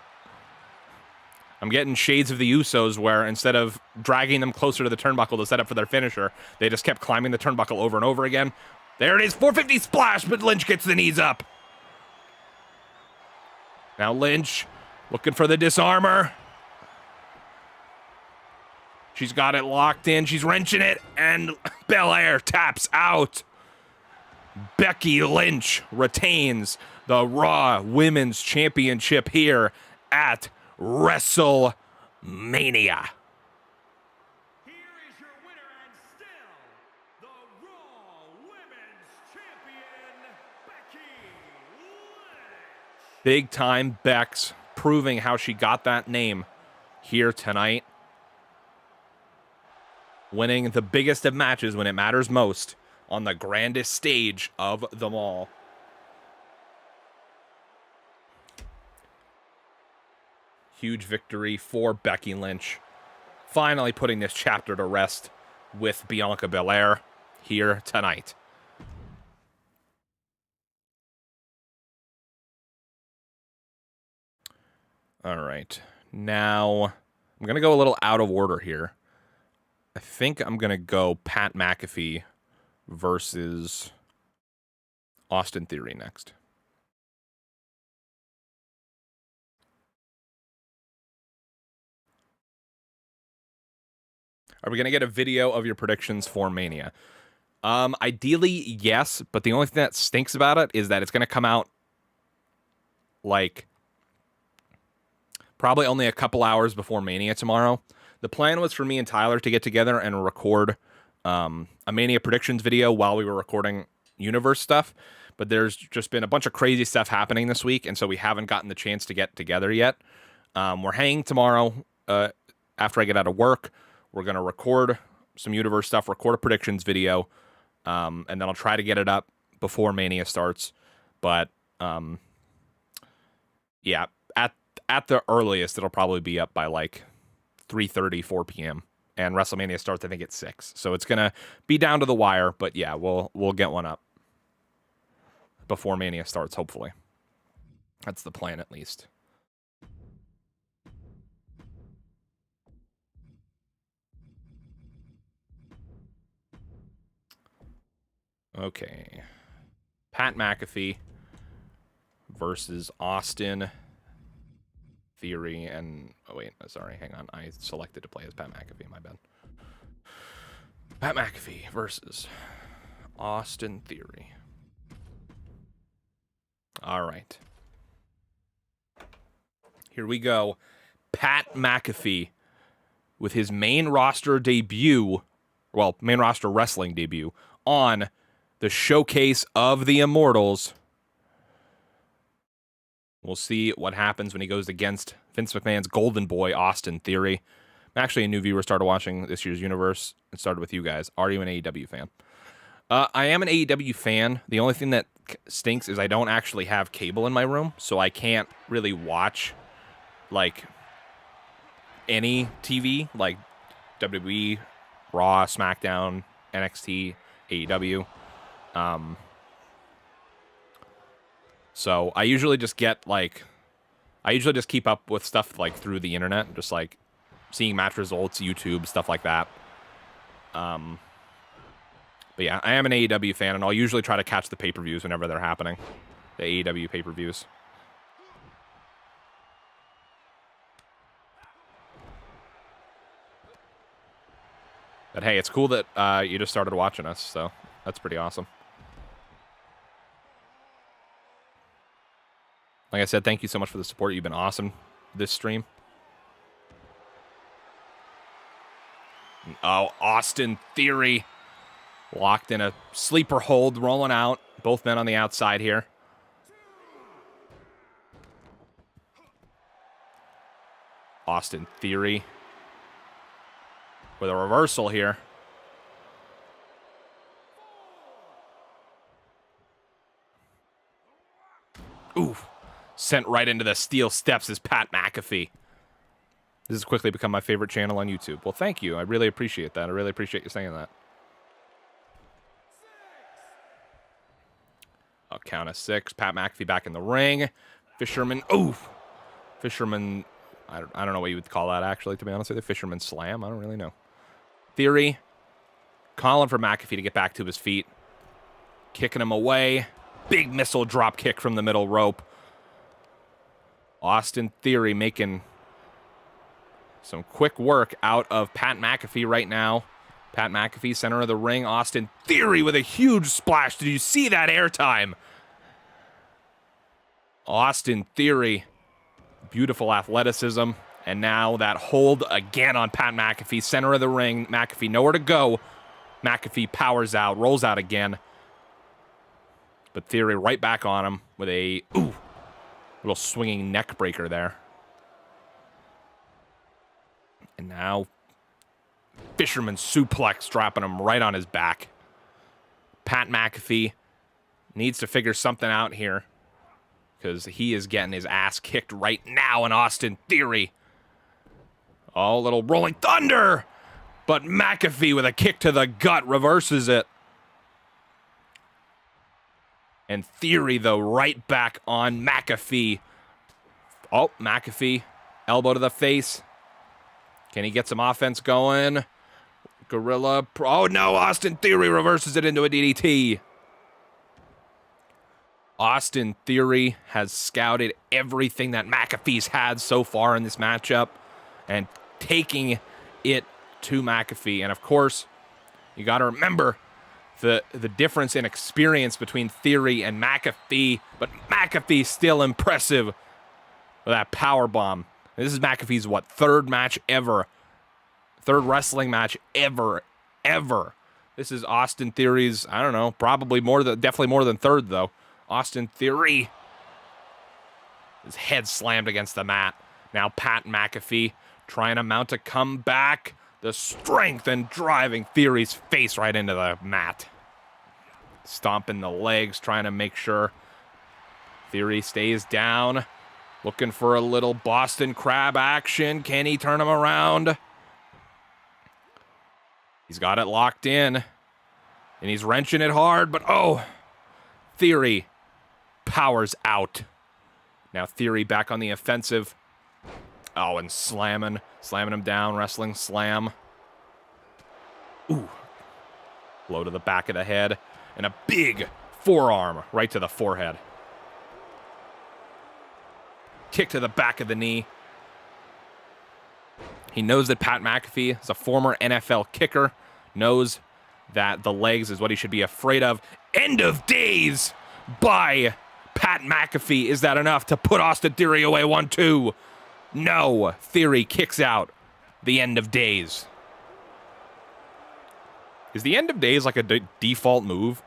I'm getting shades of the Usos where instead of dragging them closer to the turnbuckle to set up for their finisher, they just kept climbing the turnbuckle over and over again. There it is, 450 splash, but Lynch gets the knees up. Now Lynch looking for the disarmer. She's got it locked in. She's wrenching it, and Belair taps out. Becky Lynch retains the Raw Women's Championship here at WrestleMania. Here is your winner and still the Raw Women's Champion, Becky Lynch. Big time Bex proving how she got that name here tonight. Winning the biggest of matches when it matters most on the grandest stage of them all. Huge victory for Becky Lynch. Finally putting this chapter to rest with Bianca Belair here tonight. All right. Now, I'm going to go a little out of order here. I think I'm going to go Pat McAfee versus Austin Theory next. Are we going to get a video of your predictions for Mania? Ideally, yes, but the only thing that stinks about it is that it's going to come out like probably only a couple hours before Mania tomorrow. The plan was for me and Tyler to get together and record a Mania predictions video while we were recording Universe stuff, but there's just been a bunch of crazy stuff happening this week, and so we haven't gotten the chance to get together yet. We're hanging tomorrow after I get out of work, we're going to record some universe stuff, record a predictions video, and then I'll try to get it up before Mania starts. But yeah, at the earliest, it'll probably be up by like 3:30, 4 p.m. And WrestleMania starts, I think, at 6. So it's gonna be down to the wire. But yeah, we'll get one up before Mania starts. Hopefully, that's the plan at least. Okay, Pat McAfee versus Austin Theory and sorry, hang on. I selected to play as Pat McAfee, my bad. Pat McAfee versus Austin Theory. All right. Here we go. Pat McAfee with his main roster debut, main roster wrestling debut on the Showcase of the Immortals. We'll see what happens when he goes against Vince McMahon's golden boy, Austin Theory. I'm actually a new viewer, started watching this year's Universe. It started with you guys. Are you an AEW fan? I am an AEW fan. The only thing that stinks is I don't actually have cable in my room, so I can't really watch, like, any TV, like WWE, Raw, SmackDown, NXT, AEW. So I usually just keep up with stuff like through the internet, just like seeing match results, YouTube, stuff like that. But yeah, I am an AEW fan, and I'll usually try to catch the pay-per-views whenever they're happening. The AEW pay-per-views. But hey, it's cool that you just started watching us, so that's pretty awesome. Like I said, thank you so much for the support. You've been awesome this stream. Oh, Austin Theory locked in a sleeper hold, rolling out. Both men on the outside here. Austin Theory with a reversal here. Oof. Sent right into the steel steps is Pat McAfee. This has quickly become my favorite channel on YouTube. Well, thank you. I really appreciate that. I really appreciate you saying that. I'll count of 6. Pat McAfee back in the ring. Fisherman. Oof. Fisherman. I don't know what you would call that, actually, to be honest with you. Fisherman slam. I don't really know. Theory. Calling for McAfee to get back to his feet. Kicking him away. Big missile drop kick from the middle rope. Austin Theory making some quick work out of Pat McAfee right now. Pat McAfee, center of the ring. Austin Theory with a huge splash. Did you see that airtime? Austin Theory. Beautiful athleticism. And now that hold again on Pat McAfee. Center of the ring. McAfee nowhere to go. McAfee powers out. Rolls out again. But Theory right back on him with a little swinging neck breaker there. And now Fisherman suplex, dropping him right on his back. Pat McAfee needs to figure something out here, because he is getting his ass kicked right now in Austin Theory. Oh, little rolling thunder. But McAfee with a kick to the gut reverses it. And Theory, though, right back on McAfee. Oh, McAfee. Elbow to the face. Can he get some offense going? Gorilla. Oh, no. Austin Theory reverses it into a DDT. Austin Theory has scouted everything that McAfee's had so far in this matchup and taking it to McAfee. And, of course, you got to remember the difference in experience between Theory and McAfee, but McAfee's still impressive with that power bomb. This is McAfee's, third match ever. Third wrestling match ever. This is Austin Theory's, I don't know, definitely more than third, though. Austin Theory. His head slammed against the mat. Now Pat McAfee trying to mount a comeback. The strength and driving Theory's face right into the mat. Stomping the legs, trying to make sure Theory stays down. Looking for a little Boston Crab action. Can he turn him around? He's got it locked in. And he's wrenching it hard, but oh! Theory powers out. Now Theory back on the offensive. Oh, and slamming him down, wrestling slam. Ooh. Blow to the back of the head. And a big forearm right to the forehead. Kick to the back of the knee. He knows that Pat McAfee is a former NFL kicker. Knows that the legs is what he should be afraid of. End of days by Pat McAfee. Is that enough to put Austin Theory away? 1-2. No. Theory kicks out the end of days. Is the end of days like a default move?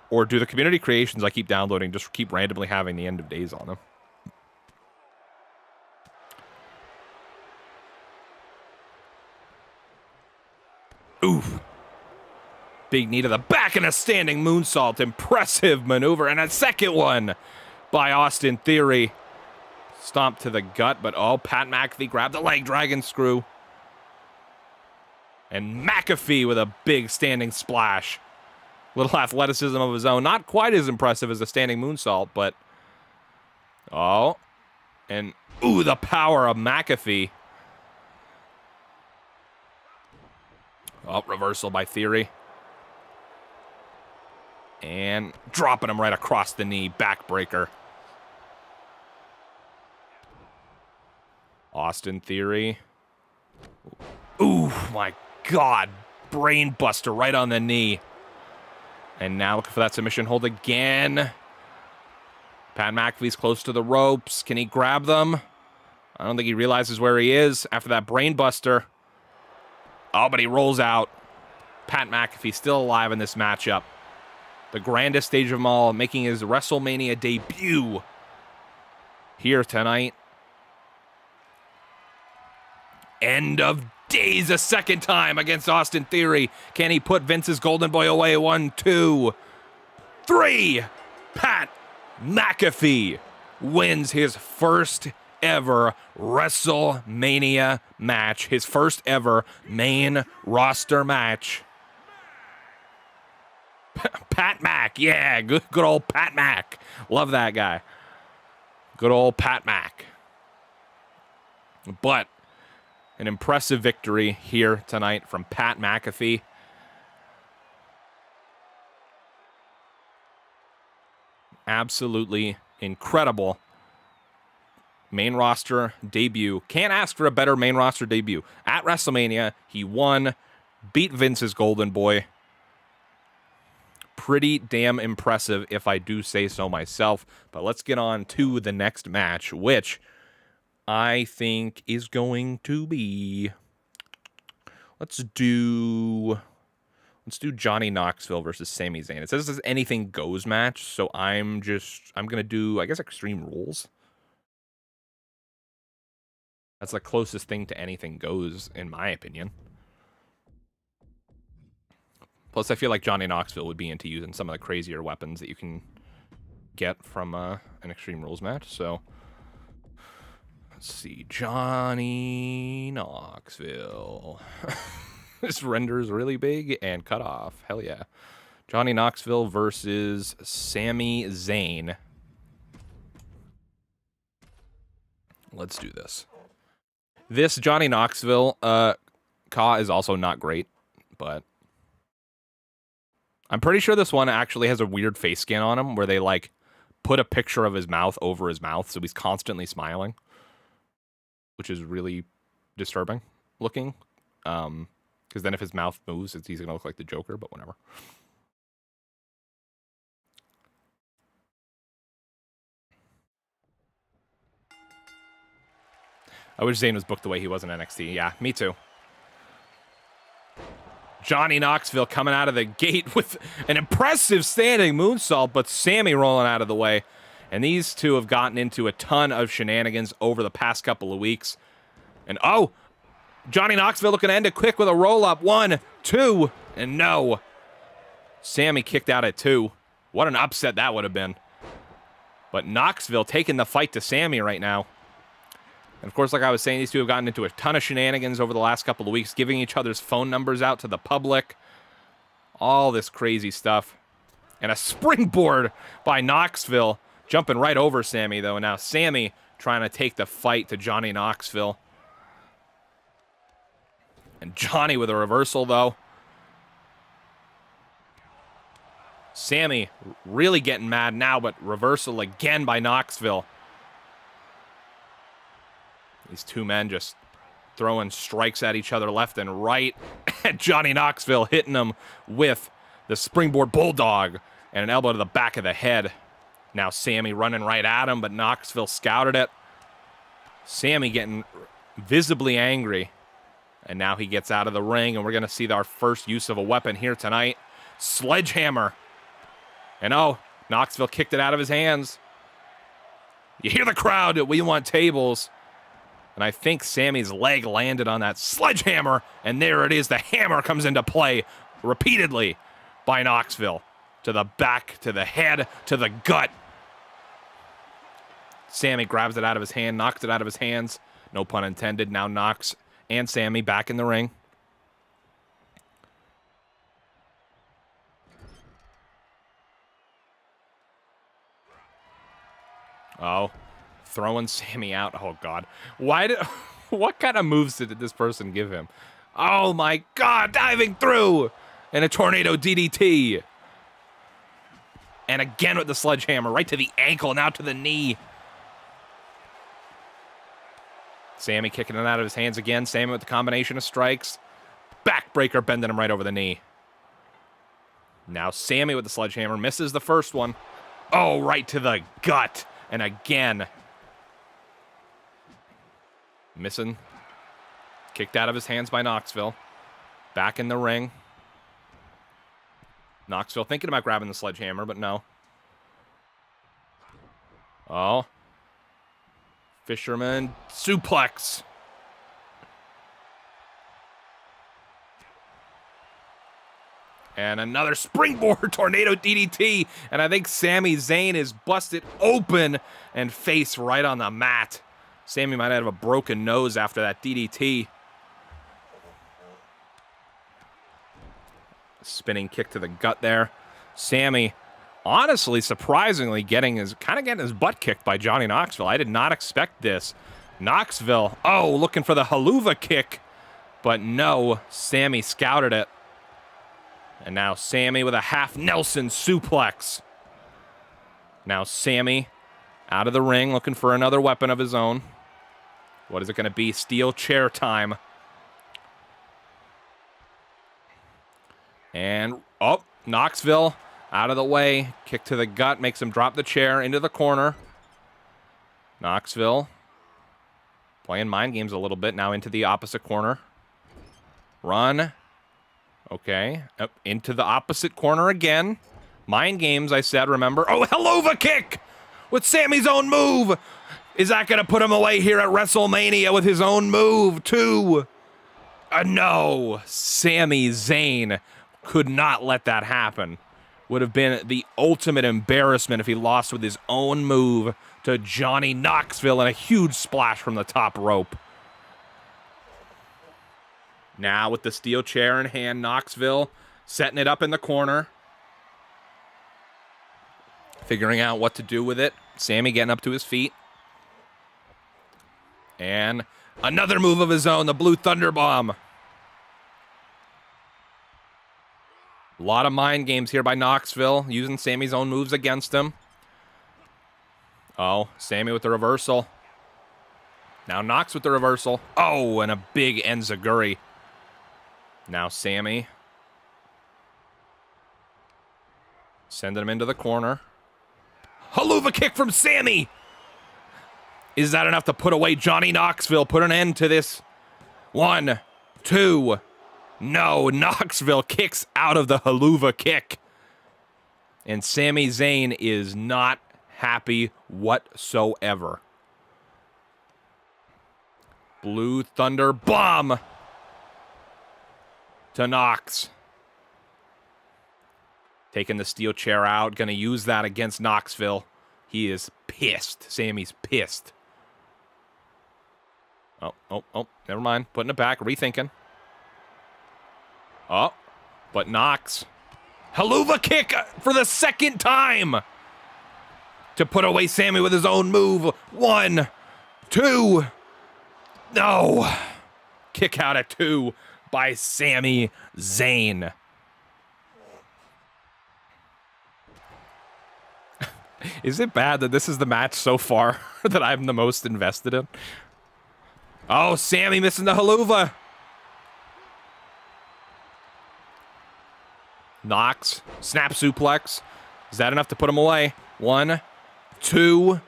Or do the community creations I keep downloading just keep randomly having the end of days on them? Oof. Big knee to the back and a standing moonsault. Impressive maneuver. And a second one by Austin Theory. Stomp to the gut, but oh, Pat McAfee grabbed the leg dragon screw. And McAfee with a big standing splash. Little athleticism of his own. Not quite as impressive as the standing moonsault, but... Oh. And, ooh, the power of McAfee. Oh, reversal by Theory. And dropping him right across the knee. Backbreaker. Austin Theory. Ooh, my God. Brain buster right on the knee. And now looking for that submission hold again. Pat McAfee's close to the ropes. Can he grab them? I don't think he realizes where he is after that brain buster. Oh, but he rolls out. Pat McAfee still alive in this matchup. The grandest stage of them all, making his WrestleMania debut here tonight. End of days a second time against Austin Theory. Can he put Vince's golden boy away? 1, 2, 3. Pat McAfee wins his first ever WrestleMania match. His first ever main roster match. Pat Mac. Yeah, good old Pat Mac. Love that guy. Good old Pat Mac. But an impressive victory here tonight from Pat McAfee. Absolutely incredible main roster debut. Can't ask for a better main roster debut. At WrestleMania, he won, beat Vince's golden boy. Pretty damn impressive, if I do say so myself. But let's get on to the next match, which I think is going to be... Let's do Johnny Knoxville versus Sami Zayn. It says this is anything goes match, so I'm going to do, I guess, Extreme Rules. That's the closest thing to anything goes, in my opinion. Plus, I feel like Johnny Knoxville would be into using some of the crazier weapons that you can get from an Extreme Rules match, so... Let's see, Johnny Knoxville. This renders really big and cut off. Hell yeah. Johnny Knoxville versus Sami Zayn. Let's do this. This Johnny Knoxville Ka is also not great, but I'm pretty sure this one actually has a weird face scan on him where they like put a picture of his mouth over his mouth, so he's constantly smiling, which is really disturbing looking. Because then if his mouth moves, he's going to look like the Joker, but whatever. I wish Zayn was booked the way he was in NXT. Yeah, me too. Johnny Knoxville coming out of the gate with an impressive standing moonsault, but Sami rolling out of the way. And these two have gotten into a ton of shenanigans over the past couple of weeks. And oh, Johnny Knoxville looking to end it quick with a roll-up. 1, 2, and no. Sammy kicked out at 2. What an upset that would have been. But Knoxville taking the fight to Sammy right now. And of course, like I was saying, these two have gotten into a ton of shenanigans over the last couple of weeks, giving each other's phone numbers out to the public. All this crazy stuff. And a springboard by Knoxville, jumping right over Sammy, though. Now Sammy trying to take the fight to Johnny Knoxville. And Johnny with a reversal, though. Sammy really getting mad now, but reversal again by Knoxville. These two men just throwing strikes at each other left and right. And Johnny Knoxville hitting them with the springboard bulldog and an elbow to the back of the head. Now Sammy running right at him, but Knoxville scouted it. Sammy getting visibly angry. And now he gets out of the ring, and we're going to see our first use of a weapon here tonight. Sledgehammer. And oh, Knoxville kicked it out of his hands. You hear the crowd, we want tables. And I think Sammy's leg landed on that sledgehammer, and there it is. The hammer comes into play repeatedly by Knoxville. To the back, to the head, to the gut. Sammy grabs it out of his hand, knocks it out of his hands. No pun intended. Now Knox and Sammy back in the ring. Oh, throwing Sammy out. Oh, God. What kind of moves did this person give him? Oh, my God. Diving through. And a tornado DDT. And again with the sledgehammer. Right to the ankle. Now to the knee. Sammy kicking it out of his hands again. Sammy with the combination of strikes. Backbreaker bending him right over the knee. Now Sammy with the sledgehammer. Misses the first one. Oh, right to the gut. And again, missing. Kicked out of his hands by Knoxville. Back in the ring. Knoxville thinking about grabbing the sledgehammer, but no. Oh. Fisherman suplex. And another springboard tornado DDT. And I think Sami Zayn is busted open and face right on the mat. Sami might have a broken nose after that DDT. Spinning kick to the gut there. Sami, honestly, surprisingly, getting his butt kicked by Johnny Knoxville. I did not expect this. Knoxville, oh, looking for the haluva kick. But no, Sami scouted it. And now Sami with a half Nelson suplex. Now Sami out of the ring looking for another weapon of his own. What is it going to be? Steel chair time. And, oh, Knoxville out of the way. Kick to the gut. Makes him drop the chair into the corner. Knoxville playing mind games a little bit. Now into the opposite corner. Run. Okay, up into the opposite corner again. Mind games, I said, remember. Oh, Helluva kick with Sami's own move. Is that going to put him away here at WrestleMania with his own move, too? No, Sami Zayn could not let that happen. Would have been the ultimate embarrassment if he lost with his own move to Johnny Knoxville and a huge splash from the top rope. Now with the steel chair in hand, Knoxville setting it up in the corner. Figuring out what to do with it. Sami getting up to his feet. And another move of his own, the Blue Thunder Bomb. A lot of mind games here by Knoxville, using Sami's own moves against him. Oh, Sami with the reversal. Now Knox with the reversal. Oh, and a big enziguri. Now Sami. Sending him into the corner. Haluva kick from Sami. Is that enough to put away Johnny Knoxville? Put an end to this. 1, 2. No, Knoxville kicks out of the Haluva kick. And Sami Zayn is not happy whatsoever. Blue Thunder Bomb to Knox. Taking the steel chair out. Going to use that against Knoxville. He is pissed. Sammy's pissed. Oh, never mind. Putting it back. Rethinking. Oh, but Knox. Haluva kick for the second time. To put away Sammy with his own move. 1, 2. No. Kick out at 2 by Sami Zayn. Is it bad that this is the match so far that I'm the most invested in? Oh, Sammy missing the Haluva. Knox, snap suplex. Is that enough to put him away? 1, 2,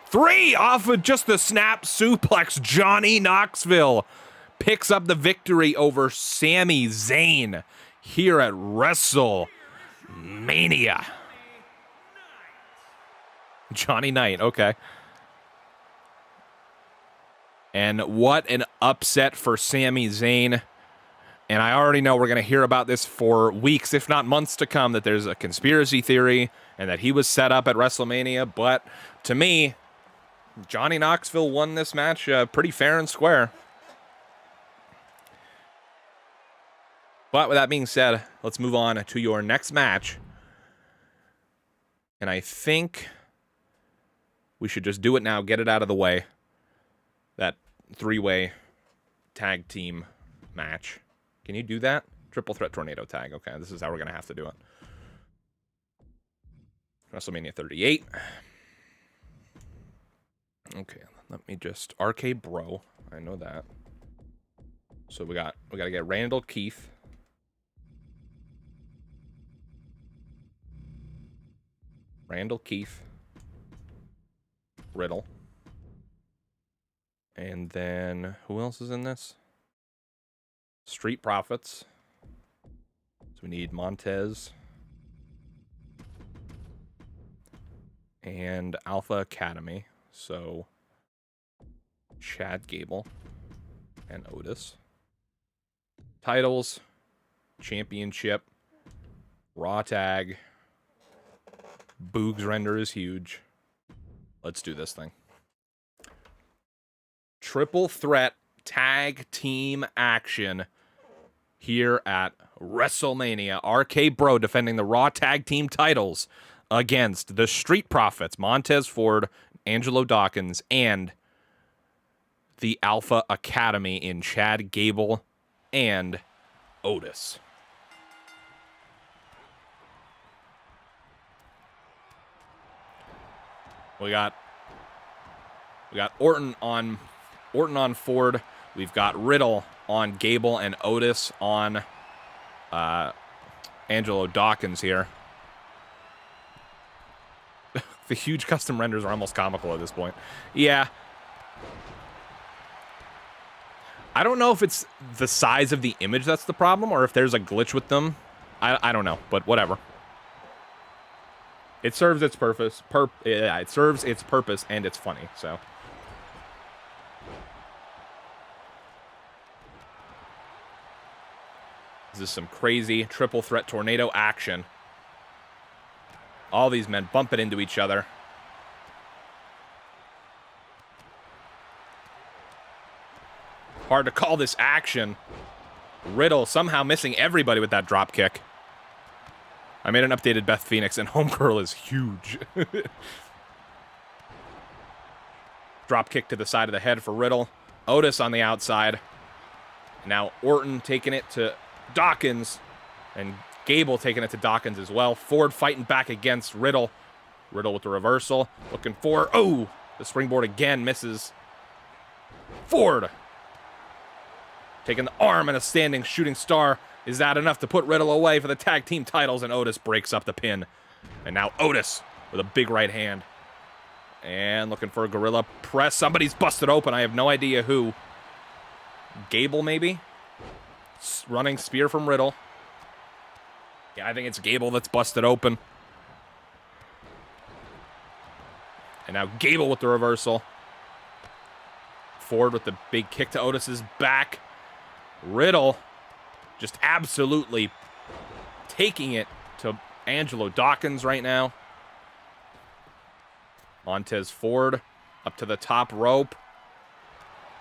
3. Off of just the snap suplex. Johnny Knoxville picks up the victory over Sami Zayn here at WrestleMania. Johnny Knight, okay. And what an upset for Sami Zayn. And I already know we're going to hear about this for weeks, if not months to come, that there's a conspiracy theory and that he was set up at WrestleMania. But to me, Johnny Knoxville won this match pretty fair and square. But with that being said, let's move on to your next match. And I think we should just do it now, get it out of the way. That 3-way tag team match. Can you do that? Triple threat tornado tag. Okay, this is how we're going to have to do it. WrestleMania 38. Okay, let me just... RK Bro. I know that. So we got to get Randall Keith. Randall Keith. Riddle. And then, who else is in this? Street Profits. So we need Montez. And Alpha Academy. So, Chad Gable. And Otis. Titles. Championship. Raw Tag. Boogs Render is huge. Let's do this thing. Triple threat tag team action here at WrestleMania. RK Bro defending the Raw tag team titles against the Street Profits, Montez Ford, Angelo Dawkins, and the Alpha Academy in Chad Gable and Otis. We got Orton on Ford. We've got Riddle on Gable and Otis on Angelo Dawkins here. The huge custom renders are almost comical at this point. Yeah. I don't know if it's the size of the image that's the problem or if there's a glitch with them. I don't know, but whatever. It serves its purpose. It serves its purpose, and it's funny. So, this is some crazy triple threat tornado action. All these men bumping into each other. Hard to call this action. Riddle somehow missing everybody with that drop kick. I made an updated Beth Phoenix, and Homegirl is huge. Drop kick to the side of the head for Riddle. Otis on the outside. Now Orton taking it to Dawkins. And Gable taking it to Dawkins as well. Ford fighting back against Riddle. Riddle with the reversal. Looking for... Oh! The springboard again misses. Ford! Taking the arm and a standing shooting star. Is that enough to put Riddle away for the tag team titles? And Otis breaks up the pin. And now Otis with a big right hand. And looking for a gorilla press. Somebody's busted open. I have no idea who. Gable, maybe? Running spear from Riddle. Yeah, I think it's Gable that's busted open. And now Gable with the reversal. Ford with the big kick to Otis's back. Riddle just absolutely taking it to Angelo Dawkins right now. Montez Ford up to the top rope.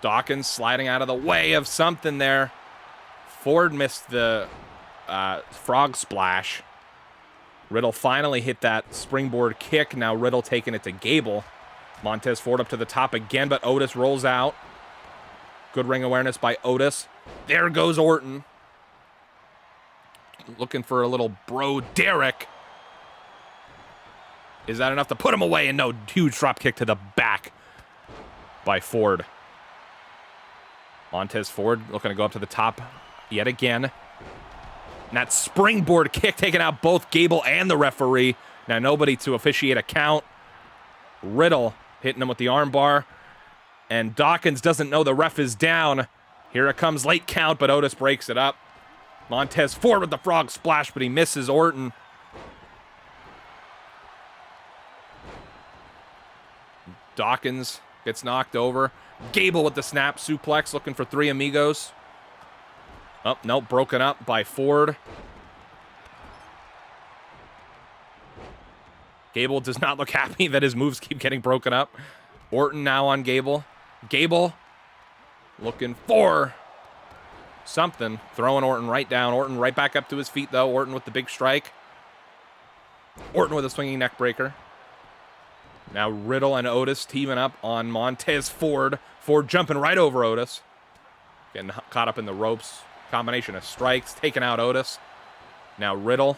Dawkins sliding out of the way of something there. Ford missed the frog splash. Riddle finally hit that springboard kick. Now Riddle taking it to Gable. Montez Ford up to the top again, but Otis rolls out. Good ring awareness by Otis. There goes Orton. Looking for a little bro Derek. Is that enough to put him away? And no, huge drop kick to the back by Ford. Montez Ford looking to go up to the top yet again. And that springboard kick taking out both Gable and the referee. Now nobody to officiate a count. Riddle hitting him with the armbar. And Dawkins doesn't know the ref is down. Here it comes, late count, but Otis breaks it up. Montez Ford with the frog splash, but he misses Orton. Dawkins gets knocked over. Gable with the snap suplex, looking for three amigos. Oh, no, broken up by Ford. Gable does not look happy that his moves keep getting broken up. Orton now on Gable. Gable looking for something. Throwing Orton right down. Orton right back up to his feet, though. Orton with the big strike. Orton with a swinging neck breaker. Now Riddle and Otis teaming up on Montez Ford. Ford jumping right over Otis. Getting caught up in the ropes. Combination of strikes. Taking out Otis. Now Riddle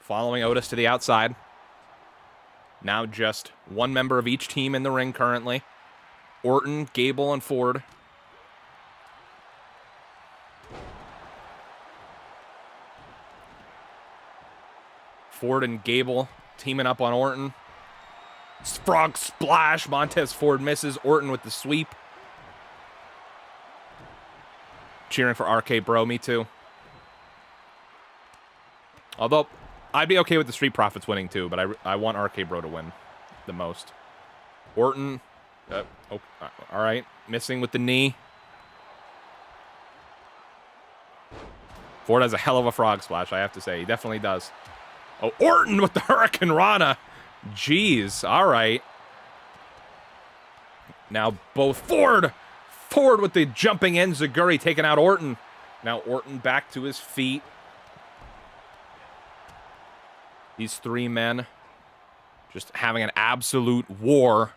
following Otis to the outside. Now just one member of each team in the ring currently. Orton, Gable, and Ford. Ford and Gable teaming up on Orton. Frog splash. Montez Ford misses. Orton with the sweep. Cheering for RK Bro, me too. Although, I'd be okay with the Street Profits winning too, but I want RK Bro to win the most. Orton, all right, missing with the knee. Ford has a hell of a frog splash, I have to say. He definitely does. Oh, Orton with the Hurricane Rana. Jeez, all right. Now both Ford with the jumping Enziguri taking out Orton. Now Orton back to his feet. These three men just having an absolute war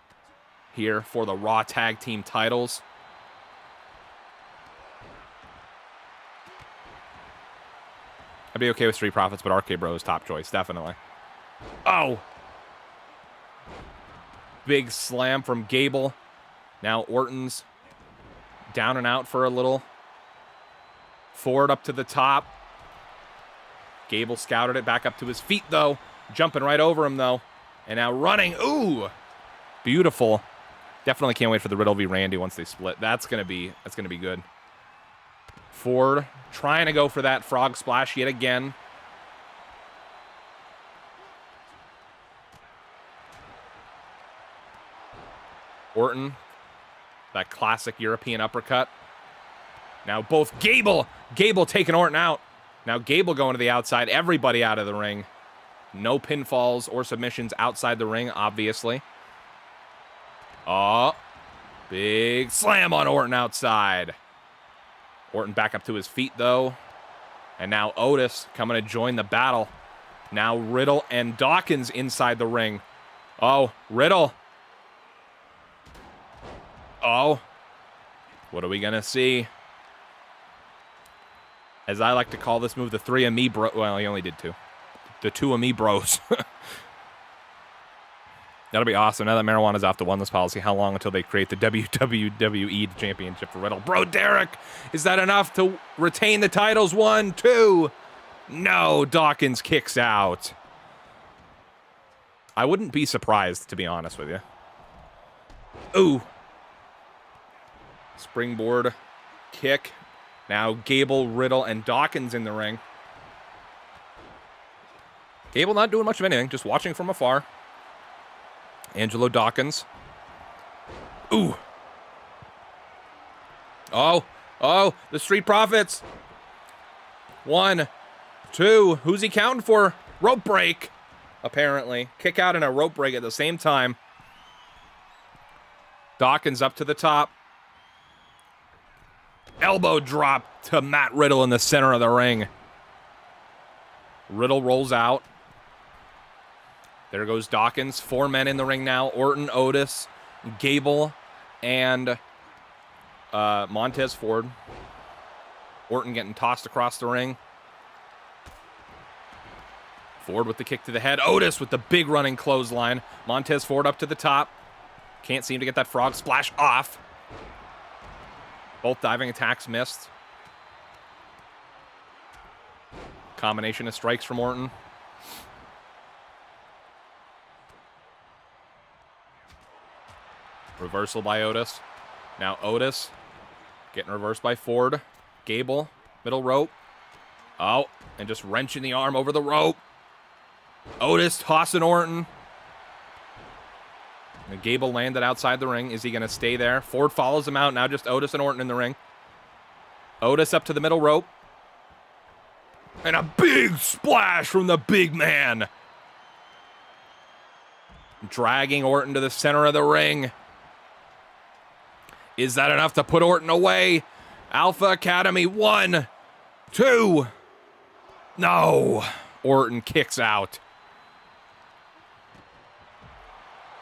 here for the Raw Tag Team titles. I'd be okay with Street Profits, but RK Bro is top choice, definitely. Oh! Big slam from Gable. Now Orton's down and out for a little. Ford up to the top. Gable scouted it back up to his feet, though. Jumping right over him, though. And now running. Ooh! Beautiful. Definitely can't wait for the Riddle v. Randy once they split. That's gonna be good. Ford trying to go for that frog splash yet again. Orton, that classic European uppercut. Now both Gable taking Orton out. Now Gable going to the outside, everybody out of the ring. No pinfalls or submissions outside the ring, obviously. Oh, big slam on Orton outside. Orton back up to his feet, though. And now Otis coming to join the battle. Now Riddle and Dawkins inside the ring. Oh, Riddle. Oh. What are we going to see? As I like to call this move, the three of me bro. Well, he only did two. The two of me bros. That'll be awesome. Now that marijuana's off the wellness policy, how long until they create the WWE Championship for Riddle? Bro, Derek, is that enough to retain the titles? 1, 2. No, Dawkins kicks out. I wouldn't be surprised, to be honest with you. Ooh. Springboard kick. Now Gable, Riddle, and Dawkins in the ring. Gable not doing much of anything, just watching from afar. Angelo Dawkins. Ooh. Oh, Oh, the Street Profits. 1, 2. Who's he counting for? Rope break, apparently. Kick out and a rope break at the same time. Dawkins up to the top. Elbow drop to Matt Riddle in the center of the ring. Riddle rolls out. There goes Dawkins. 4 men in the ring now. Orton, Otis, Gable, and Montez Ford. Orton getting tossed across the ring. Ford with the kick to the head. Otis with the big running clothesline. Montez Ford up to the top. Can't seem to get that frog splash off. Both diving attacks missed. Combination of strikes from Orton. Reversal by Otis. Now Otis getting reversed by Ford. Gable, middle rope. Oh, and just wrenching the arm over the rope. Otis tossing Orton. And Gable landed outside the ring. Is he going to stay there? Ford follows him out. Now just Otis and Orton in the ring. Otis up to the middle rope. And a big splash from the big man. Dragging Orton to the center of the ring. Is that enough to put Orton away? Alpha Academy 1, 2. No. Orton kicks out.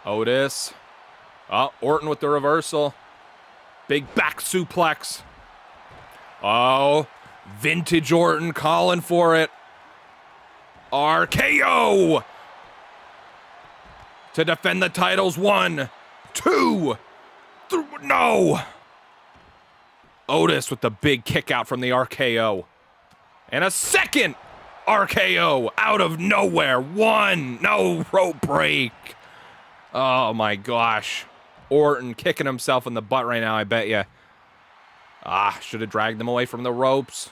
Otis. Oh, Orton with the reversal. Big back suplex. Oh, vintage Orton calling for it. RKO to defend the titles. 1, 2, 3. No. Otis with the big kick out from the RKO. And a second RKO out of nowhere. 1. No, rope break. Oh my gosh. Orton kicking himself in the butt right now, I bet you. Should have dragged them away from the ropes.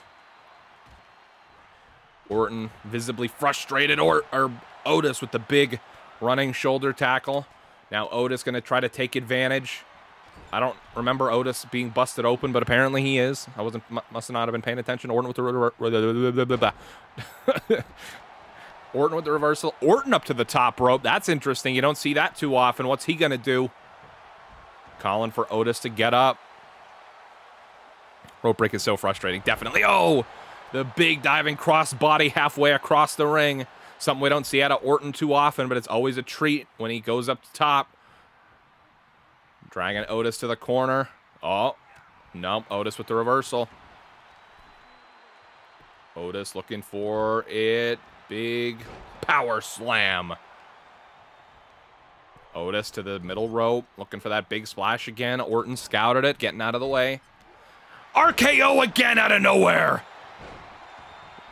Orton visibly frustrated. Or Otis with the big running shoulder tackle. Now Otis going to try to take advantage. I don't remember Otis being busted open, but apparently he is. I must not have been paying attention. Orton with the Orton with the reversal. Orton up to the top rope. That's interesting. You don't see that too often. What's he going to do? Calling for Otis to get up. Rope break is so frustrating. Definitely. Oh, the big diving crossbody halfway across the ring. Something we don't see out of Orton too often, but it's always a treat when he goes up to top. Dragging Otis to the corner. Oh, no. Otis with the reversal. Otis looking for it. Big power slam. Otis to the middle rope. Looking for that big splash again. Orton scouted it. Getting out of the way. RKO again out of nowhere.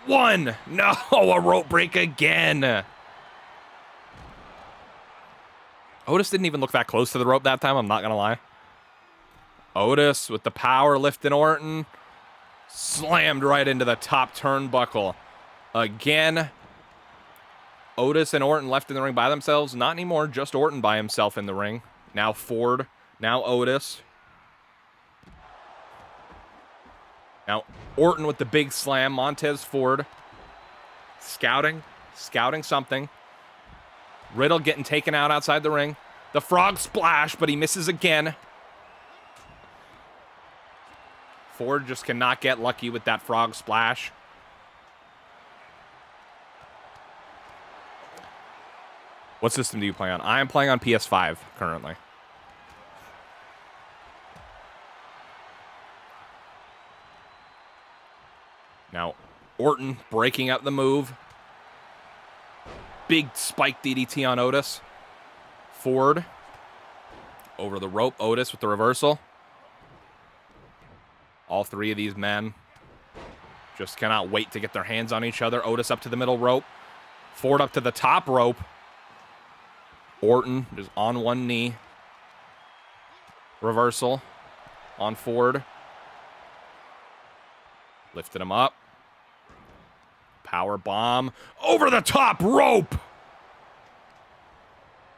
1. No, a rope break again. Otis didn't even look that close to the rope that time, I'm not going to lie. Otis with the power lifting Orton. Slammed right into the top turnbuckle. Again. Otis and Orton left in the ring by themselves. Not anymore, just Orton by himself in the ring. Now Ford. Now Otis. Now Orton with the big slam. Montez Ford. Scouting something. Riddle getting taken out outside the ring. The frog splash, but he misses again. Ford just cannot get lucky with that frog splash. What system do you play on? I am playing on PS5 currently. Now, Orton breaking up the move. Big spike DDT on Otis. Ford. Over the rope. Otis with the reversal. All 3 of these men just cannot wait to get their hands on each other. Otis up to the middle rope. Ford up to the top rope. Orton is on one knee. Reversal on Ford. Lifted him up. Power bomb over the top rope.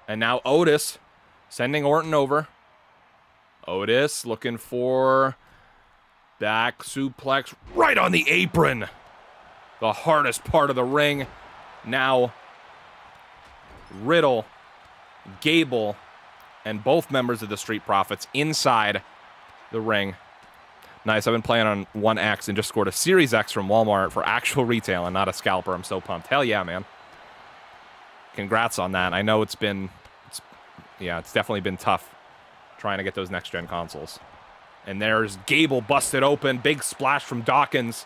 And now Otis sending Orton over. Otis looking for Back suplex right on the apron. The hardest part of the ring. Now, Riddle, Gable, and both members of the Street Profits inside the ring. Nice. I've been playing on 1X and just scored a Series X from Walmart for actual retail and not a scalper. I'm so pumped. Hell yeah, man. Congrats on that. I know it's definitely been tough trying to get those next-gen consoles. And there's Gable busted open. Big splash from Dawkins.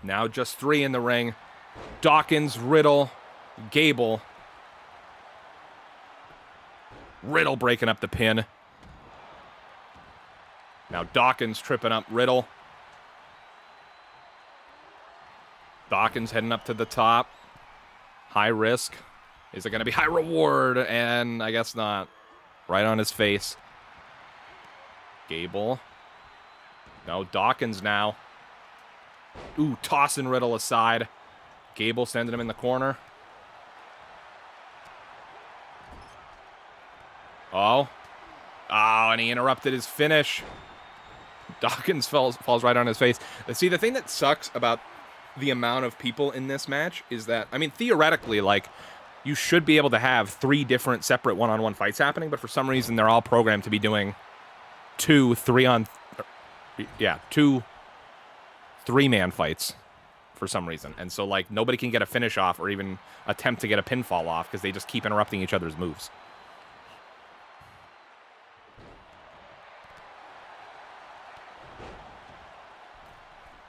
Now just 3 in the ring. Dawkins, Riddle, Gable. Riddle breaking up the pin. Now Dawkins tripping up Riddle. Dawkins heading up to the top. High risk. Is it going to be high reward? And I guess not. Right on his face. Gable. No, Dawkins now. Ooh, tossing Riddle aside. Gable sending him in the corner. Oh, and he interrupted his finish. Dawkins falls right on his face. See, the thing that sucks about the amount of people in this match is that, I mean, theoretically, like, you should be able to have 3 different separate one-on-one fights happening, but for some reason they're all programmed to be doing 2 3-man fights for some reason. And so, like, nobody can get a finish off or even attempt to get a pinfall off because they just keep interrupting each other's moves.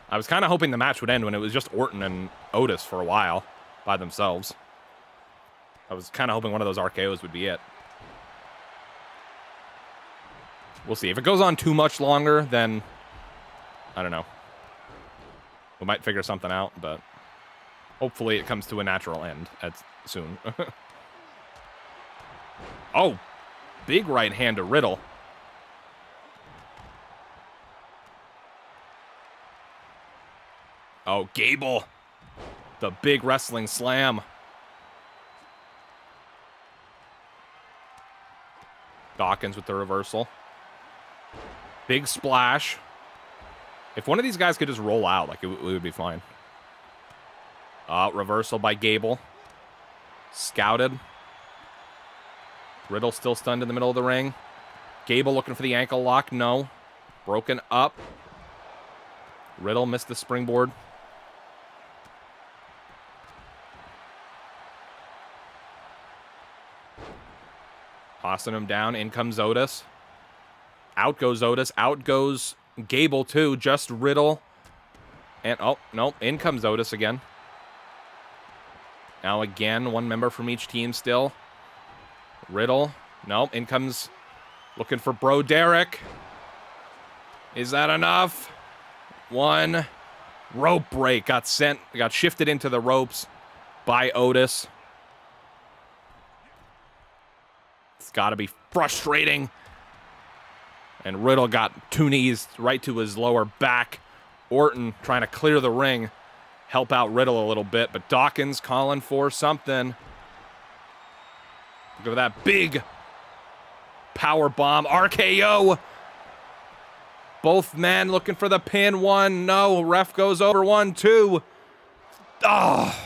I was kind of hoping the match would end when it was just Orton and Otis for a while by themselves. I was kind of hoping one of those RKOs would be it. We'll see. If it goes on too much longer, then I don't know. We might figure something out, but hopefully it comes to a natural end soon. Oh, big right hand to Riddle. Oh, Gable. The big wrestling slam. Dawkins with the reversal. Big splash. If one of these guys could just roll out, like, it would be fine. Reversal by Gable. Scouted. Riddle still stunned in the middle of the ring. Gable looking for the ankle lock. No. Broken up. Riddle missed the springboard. Tossing him down. In comes Otis. Out goes Otis. Out goes Gable, too. Just Riddle. And, oh, no. In comes Otis again. Now again, one member from each team still. Riddle. No, in comes looking for Bro Derek. Is that enough? One. Rope break. Got shifted into the ropes by Otis. It's got to be frustrating. And Riddle got 2 knees right to his lower back. Orton trying to clear the ring. Help out Riddle a little bit. But Dawkins calling for something. Look at that big power bomb. RKO. Both men looking for the pin. 1. No. Ref goes over. 1, 2. Oh.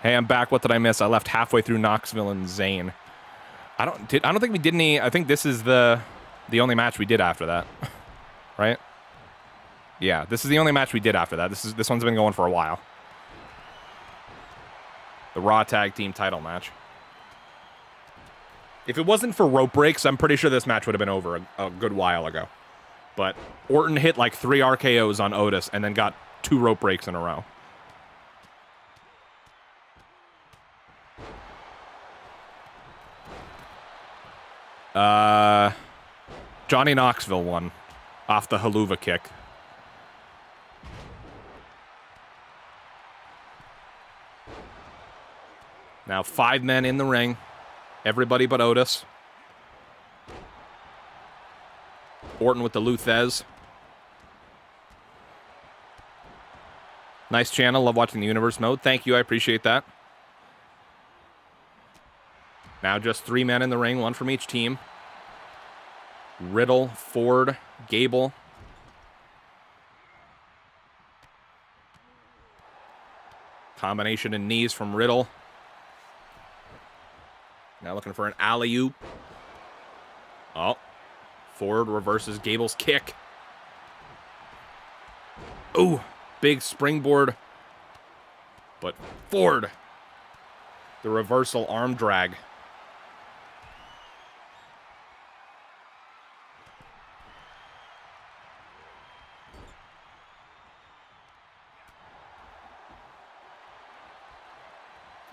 Hey, I'm back. What did I miss? I left halfway through Knoxville and Zayn. I don't think we did any. I think this is the only match we did after that. Right? Yeah, this is the only match we did after that. This one's been going for a while. The Raw Tag Team title match. If it wasn't for rope breaks, I'm pretty sure this match would have been over a good while ago. But Orton hit like 3 RKOs on Otis and then got 2 rope breaks in a row. Johnny Knoxville won off the haluva kick. Now 5 men in the ring. Everybody but Otis. Orton with the Luthez. Nice channel. Love watching the universe mode. Thank you. I appreciate that. Now just 3 men in the ring, 1 from each team. Riddle, Ford, Gable. Combination of knees from Riddle. Now looking for an alley-oop. Oh. Ford reverses Gable's kick. Ooh. Big springboard. But Ford. The reversal arm drag.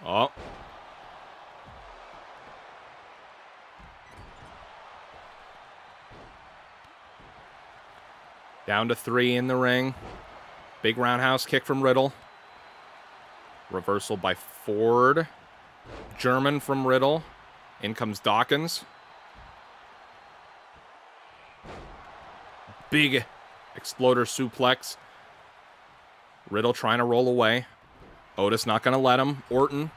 Oh. Down to 3 in the ring. Big roundhouse kick from Riddle. Reversal by Ford. German from Riddle. In comes Dawkins. Big exploder suplex. Riddle trying to roll away. Otis not going to let him. Orton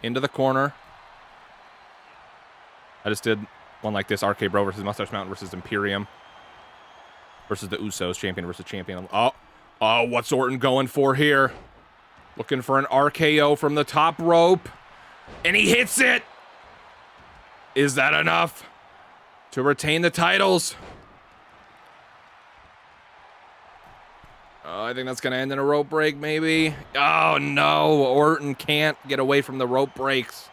into the corner. I just did one like this. RK Bro versus Mustache Mountain versus Imperium. Versus the Usos. Champion versus champion. Oh, what's Orton going for here? Looking for an RKO from the top rope. And he hits it! Is that enough to retain the titles? Oh, I think that's going to end in a rope break, maybe. Oh, no. Orton can't get away from the rope breaks.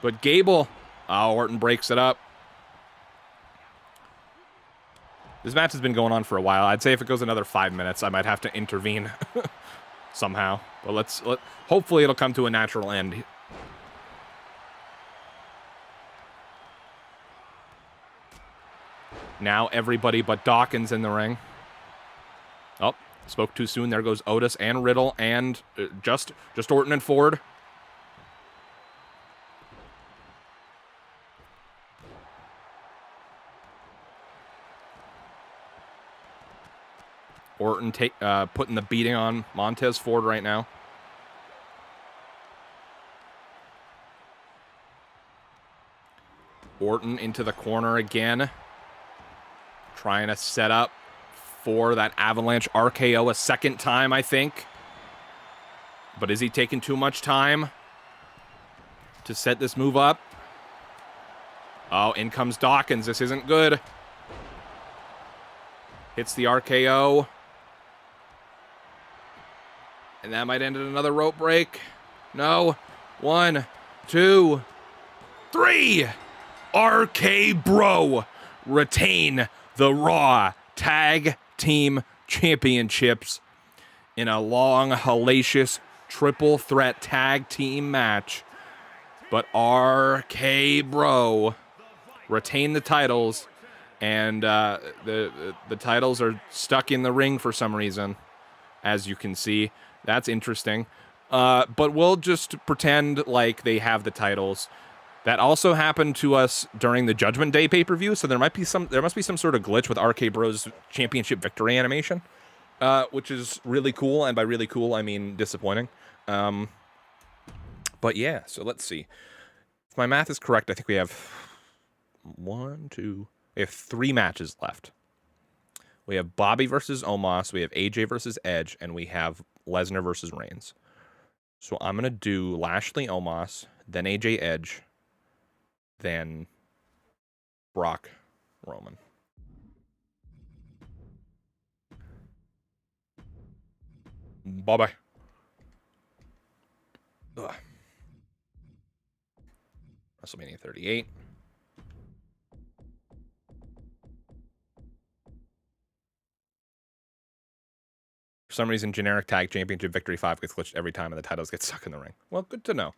But Gable. Oh, Orton breaks it up. This match has been going on for a while. I'd say if it goes another 5 minutes, I might have to intervene somehow. But hopefully it'll come to a natural end. Now everybody but Dawkins in the ring. Oh, spoke too soon. There goes Otis and Riddle and just Orton and Ford. Orton putting the beating on Montez Ford right now. Orton into the corner again. Trying to set up for that avalanche RKO a second time, I think. But is he taking too much time to set this move up? Oh, in comes Dawkins. This isn't good. Hits the RKO. And that might end in another rope break. No. 1, 2, 3. RK Bro retain the Raw Tag Team Championships in a long, hellacious triple threat tag team match. But RK Bro retain the titles, and the titles are stuck in the ring for some reason, as you can see. That's interesting. But we'll just pretend like they have the titles. That also happened to us during the Judgment Day pay-per-view, so there must be some sort of glitch with RK Bro's championship victory animation, which is really cool, and by really cool I mean disappointing. But yeah, so let's see. If my math is correct, I think we have we have 3 matches left. We have Bobby versus Omos, we have AJ versus Edge, and we have Lesnar versus Reigns. So I'm going to do Lashley, Omos, then AJ, Edge, then Brock, Roman. Bye-bye. WrestleMania 38. For some reason, generic tag championship victory 5 gets glitched every time and the titles get stuck in the ring. Well, good to know.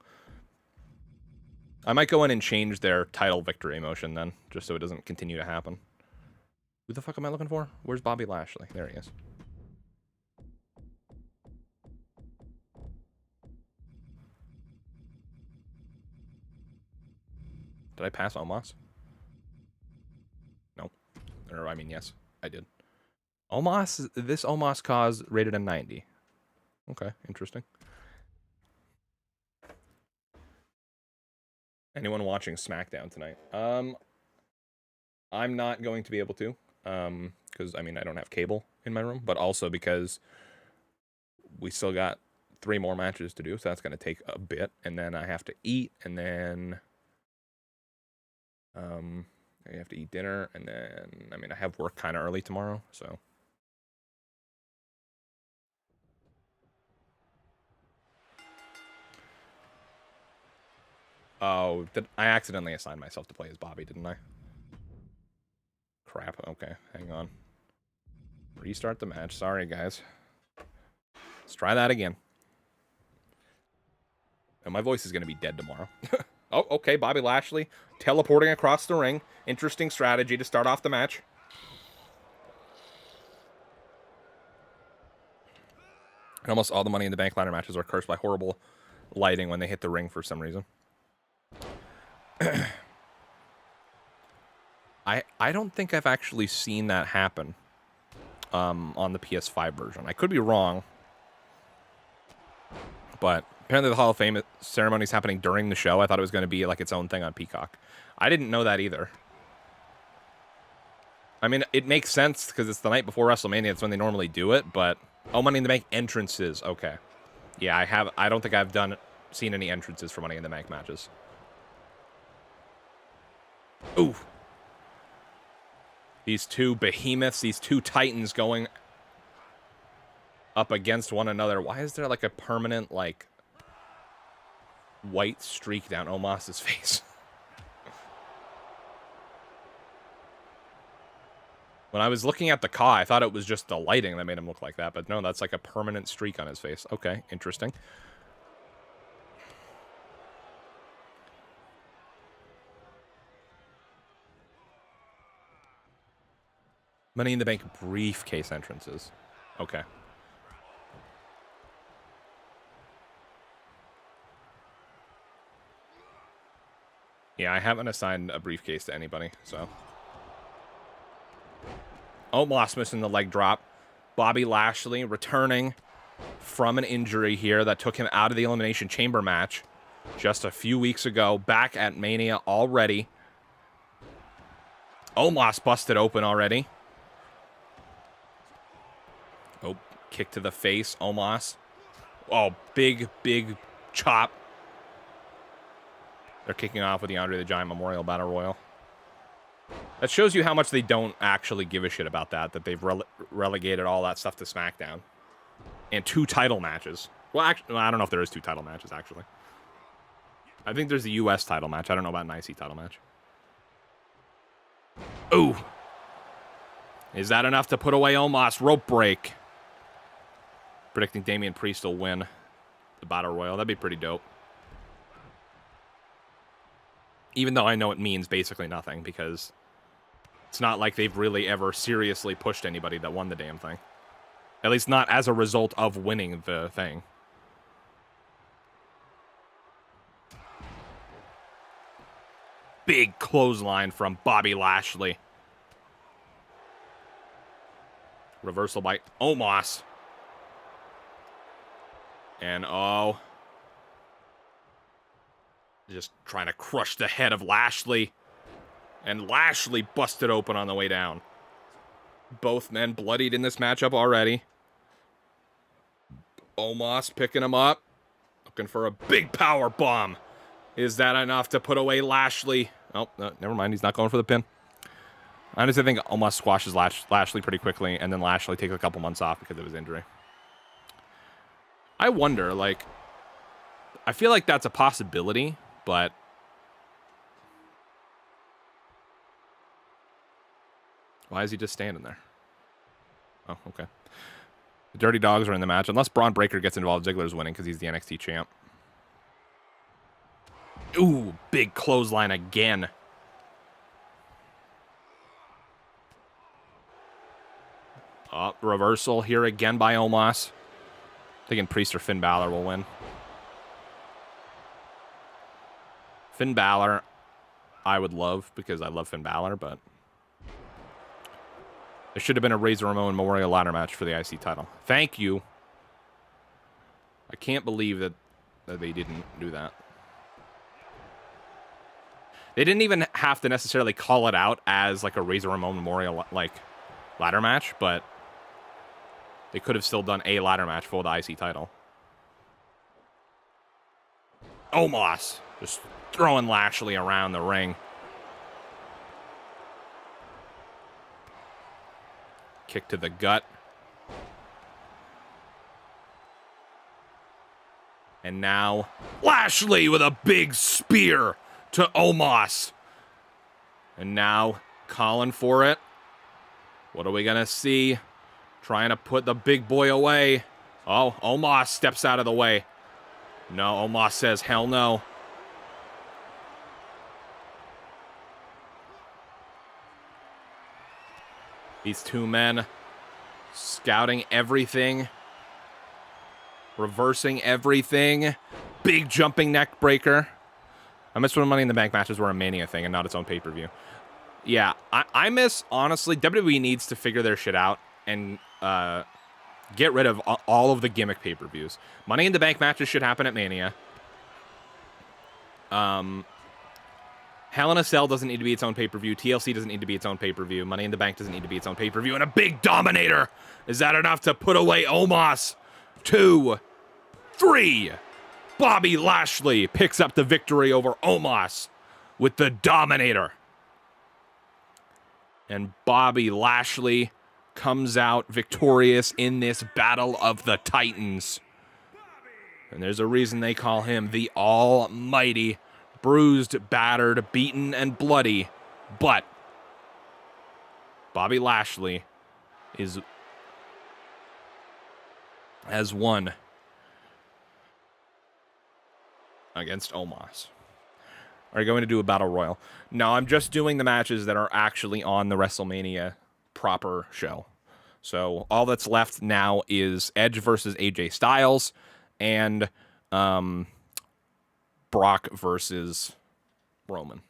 I might go in and change their title victory motion then, just so it doesn't continue to happen. Who the fuck am I looking for? Where's Bobby Lashley? There he is. Did I pass Omos? No. Or, I mean, yes, I did. Omos, this Omos cause rated a 90. Okay, interesting. Anyone watching Smackdown tonight? I'm not going to be able to, because I mean I don't have cable in my room, but also because we still got 3 more matches to do, so that's going to take a bit, and then I have to eat, and then I have to eat dinner, and then I mean I have work kind of early tomorrow, so. Oh, I accidentally assigned myself to play as Bobby, didn't I? Crap. Okay, hang on. Restart the match. Sorry, guys. Let's try that again. And my voice is going to be dead tomorrow. Oh, okay, Bobby Lashley teleporting across the ring. Interesting strategy to start off the match. And almost all the Money in the Bank ladder matches are cursed by horrible lighting when they hit the ring for some reason. I don't think I've actually seen that happen on the PS5 version. I could be wrong, but apparently the Hall of Fame ceremony is happening during the show. I thought it was going to be like its own thing on Peacock. I didn't know that either. I mean, it makes sense because it's the night before WrestleMania. It's when they normally do it, but oh, Money in the Bank entrances. Okay, yeah, I don't think I've seen any entrances for Money in the Bank matches. Ooh. These two behemoths, these two titans going up against one another. Why is there like a permanent, like, white streak down Omos's face? When I was looking at the Ka, I thought it was just the lighting that made him look like that. But no, that's like a permanent streak on his face. Okay, interesting. Money in the Bank briefcase entrances. Okay. Yeah, I haven't assigned a briefcase to anybody, so. Omos missing the leg drop. Bobby Lashley returning from an injury here that took him out of the Elimination Chamber match just a few weeks ago. Back at Mania already. Omos busted open already. Oh, kick to the face, Omos. Oh, big chop. They're kicking off with the Andre the Giant Memorial Battle Royal. That shows you how much they don't actually give a shit about that they've relegated all that stuff to SmackDown. And 2 title matches. Well, actually, I don't know if there is 2 title matches, actually. I think there's the U.S. title match. I don't know about an IC title match. Ooh. Is that enough to put away Omos? Rope break. Predicting Damian Priest will win the Battle Royal. That'd be pretty dope. Even though I know it means basically nothing, because it's not like they've really ever seriously pushed anybody that won the damn thing. At least not as a result of winning the thing. Big clothesline from Bobby Lashley. Reversal by Omos. And oh. Just trying to crush the head of Lashley. And Lashley busted open on the way down. Both men bloodied in this matchup already. Omos picking him up. Looking for a big power bomb. Is that enough to put away Lashley? Oh, no, never mind. He's not going for the pin. I honestly think Omos squashes Lashley pretty quickly, and then Lashley takes a couple months off because of his injury. I wonder, like, I feel like that's a possibility, but why is he just standing there? Oh, okay. The Dirty Dogs are in the match. Unless Braun Breaker gets involved, Ziggler's winning because he's the NXT champ. Ooh, big clothesline again. Oh, reversal here again by Omos. Thinking Priest or Finn Balor will win. Finn Balor, I would love because I love Finn Balor, but there should have been a Razor Ramon Memorial Ladder match for the IC title. Thank you. I can't believe that they didn't do that. They didn't even have to necessarily call it out as like a Razor Ramon Memorial like ladder match, but they could have still done a ladder match for the IC title. Omos just throwing Lashley around the ring. Kick to the gut. And now Lashley with a big spear to Omos. And now calling for it. What are we going to see? Trying to put the big boy away. Oh, Omos steps out of the way. No, Omos says, hell no. These two men scouting everything. Reversing everything. Big jumping neck breaker. I miss when Money in the Bank matches were a Mania thing and not its own pay-per-view. Yeah, I miss, honestly, WWE needs to figure their shit out and get rid of all of the gimmick pay-per-views. Money in the Bank matches should happen at Mania. Hell in a Cell doesn't need to be its own pay-per-view. TLC doesn't need to be its own pay-per-view. Money in the Bank doesn't need to be its own pay-per-view. And a big Dominator. Is that enough to put away Omos? 2, 3. Bobby Lashley picks up the victory over Omos with the Dominator. And Bobby Lashley comes out victorious in this Battle of the Titans. And there's a reason they call him the Almighty. Bruised, battered, beaten, and bloody. But Bobby Lashley has won against Omos. Are you going to do a battle royal? No, I'm just doing the matches that are actually on the WrestleMania proper show. So all that's left now is Edge versus AJ Styles and Brock versus Roman.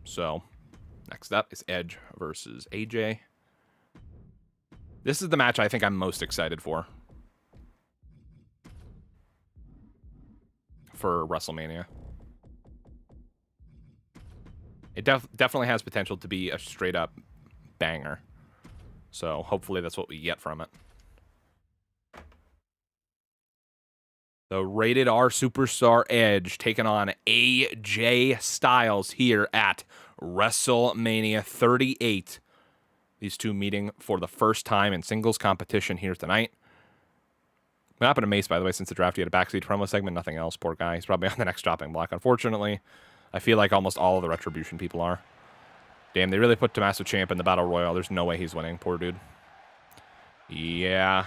So next up is Edge versus AJ. This is the match I think I'm most excited for WrestleMania. It definitely has potential to be a straight up banger. So hopefully that's what we get from it. The Rated R Superstar Edge taking on AJ Styles here at WrestleMania 38. These two meeting for the first time in singles competition here tonight. What happened to Mace, by the way, since the draft? He had a backstage promo segment, nothing else. Poor guy. He's probably on the next chopping block, unfortunately. I feel like almost all of the Retribution people are. Damn, they really put Tommaso Ciampa in the Battle Royal. There's no way he's winning. Poor dude. Yeah.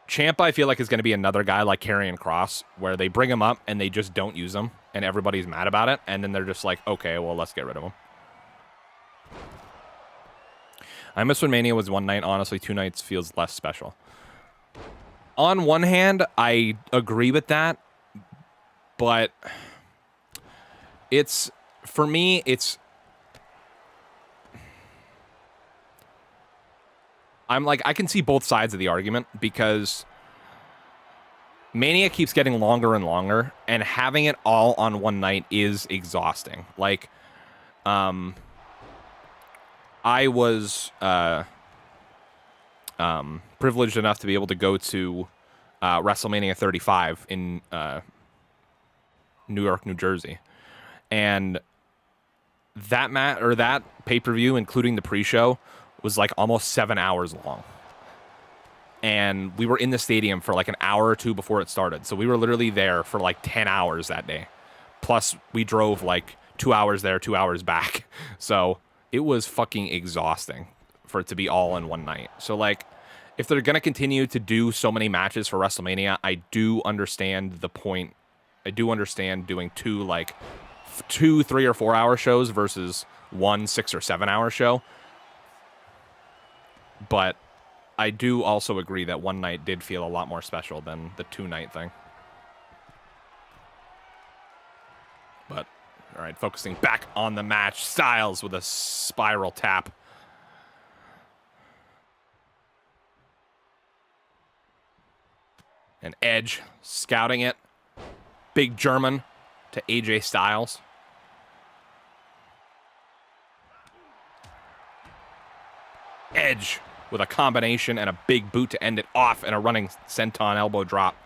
Ciampa, I feel like, is going to be another guy like Karrion Kross, where they bring him up and they just don't use him, and everybody's mad about it, and then they're just like, okay, well, let's get rid of him. I miss when Mania was one night. Honestly, 2 nights feels less special. On one hand, I agree with that, but for me, I'm like, I can see both sides of the argument because Mania keeps getting longer and longer, and having it all on one night is exhausting. Like, I was privileged enough to be able to go to WrestleMania 35 in New York, New Jersey, and that pay-per-view, including the pre-show, was like almost 7 hours long. And we were in the stadium for like an hour or two before it started. So we were literally there for like 10 hours that day. Plus we drove like 2 hours there, 2 hours back. So it was fucking exhausting for it to be all in one night. So like, if they're going to continue to do so many matches for WrestleMania, I do understand the point. I do understand doing 2, 3 or 4 hour shows versus 1 6 or 7 hour show. But I do also agree that one night did feel a lot more special than the 2-night thing. But, all right, focusing back on the match. Styles with a spiral tap. And Edge scouting it. Big German to AJ Styles. Edge with a combination and a big boot to end it off and a running senton elbow drop.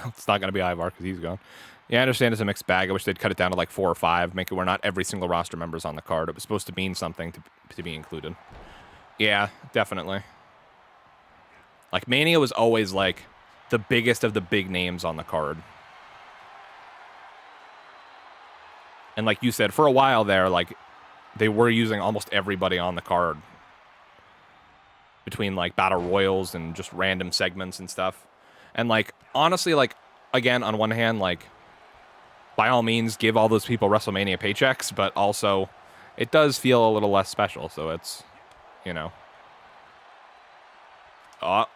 It's not going to be Ivar because he's gone. Yeah, I understand it's a mixed bag. I wish they'd cut it down to like 4 or 5, make it where not every single roster member's on the card. It was supposed to mean something to be included. Yeah, definitely. Like, Mania was always like the biggest of the big names on the card. And like you said, for a while there, like, they were using almost everybody on the card. Between like battle royals and just random segments and stuff. And like, honestly, like, again, on one hand, like, by all means, give all those people WrestleMania paychecks, but also, it does feel a little less special, so it's, you know. Oh,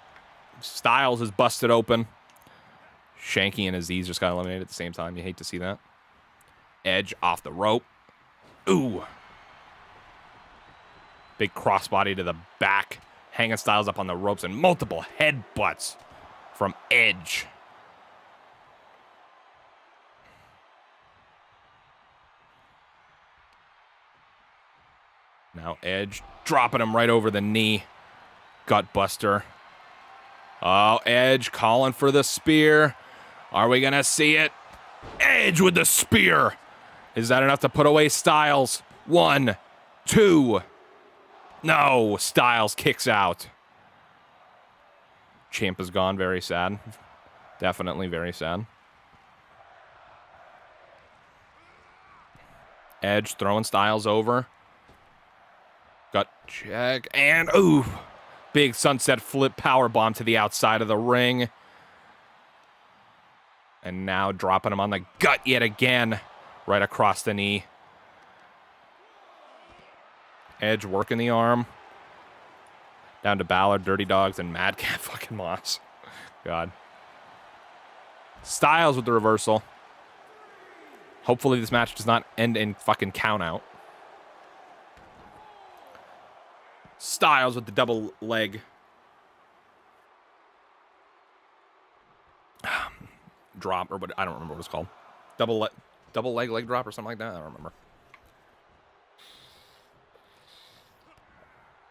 Styles is busted open. Shanky and Aziz just got eliminated at the same time. You hate to see that. Edge off the rope. Ooh. Big crossbody to the back. Hanging Styles up on the ropes and multiple headbutts from Edge. Now Edge dropping him right over the knee. Gutbuster. Oh, Edge calling for the spear. Are we going to see it? Edge with the spear. Is that enough to put away Styles? 1, 2. No, Styles kicks out. Champ is gone. Very sad. Definitely very sad. Edge throwing Styles over. Gut check. And, ooh. Big sunset flip powerbomb to the outside of the ring. And now dropping him on the gut yet again. Right across the knee. Edge working the arm. Down to Balor, Dirty Dogs, and Madcap fucking Moss. God. Styles with the reversal. Hopefully this match does not end in fucking count out. Styles with the double leg. Drop, or what, I don't remember what it's called. Double leg drop or something like that. I don't remember.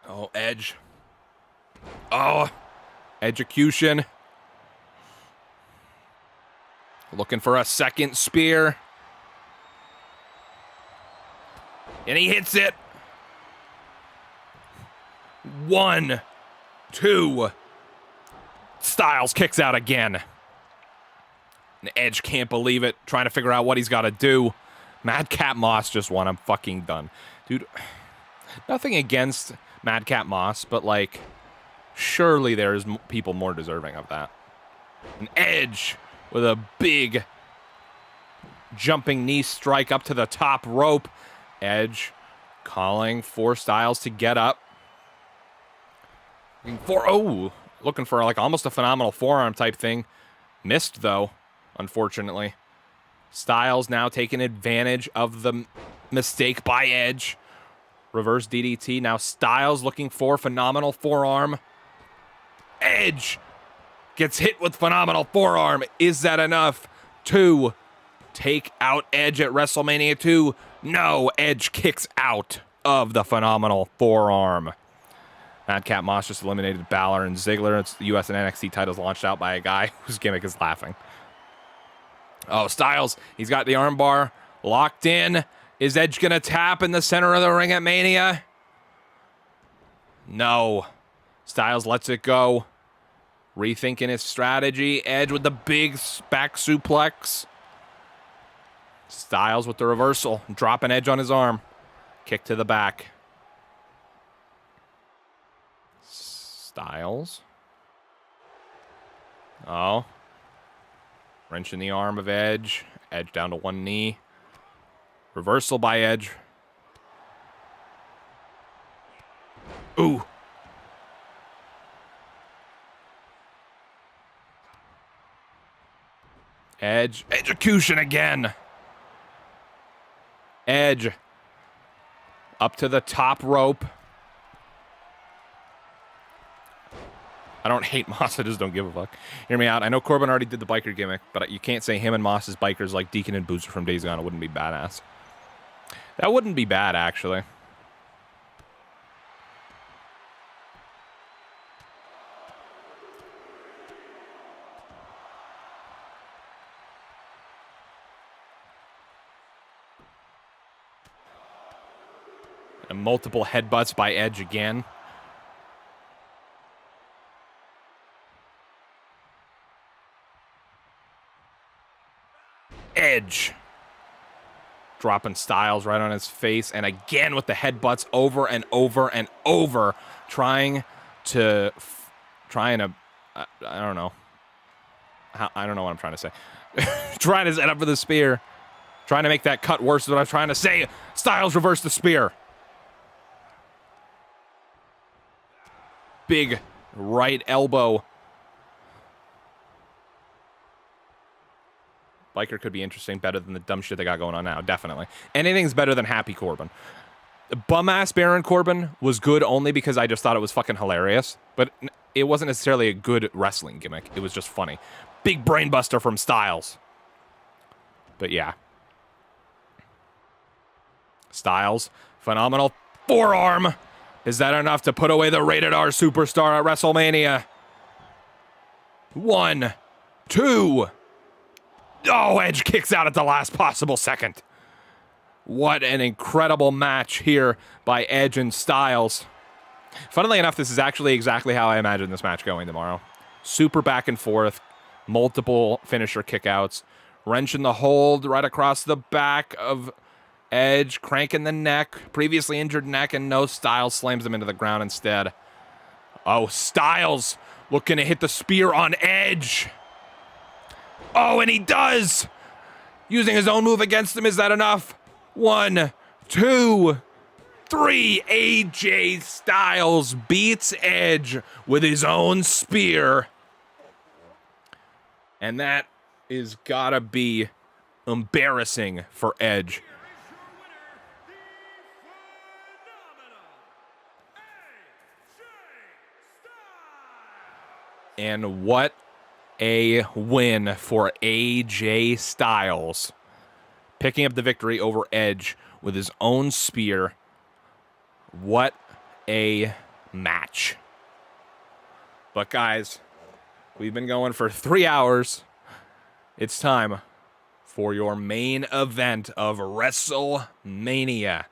Oh, Edge. Oh, execution. Looking for a second spear. And he hits it. 1, 2. Styles kicks out again. And Edge can't believe it. Trying to figure out what he's got to do. Madcap Moss just won. I'm fucking done. Dude, nothing against Madcap Moss, but like, surely there's people more deserving of that. An Edge with a big jumping knee strike up to the top rope. Edge calling for Styles to get up. Looking for like almost a phenomenal forearm type thing. Missed though, unfortunately. Styles now taking advantage of the mistake by Edge. Reverse DDT. Now Styles looking for phenomenal forearm. Edge gets hit with phenomenal forearm. Is that enough to take out Edge at WrestleMania 2? No, Edge kicks out of the phenomenal forearm. Madcap Moss just eliminated Balor and Ziggler. It's the US and NXT titles launched out by a guy whose gimmick is laughing. Oh, Styles, he's got the armbar locked in. Is Edge going to tap in the center of the ring at Mania? No. Styles lets it go. Rethinking his strategy. Edge with the big back suplex. Styles with the reversal. Dropping Edge on his arm. Kick to the back. Styles. Oh. Wrenching the arm of Edge. Edge down to one knee. Reversal by Edge. Ooh. Edge. Execution again. Edge. Up to the top rope. I don't hate Moss, I just don't give a fuck. Hear me out. I know Corbin already did the biker gimmick, but you can't say him and Moss as bikers like Deacon and Boozer from Days Gone. It wouldn't be badass. That wouldn't be bad, actually. And multiple headbutts by Edge again. Edge. Dropping Styles right on his face. And again with the headbutts over and over and over. Trying to... I don't know. I don't know what I'm trying to say. Trying to set up for the spear. Trying to make that cut worse than what I'm trying to say. Styles reversed the spear. Big right elbow. Biker could be interesting, better than the dumb shit they got going on now, definitely. Anything's better than Happy Corbin. Bum-ass Baron Corbin was good only because I just thought it was fucking hilarious, but it wasn't necessarily a good wrestling gimmick. It was just funny. Big brainbuster from Styles. But yeah. Styles, phenomenal forearm. Is that enough to put away the rated R superstar at WrestleMania? 1, 2. Oh, Edge kicks out at the last possible second. What an incredible match here by Edge and Styles. Funnily enough, this is actually exactly how I imagine this match going tomorrow. Super back and forth, multiple finisher kickouts, wrenching the hold right across the back of Edge, cranking the neck, previously injured neck, and no, Styles slams him into the ground instead. Oh, Styles looking to hit the spear on Edge. Oh, and he does! Using his own move against him, is that enough? 1, 2, 3. AJ Styles beats Edge with his own spear. And that is gotta be embarrassing for Edge. And what a win for AJ Styles. Picking up the victory over Edge with his own spear. What a match. But guys, we've been going for 3 hours. It's time for your main event of WrestleMania.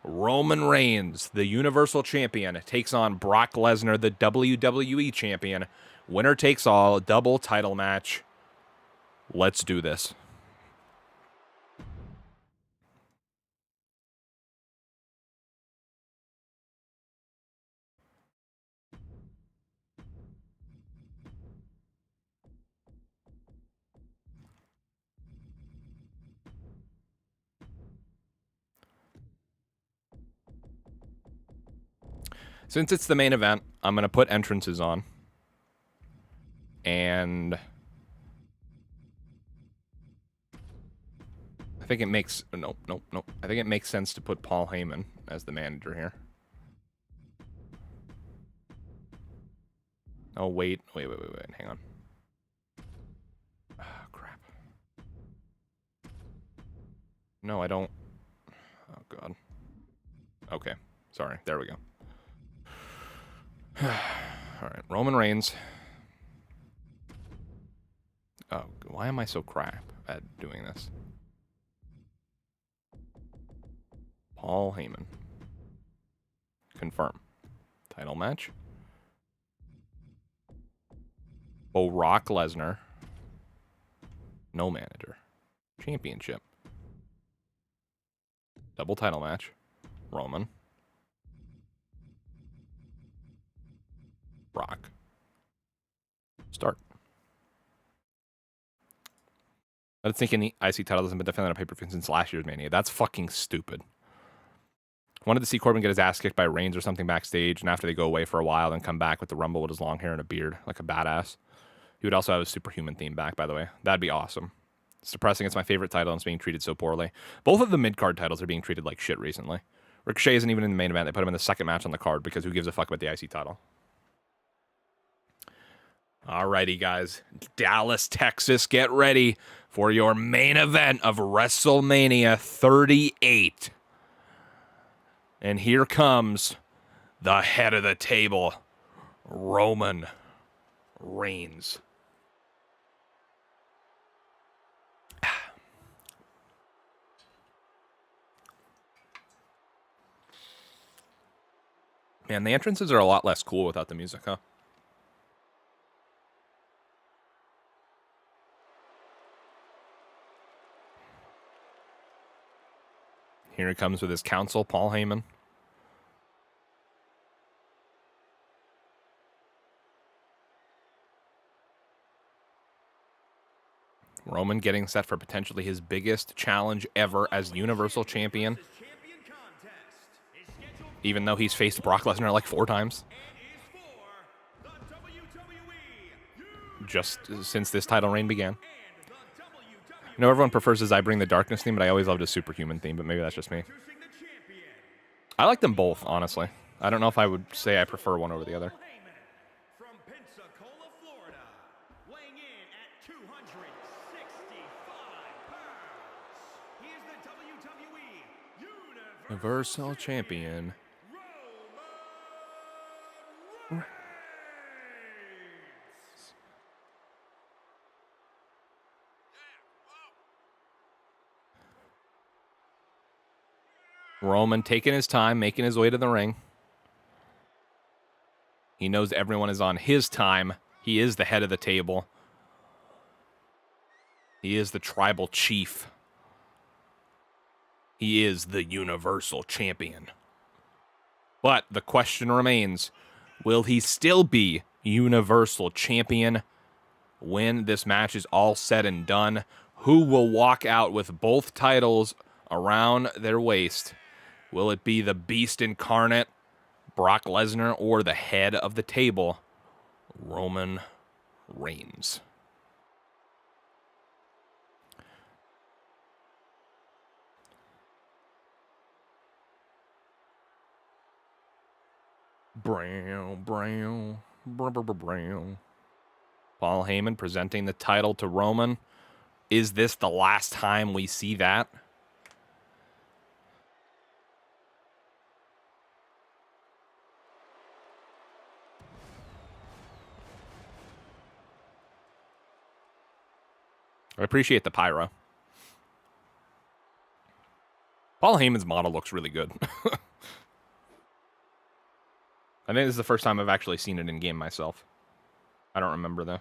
Roman Reigns, the Universal Champion, takes on Brock Lesnar, the WWE Champion. Winner takes all, double title match. Let's do this. Since it's the main event, I'm going to put entrances on. And I think it makes... Nope. I think it makes sense to put Paul Heyman as the manager here. Oh, wait. Hang on. Oh, crap. No, I don't. Oh, God. Okay. Sorry. There we go. All right. Roman Reigns. Oh, why am I so crap at doing this? Paul Heyman. Confirm. Title match. Brock Lesnar. No manager. Championship. Double title match. Roman. Brock. Start. I'm thinking the IC title hasn't been defended on pay-per-view since last year's Mania. That's fucking stupid. Wanted to see Corbin get his ass kicked by Reigns or something backstage, and after they go away for a while, then come back with the Rumble with his long hair and a beard, like a badass. He would also have his Superhuman theme back, by the way. That'd be awesome. It's depressing. It's my favorite title, and it's being treated so poorly. Both of the mid-card titles are being treated like shit recently. Ricochet isn't even in the main event. They put him in the second match on the card because who gives a fuck about the IC title? Alrighty, guys. Dallas, Texas, get ready for your main event of WrestleMania 38. And here comes the head of the table, Roman Reigns. Man, the entrances are a lot less cool without the music, huh? Here he comes with his counsel, Paul Heyman. Roman getting set for potentially his biggest challenge ever as Universal Champion. Even though he's faced Brock Lesnar like 4 times. Just since this title reign began. I know everyone prefers his I Bring the Darkness theme, but I always loved his Superhuman theme, but maybe that's just me. I like them both, honestly. I don't know if I would say I prefer one over the other. Universal Champion. Roman taking his time, making his way to the ring. He knows everyone is on his time. He is the head of the table. He is the tribal chief. He is the Universal Champion. But the question remains, will he still be Universal Champion when this match is all said and done? Who will walk out with both titles around their waist? Will it be the Beast Incarnate, Brock Lesnar, or the head of the table, Roman Reigns? Brown. Paul Heyman presenting the title to Roman. Is this the last time we see that? I appreciate the pyro. Paul Heyman's model looks really good. I think this is the first time I've actually seen it in game myself. I don't remember, though.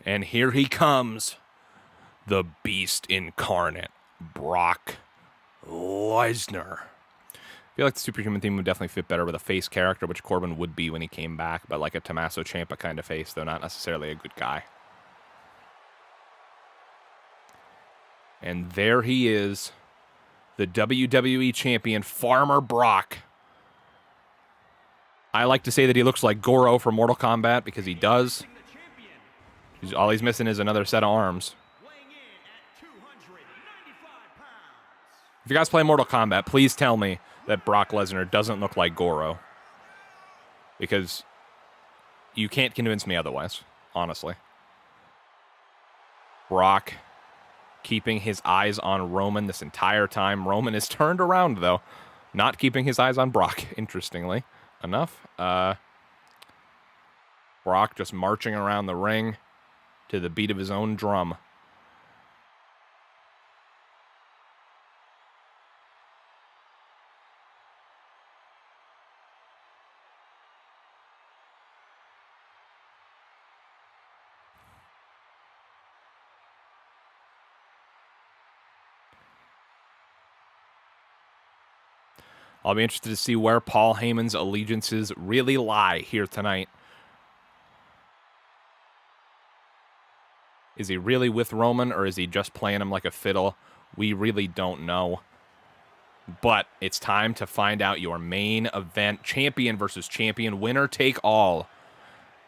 And here he comes, the Beast Incarnate, Brock Lesnar. I feel like the Superhuman theme would definitely fit better with a face character, which Corbin would be when he came back, but like a Tommaso Ciampa kind of face, though not necessarily a good guy. And there he is, the WWE Champion, Farmer Brock. I like to say that he looks like Goro from Mortal Kombat, because he does. All he's missing is another set of arms. If you guys play Mortal Kombat, please tell me that Brock Lesnar doesn't look like Goro. Because you can't convince me otherwise, honestly. Brock keeping his eyes on Roman this entire time. Roman is turned around, though. Not keeping his eyes on Brock, interestingly enough. Brock just marching around the ring to the beat of his own drum. I'll be interested to see where Paul Heyman's allegiances really lie here tonight. Is he really with Roman, or is he just playing him like a fiddle? We really don't know. But it's time to find out your main event. Champion versus champion. Winner take all.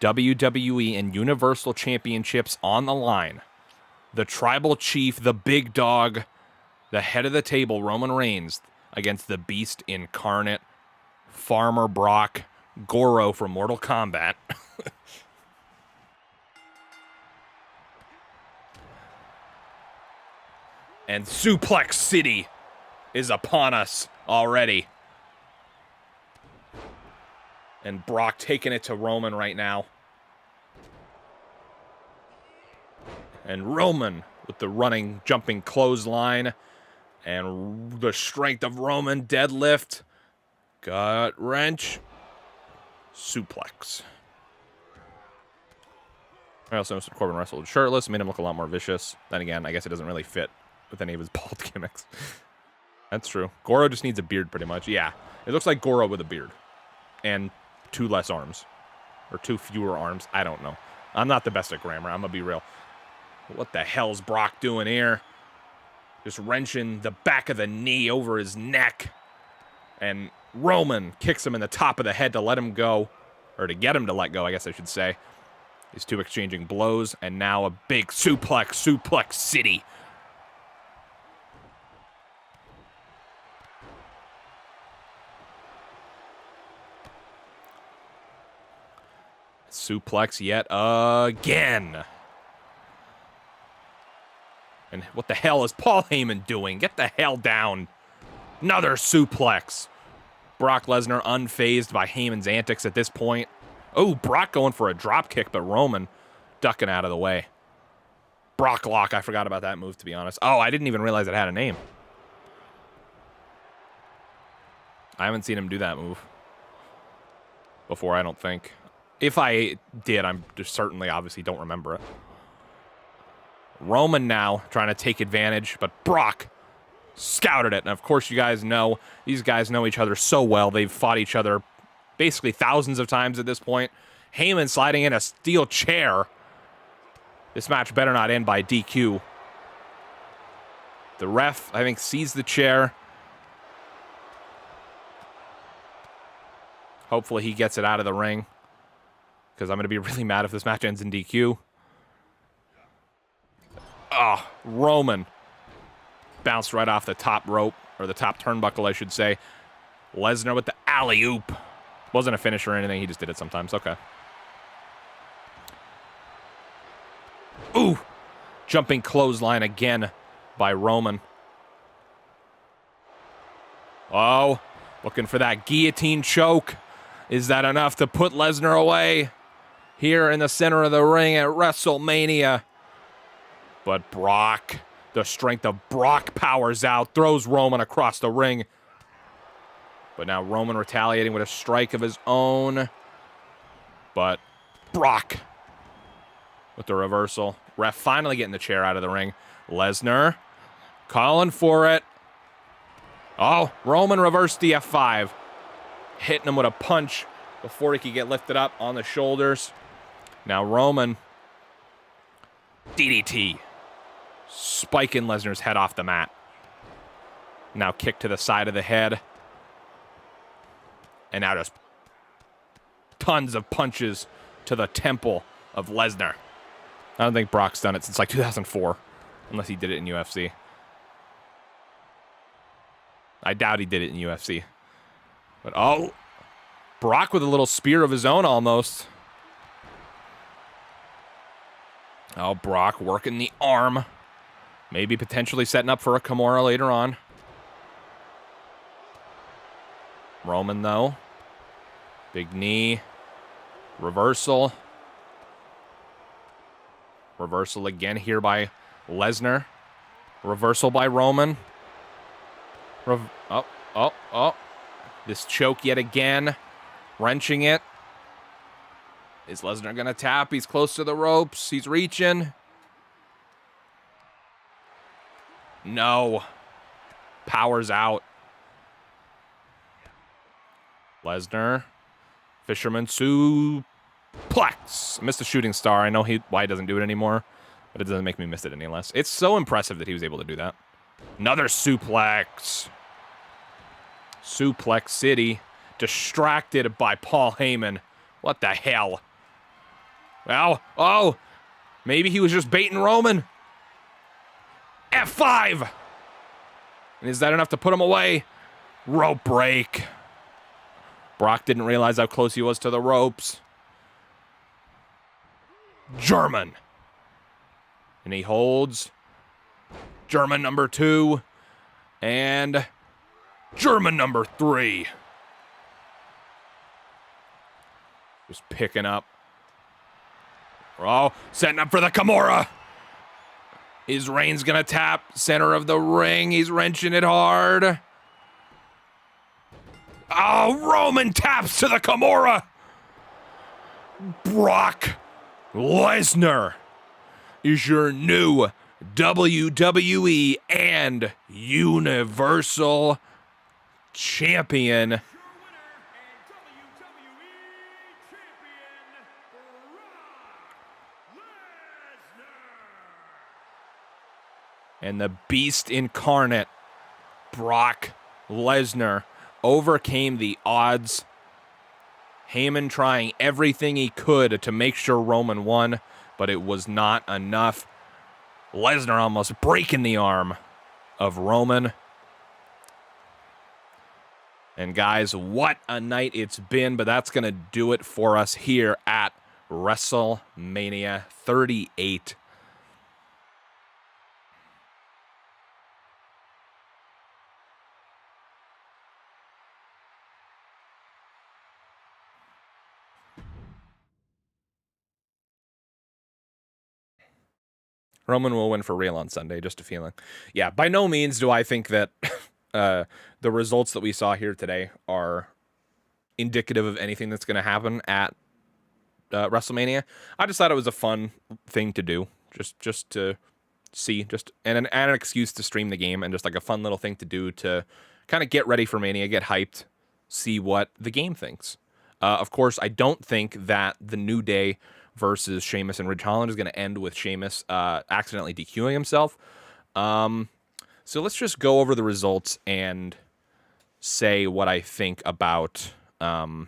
WWE and Universal Championships on the line. The tribal chief, the big dog, the head of the table, Roman Reigns, against the beast incarnate, Farmer Brock, Goro from Mortal Kombat. And Suplex City is upon us already. And Brock taking it to Roman right now. And Roman with the running, jumping clothesline. And the strength of Roman deadlift. Gut wrench. Suplex. I also noticed Corbin wrestled shirtless. Made him look a lot more vicious. Then again, I guess it doesn't really fit with any of his bald gimmicks. That's true. Goro just needs a beard pretty much. Yeah. It looks like Goro with a beard. And 2 less arms. Or 2 fewer arms. I don't know. I'm not the best at grammar. I'm going to be real. What the hell's Brock doing here? Just wrenching the back of the knee over his neck. And Roman kicks him in the top of the head to let him go. Or to get him to let go, I guess I should say. These two exchanging blows. And now a big suplex. Suplex City. Suplex yet again. And what the hell is Paul Heyman doing? Get the hell down. Another suplex. Brock Lesnar unfazed by Heyman's antics at this point. Oh, Brock going for a drop kick, but Roman ducking out of the way. Brock Lock. I forgot about that move, to be honest. Oh, I didn't even realize it had a name. I haven't seen him do that move before, I don't think. If I did, I'm just certainly obviously don't remember it. Roman now trying to take advantage, but Brock scouted it. And of course, you guys know, these guys know each other so well. They've fought each other basically thousands of times at this point. Heyman sliding in a steel chair. This match better not end by DQ. The ref, I think, sees the chair. Hopefully he gets it out of the ring, because I'm going to be really mad if this match ends in DQ. Oh, Roman bounced right off the top rope, or the top turnbuckle, I should say. Lesnar with the alley-oop. Wasn't a finish or anything. He just did it sometimes. Okay. Ooh. Jumping clothesline again by Roman. Oh, looking for that guillotine choke. Is that enough to put Lesnar away? Here in the center of the ring at WrestleMania. But Brock, the strength of Brock powers out, throws Roman across the ring. But now Roman retaliating with a strike of his own. But Brock with the reversal. Ref finally getting the chair out of the ring. Lesnar calling for it. Oh, Roman reversed the F5. Hitting him with a punch before he could get lifted up on the shoulders. Now Roman, DDT, spiking Lesnar's head off the mat. Now kick to the side of the head. And now just tons of punches to the temple of Lesnar. I don't think Brock's done it since like 2004, unless he did it in UFC. I doubt he did it in UFC. But oh, Brock with a little spear of his own almost. Oh, Brock working the arm. Maybe potentially setting up for a Kimura later on. Roman, though. Big knee. Reversal. Reversal again here by Lesnar. Reversal by Roman. Oh. This choke yet again. Wrenching it. Is Lesnar going to tap? He's close to the ropes. He's reaching. No. Powers out. Lesnar. Fisherman suplex. Missed the shooting star. I know why he doesn't do it anymore, but it doesn't make me miss it any less. It's so impressive that he was able to do that. Another suplex. Suplex City. Distracted by Paul Heyman. What the hell? Well, oh, maybe he was just baiting Roman. F5. And is that enough to put him away? Rope break. Brock didn't realize how close he was to the ropes. German. And he holds. German number 2. And German number 3. Just picking up. Oh, setting up for the Kimura. Is Reigns gonna tap? Center of the ring. He's wrenching it hard. Oh, Roman taps to the Kimura. Brock Lesnar is your new WWE and Universal Champion. And the beast incarnate, Brock Lesnar, overcame the odds. Heyman trying everything he could to make sure Roman won, but it was not enough. Lesnar almost breaking the arm of Roman. And guys, what a night it's been, but that's going to do it for us here at WrestleMania 38. Roman will win for real on Sunday, just a feeling. Yeah, by no means do I think that the results that we saw here today are indicative of anything that's going to happen at WrestleMania. I just thought it was a fun thing to do, just to see, and an excuse to stream the game, and just like a fun little thing to do to kind of get ready for Mania, get hyped, see what the game thinks. Of course, I don't think that the New Day versus Sheamus and Ridge Holland is going to end with Sheamus accidentally DQing himself. So let's just go over the results and say what I think about all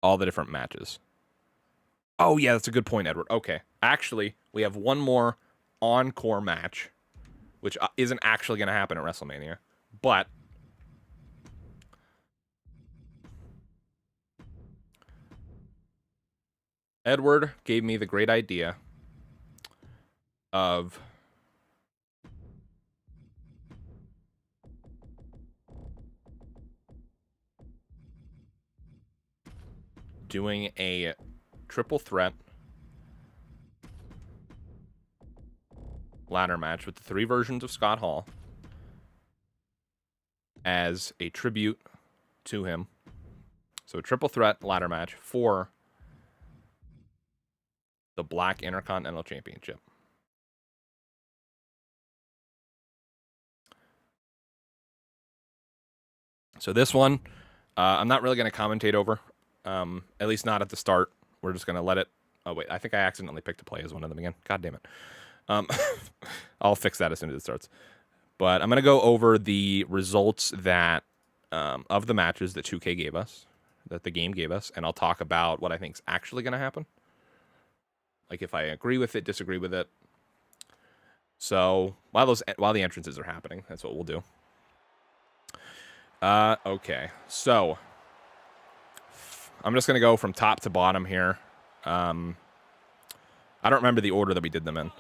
the different matches. Oh, yeah, that's a good point, Edward. Okay. Actually, we have one more encore match, which isn't actually going to happen at WrestleMania, but Edward gave me the great idea of doing a triple threat ladder match with the 3 versions of Scott Hall as a tribute to him. So a triple threat ladder match for the Black Intercontinental Championship. So this one, I'm not really going to commentate over, at least not at the start. We're just going to let it. Oh, wait, I think I accidentally picked to play as one of them again. God damn it. I'll fix that as soon as it starts. But I'm going to go over the results that of the matches that 2K gave us, that the game gave us, and I'll talk about what I think is actually going to happen. Like if I agree with it, disagree with it. So while the entrances are happening, that's what we'll do. Okay, so I'm just gonna go from top to bottom here. I don't remember the order that we did them in,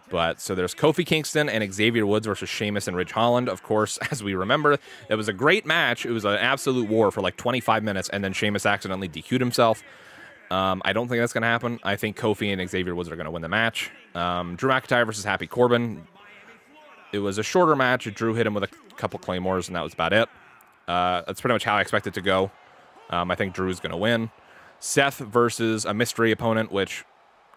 but so there's Kofi Kingston and Xavier Woods versus Sheamus and Ridge Holland. Of course, as we remember, it was a great match. It was an absolute war for like 25 minutes, and then Sheamus accidentally DQ'd himself. I don't think that's going to happen. I think Kofi and Xavier Woods are going to win the match. Drew McIntyre versus Happy Corbin. It was a shorter match. Drew hit him with a couple claymores, and that was about it. That's pretty much how I expect it to go. I think Drew's going to win. Seth versus a mystery opponent, which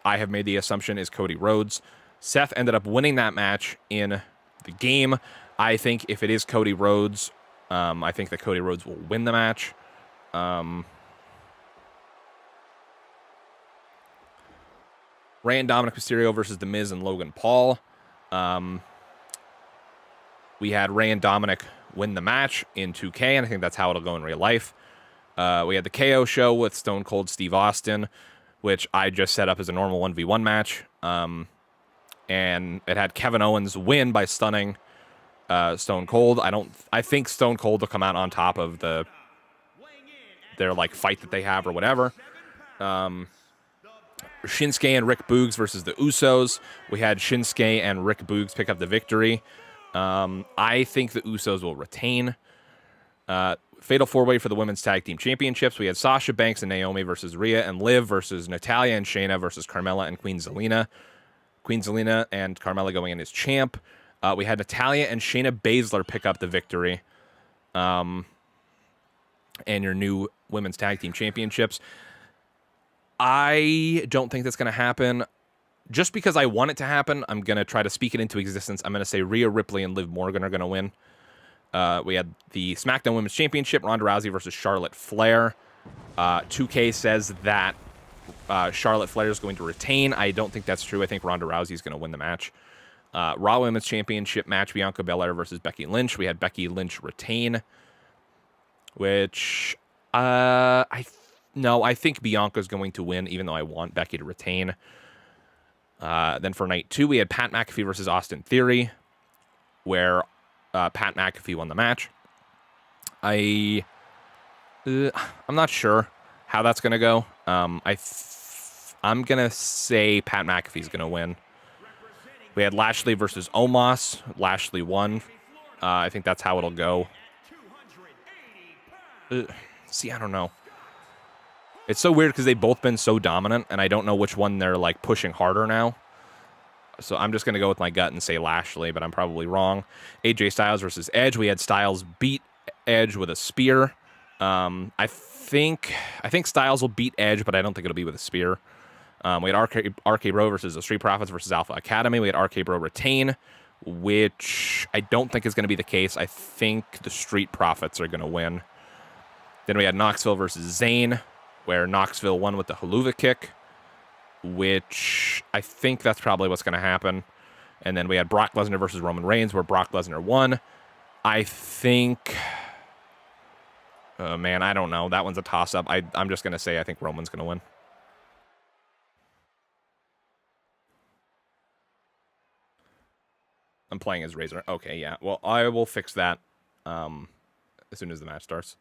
I have made the assumption is Cody Rhodes. Seth ended up winning that match in the game. I think if it is Cody Rhodes, I think that Cody Rhodes will win the match. Rey and Dominic Mysterio versus The Miz and Logan Paul. We had Rey and Dominic win the match in 2K, and I think that's how it'll go in real life. We had the KO show with Stone Cold Steve Austin, which I just set up as a normal 1v1 match. And it had Kevin Owens win by stunning Stone Cold. I think Stone Cold will come out on top of their like fight that they have or whatever. Shinsuke and Rick Boogs versus the Usos. We had Shinsuke and Rick Boogs pick up the victory. I think the Usos will retain. Fatal 4-way for the Women's Tag Team Championships. We had Sasha Banks and Naomi versus Rhea and Liv versus Natalya and Shayna versus Carmella and Queen Zelina. Queen Zelina and Carmella going in as champ. We had Natalya and Shayna Baszler pick up the victory. And your new Women's Tag Team Championships. I don't think that's going to happen. Just because I want it to happen, I'm going to try to speak it into existence. I'm going to say Rhea Ripley and Liv Morgan are going to win. We had the SmackDown Women's Championship, Ronda Rousey versus Charlotte Flair. 2K says that Charlotte Flair is going to retain. I don't think that's true. I think Ronda Rousey is going to win the match. Raw Women's Championship match, Bianca Belair versus Becky Lynch. We had Becky Lynch retain, which I think Bianca's going to win, even though I want Becky to retain. Then for night 2, we had Pat McAfee versus Austin Theory, where Pat McAfee won the match. I'm not sure how that's going to go. I'm going to say Pat McAfee's going to win. We had Lashley versus Omos. Lashley won. I think that's how it'll go. See, I don't know. It's so weird because they've both been so dominant, and I don't know which one they're like pushing harder now. So I'm just going to go with my gut and say Lashley, but I'm probably wrong. AJ Styles versus Edge. We had Styles beat Edge with a spear. I think Styles will beat Edge, but I don't think it'll be with a spear. We had RK Bro versus the Street Profits versus Alpha Academy. We had RK Bro retain, which I don't think is going to be the case. I think the Street Profits are going to win. Then we had Knoxville versus Zayn, where Knoxville won with the Haluva kick, which I think that's probably what's going to happen. And then we had Brock Lesnar versus Roman Reigns, where Brock Lesnar won. I think... man, I don't know. That one's a toss-up. I'm just going to say I think Roman's going to win. I'm playing as Razor. Okay, yeah. Well, I will fix that as soon as the match starts.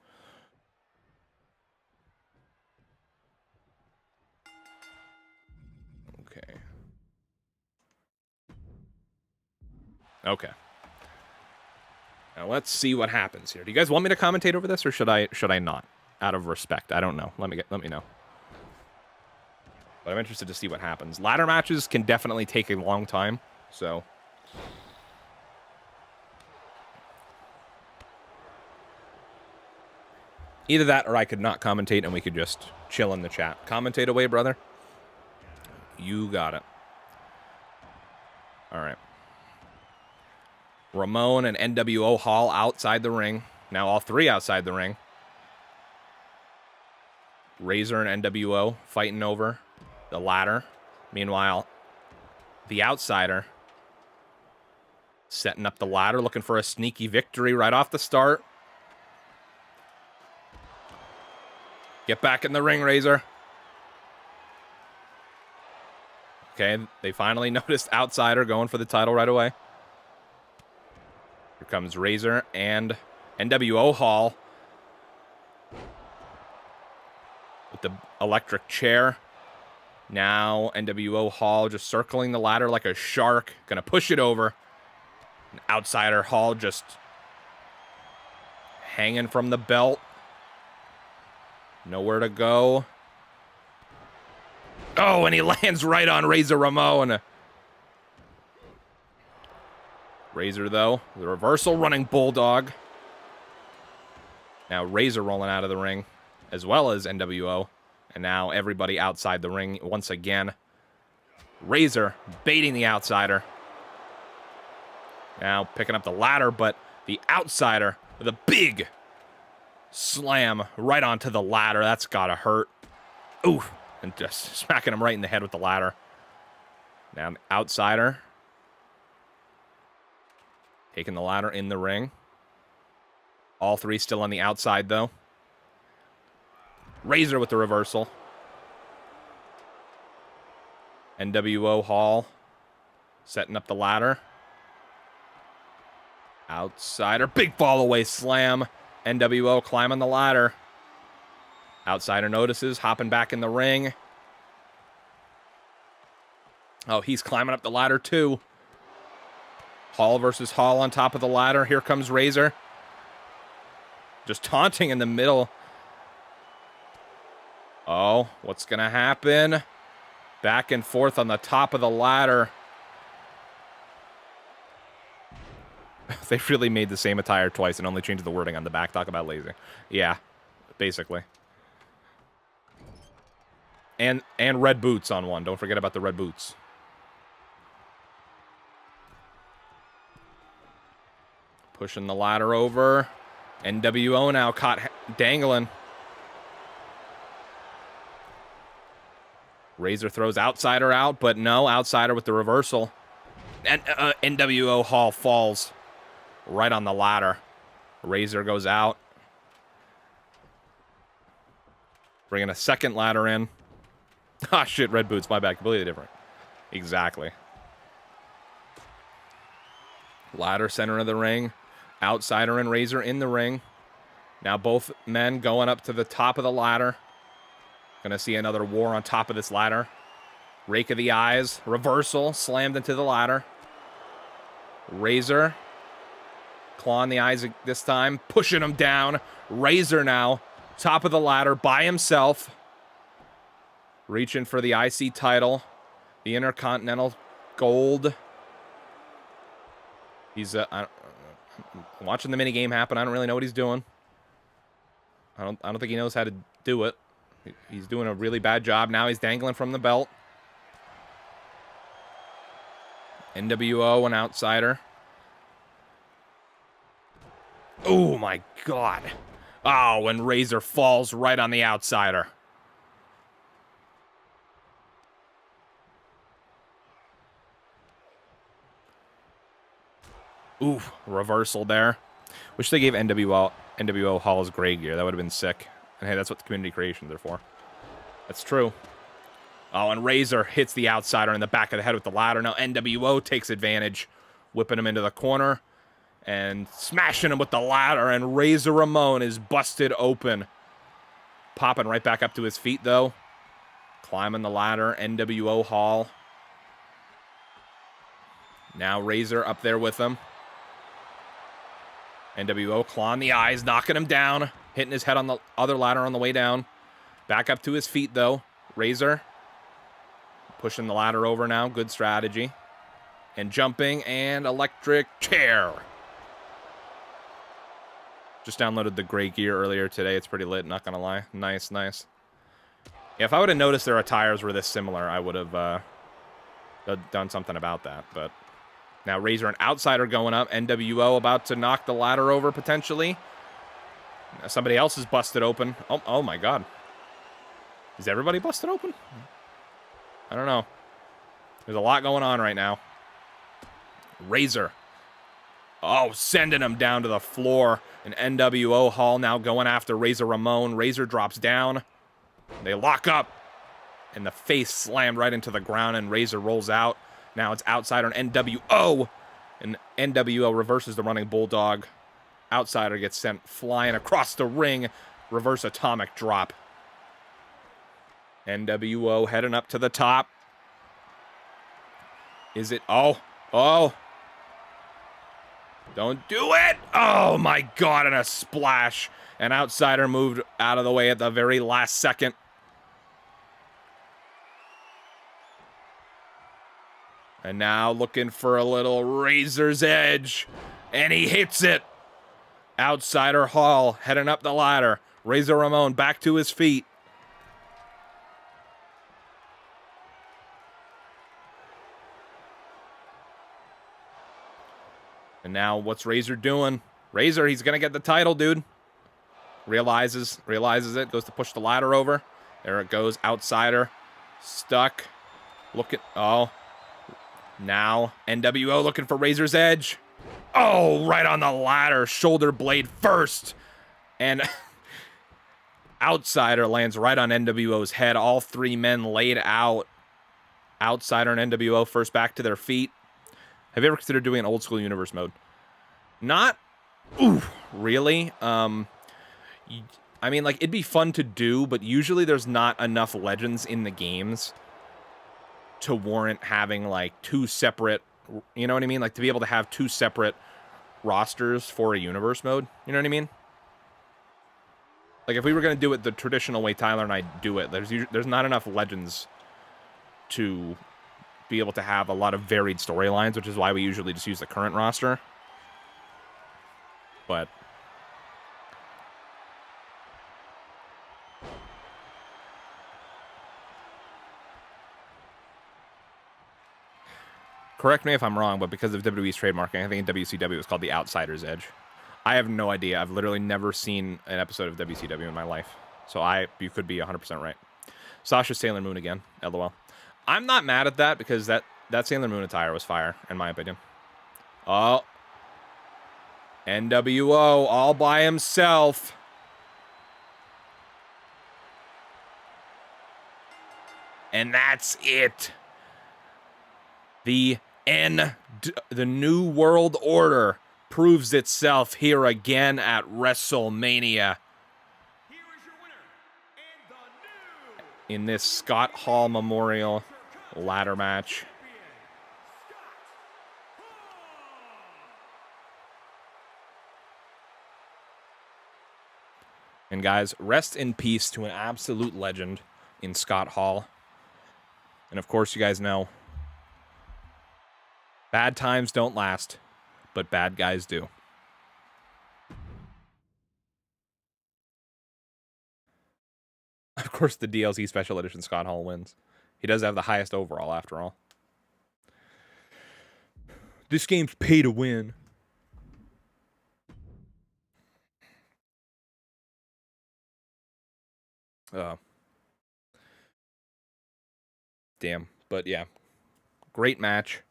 Okay. Now let's see what happens here. Do you guys want me to commentate over this, or should I not? Out of respect, I don't know. Let me know. But I'm interested to see what happens. Ladder matches can definitely take a long time, so either that, or I could not commentate and we could just chill in the chat. Commentate away, brother. You got it. All right. Ramon and NWO Hall outside the ring. Now all three outside the ring. Razor and NWO fighting over the ladder. Meanwhile, the outsider setting up the ladder, looking for a sneaky victory right off the start. Get back in the ring, Razor. Okay, they finally noticed outsider going for the title right away. Here comes Razor and NWO Hall with the electric chair. Now NWO Hall just circling the ladder like a shark. Gonna push it over. And outsider Hall just hanging from the belt. Nowhere to go. Oh, and he lands right on Razor Ramon. Razor, though, the reversal running bulldog. Now Razor rolling out of the ring, as well as NWO. And now everybody outside the ring once again. Razor baiting the outsider. Now picking up the ladder, but the outsider with a big slam right onto the ladder. That's gotta hurt. Ooh, and just smacking him right in the head with the ladder. Now, the outsider. Taking the ladder in the ring. All three still on the outside, though. Razor with the reversal. NWO Hall setting up the ladder. Outsider. Big fall away slam. NWO climbing the ladder. Outsider notices. Hopping back in the ring. Oh, he's climbing up the ladder, too. Hall versus Hall on top of the ladder. Here comes Razor. Just taunting in the middle. Oh, what's going to happen? Back and forth on the top of the ladder. They really made the same attire twice and only changed the wording on the back. Talk about lazy. Yeah, basically. And red boots on one. Don't forget about the red boots. Pushing the ladder over. NWO now caught dangling. Razor throws Outsider out, but no, Outsider with the reversal. And NWO Hall falls right on the ladder. Razor goes out. Bringing a second ladder in. Ah, shit, red boots, my bad, completely different. Exactly. Ladder center of the ring. Outsider and Razor in the ring. Now both men going up to the top of the ladder. Gonna see another war on top of this ladder. Rake of the eyes. Reversal. Slammed into the ladder. Razor. Clawing the eyes this time. Pushing him down. Razor now. Top of the ladder by himself. Reaching for the IC title. The Intercontinental Gold. He's watching the minigame happen. I don't really know what he's doing. I don't think he knows how to do it. He's doing a really bad job. Now he's dangling from the belt. NWO, an outsider. Oh, my God. Oh, and Razor falls right on the outsider. Ooh, reversal there. Wish they gave NWO Hall's gray gear. That would have been sick. And hey, that's what the community creations are for. That's true. Oh, and Razor hits the outsider in the back of the head with the ladder. Now NWO takes advantage, whipping him into the corner and smashing him with the ladder. And Razor Ramon is busted open. Popping right back up to his feet, though. Climbing the ladder. NWO Hall. Now Razor up there with him. NWO clawing the eyes, knocking him down. Hitting his head on the other ladder on the way down. Back up to his feet, though. Razor. Pushing the ladder over now. Good strategy. And jumping and electric chair. Just downloaded the gray gear earlier today. It's pretty lit, not going to lie. Nice, nice. Yeah, if I would have noticed their attires were this similar, I would have done something about that. But now Razor and Outsider going up. NWO about to knock the ladder over, potentially. Now somebody else is busted open. Oh my God. Is everybody busted open? I don't know. There's a lot going on right now. Razor. Oh, sending him down to the floor. And NWO Hall now going after Razor Ramon. Razor drops down. They lock up. And the face slammed right into the ground, and Razor rolls out. Now it's Outsider and NWO. And NWO reverses the running Bulldog. Outsider gets sent flying across the ring. Reverse atomic drop. NWO heading up to the top. Is it? Oh. Don't do it. Oh, my God. And a splash. And Outsider moved out of the way at the very last second. And now looking for a little Razor's Edge. And he hits it. Outsider Hall heading up the ladder. Razor Ramon back to his feet. And now what's Razor doing? Razor, he's going to get the title, dude. Realizes it. Goes to push the ladder over. There it goes. Outsider. Stuck. Look at... Oh. Now, NWO looking for Razor's Edge. Oh, right on the ladder. Shoulder blade first. And Outsider lands right on NWO's head. All three men laid out. Outsider and NWO first back to their feet. Have you ever considered doing an old school universe mode? Not... Ooh, really? I mean, like, it'd be fun to do, but usually there's not enough legends in the games to warrant having, like, two separate, you know what I mean? Like, to be able to have two separate rosters for a universe mode, you know what I mean? Like, if we were going to do it the traditional way Tyler and I do it, there's not enough legends to be able to have a lot of varied storylines, which is why we usually just use the current roster. But... correct me if I'm wrong, but because of WWE's trademarking, I think in WCW it was called the Outsider's Edge. I have no idea. I've literally never seen an episode of WCW in my life. So you could be 100% right. Sasha Sailor Moon again, LOL. I'm not mad at that because that Sailor Moon attire was fire, in my opinion. Oh. NWO all by himself. And that's it. The New World Order proves itself here again at WrestleMania. In this Scott Hall Memorial ladder match. And guys, rest in peace to an absolute legend in Scott Hall. And of course, you guys know, bad times don't last, but bad guys do. Of course, the DLC Special Edition Scott Hall wins. He does have the highest overall, after all. This game's pay to win. Damn. But yeah, great match.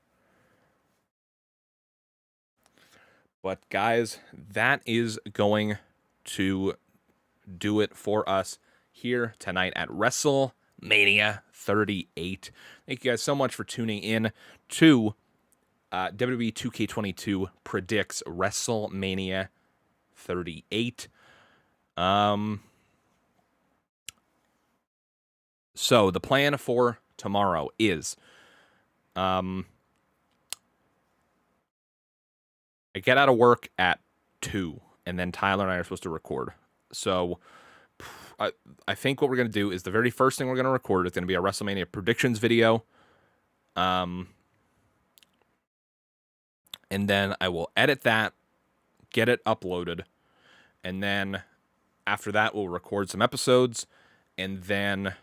But guys, that is going to do it for us here tonight at WrestleMania 38. Thank you guys so much for tuning in to WWE 2K22 Predicts WrestleMania 38. So the plan for tomorrow is I get out of work at 2, and then Tyler and I are supposed to record. So I think what we're going to do is the very first thing we're going to record is going to be a WrestleMania predictions video. And then I will edit that, get it uploaded, and then after that we'll record some episodes, and then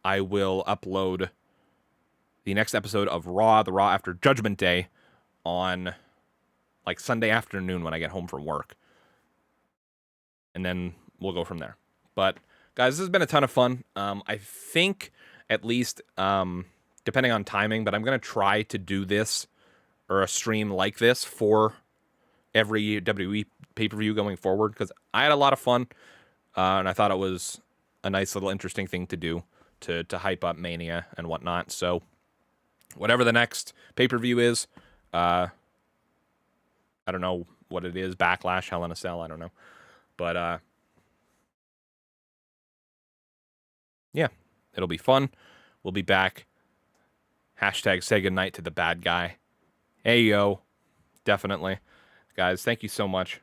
I will upload the next episode of Raw, the Raw after Judgment Day, on like Sunday afternoon when I get home from work. And then we'll go from there. But guys, this has been a ton of fun. I think at least, depending on timing, but I'm going to try to do this or a stream like this for every WWE pay-per-view going forward, because I had a lot of fun, and I thought it was a nice little interesting thing to do to hype up Mania and whatnot. So whatever the next pay-per-view is, I don't know what it is, Backlash, Hell in a Cell, I don't know. But yeah, it'll be fun. We'll be back. Hashtag say goodnight to the bad guy. Hey, yo. Definitely. Guys, thank you so much.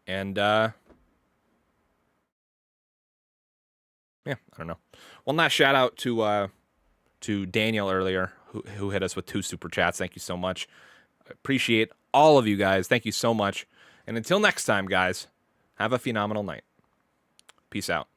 And, yeah, I don't know. One last shout out to Daniel earlier, who hit us with 2 super chats. Thank you so much. I appreciate all of you guys. Thank you so much. And until next time, guys, have a phenomenal night. Peace out.